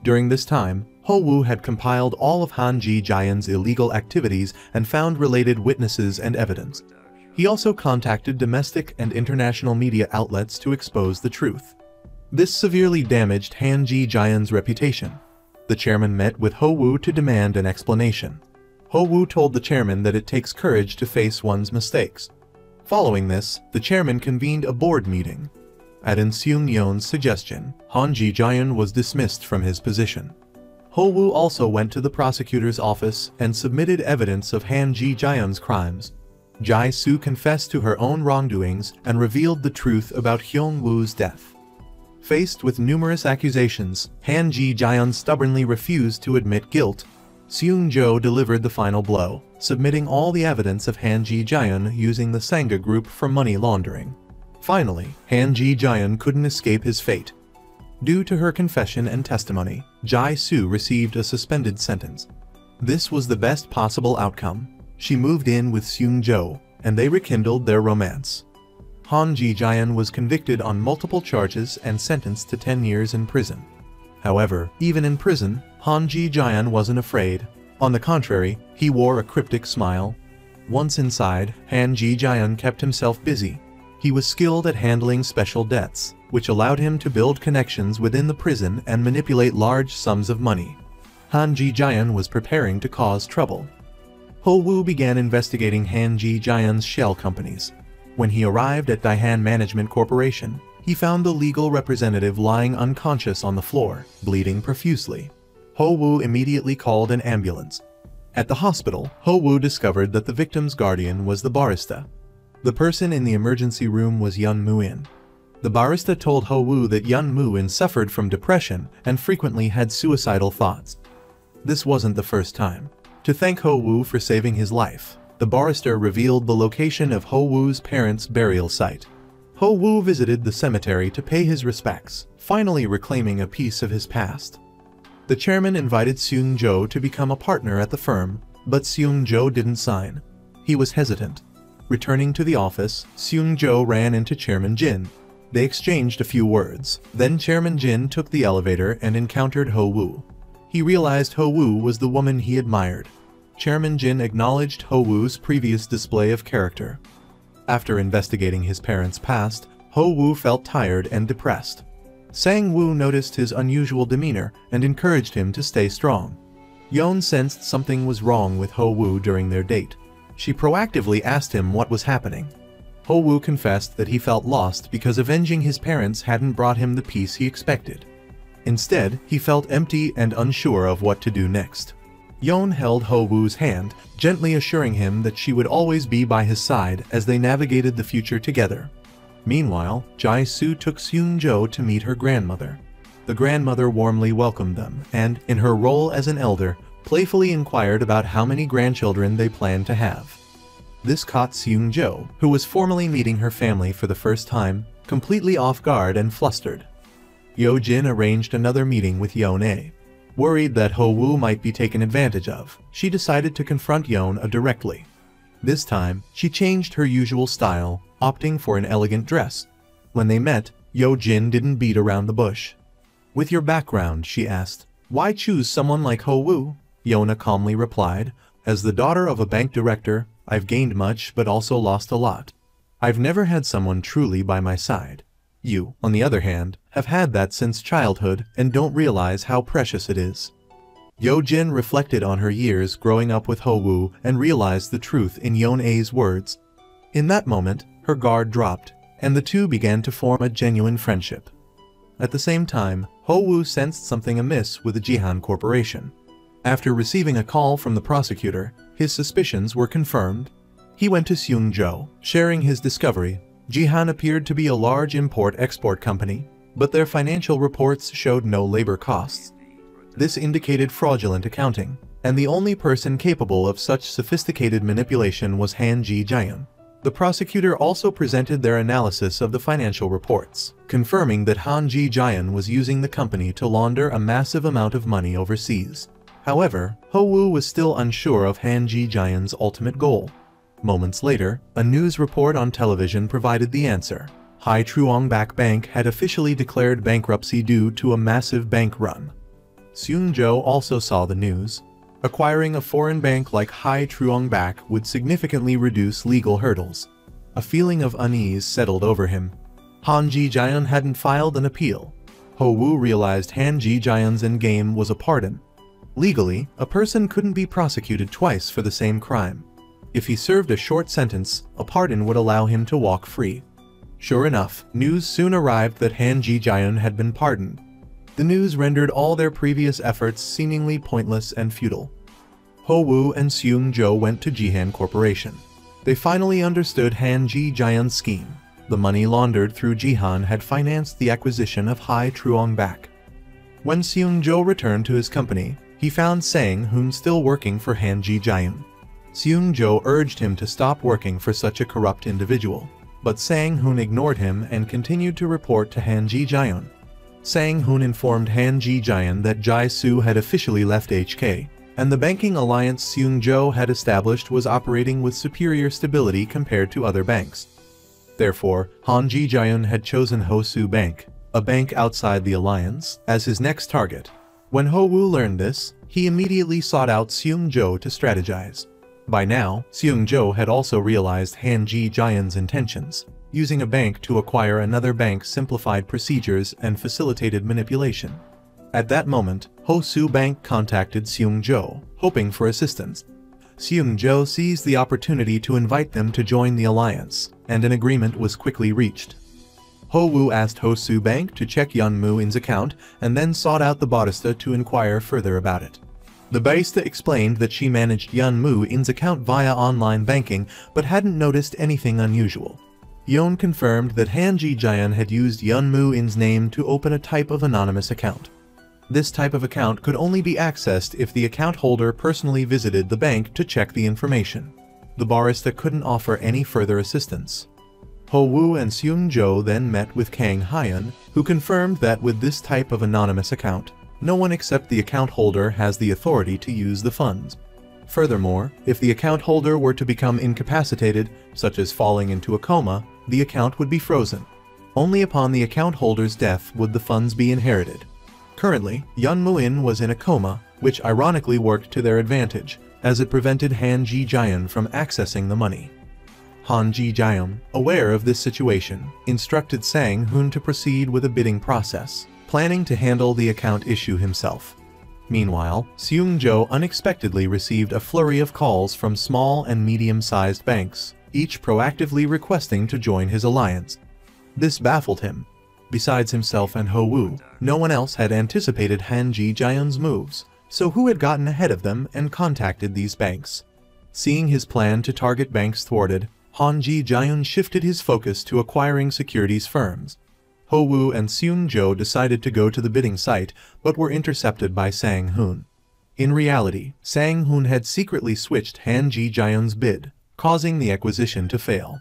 During this time, Ho-woo had compiled all of Han Ji-jaeon's illegal activities and found related witnesses and evidence. He also contacted domestic and international media outlets to expose the truth. This severely damaged Han Ji-jaeon's reputation. The chairman met with Ho-woo to demand an explanation. Ho-woo told the chairman that it takes courage to face one's mistakes. Following this, the chairman convened a board meeting. At Seung-yeon's suggestion, Han Ji-jaeon was dismissed from his position. Ho-woo also went to the prosecutor's office and submitted evidence of Han Ji-jaeon's crimes. Jae-soo confessed to her own wrongdoings and revealed the truth about Hyung-woo's death. Faced with numerous accusations, Han Ji-jaeon stubbornly refused to admit guilt. Seung-jo delivered the final blow, submitting all the evidence of Han Ji-jaeon using the Sangha group for money laundering. Finally, Han Ji-jaeon couldn't escape his fate. Due to her confession and testimony, Jae-soo received a suspended sentence. This was the best possible outcome. She moved in with Seung-jo, and they rekindled their romance. Han Ji-jaeon was convicted on multiple charges and sentenced to 10 years in prison. However, even in prison, Han Ji-jaeon wasn't afraid. On the contrary, he wore a cryptic smile. Once inside, Han Ji-jaeon kept himself busy. He was skilled at handling special debts, which allowed him to build connections within the prison and manipulate large sums of money. Han Ji-jaeon was preparing to cause trouble. Ho-woo began investigating Han Ji-jaeon's shell companies. When he arrived at Daehan Management Corporation, he found the legal representative lying unconscious on the floor, bleeding profusely. Ho-woo immediately called an ambulance. At the hospital, Ho-woo discovered that the victim's guardian was the barista. The person in the emergency room was Yeon Moo-in. The barista told Ho-woo that Yeon Moo-in suffered from depression and frequently had suicidal thoughts. This wasn't the first time. To thank Ho-woo for saving his life, the barrister revealed the location of Ho-woo's parents' burial site. Ho-woo visited the cemetery to pay his respects, finally reclaiming a piece of his past. The chairman invited Seung-jo to become a partner at the firm, but Seung-jo didn't sign. He was hesitant. Returning to the office, Seung-jo ran into Chairman Jin. They exchanged a few words. Then Chairman Jin took the elevator and encountered Ho-woo. He realized Ho-woo was the woman he admired. Chairman Jin acknowledged Ho-woo's previous display of character. After investigating his parents' past, Ho-woo felt tired and depressed. Sang-woo noticed his unusual demeanor and encouraged him to stay strong. Yeon sensed something was wrong with Ho-woo during their date. She proactively asked him what was happening. Ho-woo confessed that he felt lost because avenging his parents hadn't brought him the peace he expected. Instead, he felt empty and unsure of what to do next. Yeon held Ho-woo's hand, gently assuring him that she would always be by his side as they navigated the future together. Meanwhile, Jae-soo took Seung-jo to meet her grandmother. The grandmother warmly welcomed them and, in her role as an elder, playfully inquired about how many grandchildren they planned to have. This caught Seung-jo, who was formally meeting her family for the first time, completely off guard and flustered. Yo-jin arranged another meeting with Yeon-a. Worried that Ho-woo might be taken advantage of, she decided to confront Yeon-a directly. This time, she changed her usual style, opting for an elegant dress. When they met, Yo-jin didn't beat around the bush. "With your background," she asked, "why choose someone like Ho-woo?" Yeon-a calmly replied, "As the daughter of a bank director, I've gained much but also lost a lot. I've never had someone truly by my side. You, on the other hand, have had that since childhood and don't realize how precious it is." Yo-jin reflected on her years growing up with Ho-woo and realized the truth in Yeon-a's words. In that moment, her guard dropped, and the two began to form a genuine friendship. At the same time, Ho-woo sensed something amiss with the Jihan Corporation. After receiving a call from the prosecutor, His suspicions were confirmed. He went to Seungjo, sharing his discovery. Jihan appeared to be a large import-export company, but their financial reports showed no labor costs. This indicated fraudulent accounting, and the only person capable of such sophisticated manipulation was Han Ji-jaeon. The prosecutor also presented their analysis of the financial reports, confirming that Han Ji-jaeon was using the company to launder a massive amount of money overseas. However, Ho-woo was still unsure of Han Ji-jaeon's ultimate goal. Moments later, a news report on television provided the answer. Hai Truong-bak Bank had officially declared bankruptcy due to a massive bank run. Seungjo also saw the news. Acquiring a foreign bank like Hai Truong-bak would significantly reduce legal hurdles. A feeling of unease settled over him. Han Ji-jaeon hadn't filed an appeal. Ho-woo realized Han Ji-jaeon's endgame was a pardon. Legally, a person couldn't be prosecuted twice for the same crime. If he served a short sentence, a pardon would allow him to walk free. Sure enough, news soon arrived that Han Ji-jaeon had been pardoned. The news rendered all their previous efforts seemingly pointless and futile. Ho-woo and Seungjo went to Jihan Corporation. They finally understood Han Ji-jaeon's scheme. The money laundered through Jihan had financed the acquisition of Hai Truong-bak. When Seungjo returned to his company, he found Sang-hoon still working for Han Ji-jaeon. Seungjo urged him to stop working for such a corrupt individual, but Sang-hoon ignored him and continued to report to Han Ji-jaeon. Sang-hoon informed Han Ji-jaeon that Jae-soo had officially left HK, and the banking alliance Seungjo had established was operating with superior stability compared to other banks. Therefore, Han Ji-jaeon had chosen Ho-soo Bank, a bank outside the alliance, as his next target. When Ho-woo learned this, he immediately sought out Seungjo to strategize. By now, Seungjo had also realized Han Ji-jaeon's intentions. Using a bank to acquire another bank simplified procedures and facilitated manipulation. At that moment, Ho-soo Bank contacted Seungjo, hoping for assistance. Seungjo seized the opportunity to invite them to join the alliance, and an agreement was quickly reached. Ho-woo asked Ho-soo Bank to check Yeon Moo-in's account and then sought out the barista to inquire further about it. The barista explained that she managed Yeon Moo-in's account via online banking but hadn't noticed anything unusual. Yeon confirmed that Han Ji-jaeon had used Yeon Moo-in's name to open a type of anonymous account. This type of account could only be accessed if the account holder personally visited the bank to check the information. The barista couldn't offer any further assistance. Ho-woo and Seungjo then met with Kang Hyun, who confirmed that with this type of anonymous account, no one except the account holder has the authority to use the funds. Furthermore, if the account holder were to become incapacitated, such as falling into a coma, the account would be frozen. Only upon the account holder's death would the funds be inherited. Currently, Yeon Moo-in was in a coma, which ironically worked to their advantage, as it prevented Han Ji-jaeon from accessing the money. Han Ji-jaeon, aware of this situation, instructed Sang-hoon to proceed with a bidding process, planning to handle the account issue himself. Meanwhile, Seungjo unexpectedly received a flurry of calls from small and medium-sized banks, each proactively requesting to join his alliance. This baffled him. Besides himself and Ho-woo, no one else had anticipated Han Ji-jaeon's moves, so who had gotten ahead of them and contacted these banks? Seeing his plan to target banks thwarted, Han Ji-jaeon shifted his focus to acquiring securities firms. Ho-woo and Seungjo decided to go to the bidding site, but were intercepted by Sang-hoon. In reality, Sang-hoon had secretly switched Han Ji-jaeon's bid, causing the acquisition to fail.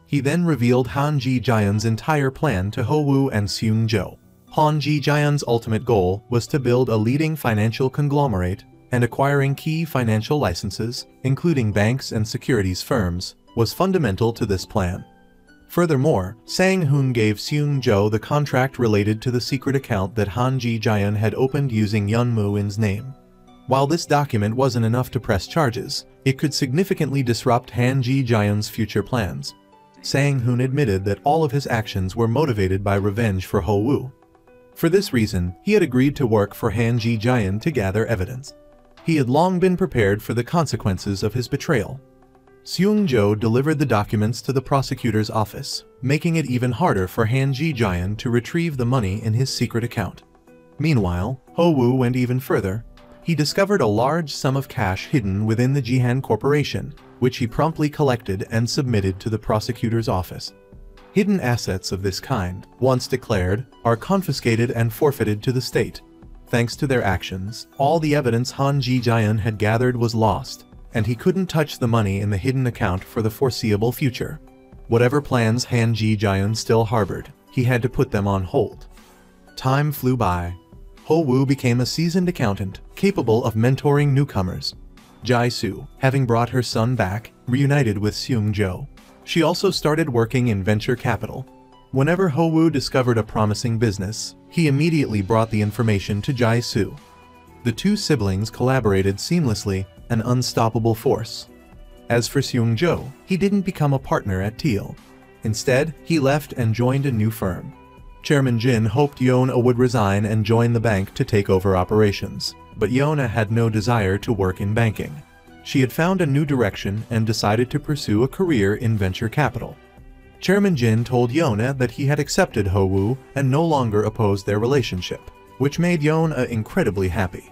He then revealed Han Ji-jaeon's entire plan to Ho-woo and Seungjo. Han Ji-jaeon's ultimate goal was to build a leading financial conglomerate, and acquiring key financial licenses, including banks and securities firms, was fundamental to this plan. Furthermore, Sang-hoon gave Seungjo the contract related to the secret account that Han Ji-jaeon had opened using Yeon Moo-in's name. While this document wasn't enough to press charges, it could significantly disrupt Han Ji-jaeon's future plans. Sang-hoon admitted that all of his actions were motivated by revenge for Ho-woo. For this reason, he had agreed to work for Han Ji-jaeon to gather evidence. He had long been prepared for the consequences of his betrayal. Seungjo delivered the documents to the prosecutor's office, making it even harder for Han Ji-jaeon to retrieve the money in his secret account. Meanwhile, Ho-woo went even further. he discovered a large sum of cash hidden within the Jihan Corporation, which he promptly collected and submitted to the prosecutor's office. Hidden assets of this kind, once declared, are confiscated and forfeited to the state. Thanks to their actions, all the evidence Han Ji-jian had gathered was lost, and he couldn't touch the money in the hidden account for the foreseeable future. Whatever plans Han Ji-jian still harbored, he had to put them on hold. Time flew by. Ho Wu became a seasoned accountant, capable of mentoring newcomers. Jai Su, having brought her son back, reunited with Seung Jo. She also started working in venture capital. Whenever Ho Wu discovered a promising business, he immediately brought the information to Jai Su. The two siblings collaborated seamlessly, an unstoppable force. As for Seung Jo, he didn't become a partner at Teal. Instead, he left and joined a new firm. Chairman Jin hoped Yona would resign and join the bank to take over operations, but Yona had no desire to work in banking. She had found a new direction and decided to pursue a career in venture capital. Chairman Jin told Yona that he had accepted Ho Wu and no longer opposed their relationship, which made Yona incredibly happy.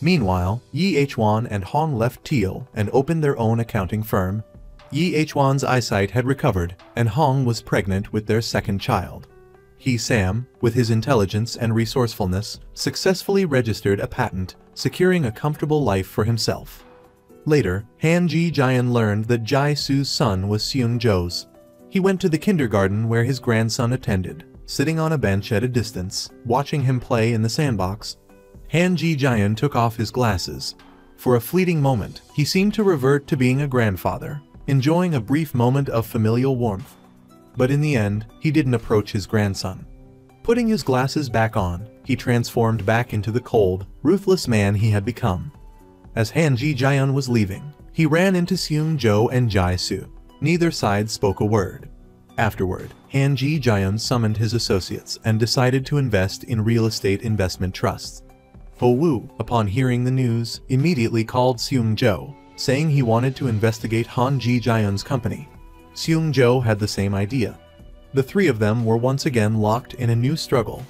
Meanwhile, Yi Hwan and Hong left Teal and opened their own accounting firm. Yi Hwan's eyesight had recovered, and Hong was pregnant with their second child. Sam, with his intelligence and resourcefulness, successfully registered a patent, securing a comfortable life for himself. Later, Han Ji-jian learned that Jai Su's son was Seung Jo's. He went to the kindergarten where his grandson attended, sitting on a bench at a distance, watching him play in the sandbox. Han Ji-jian took off his glasses. For a fleeting moment, he seemed to revert to being a grandfather, enjoying a brief moment of familial warmth. But in the end, he didn't approach his grandson. Putting his glasses back on, he transformed back into the cold, ruthless man he had become. As Han Ji-jian was leaving, he ran into Seung Jo and Jai Su. Neither side spoke a word. Afterward, Han Ji-jian summoned his associates and decided to invest in real estate investment trusts. Ho Wu, upon hearing the news, immediately called Seung Jo, saying he wanted to investigate Han Ji-jian's company. Seung Jo had the same idea. The three of them were once again locked in a new struggle,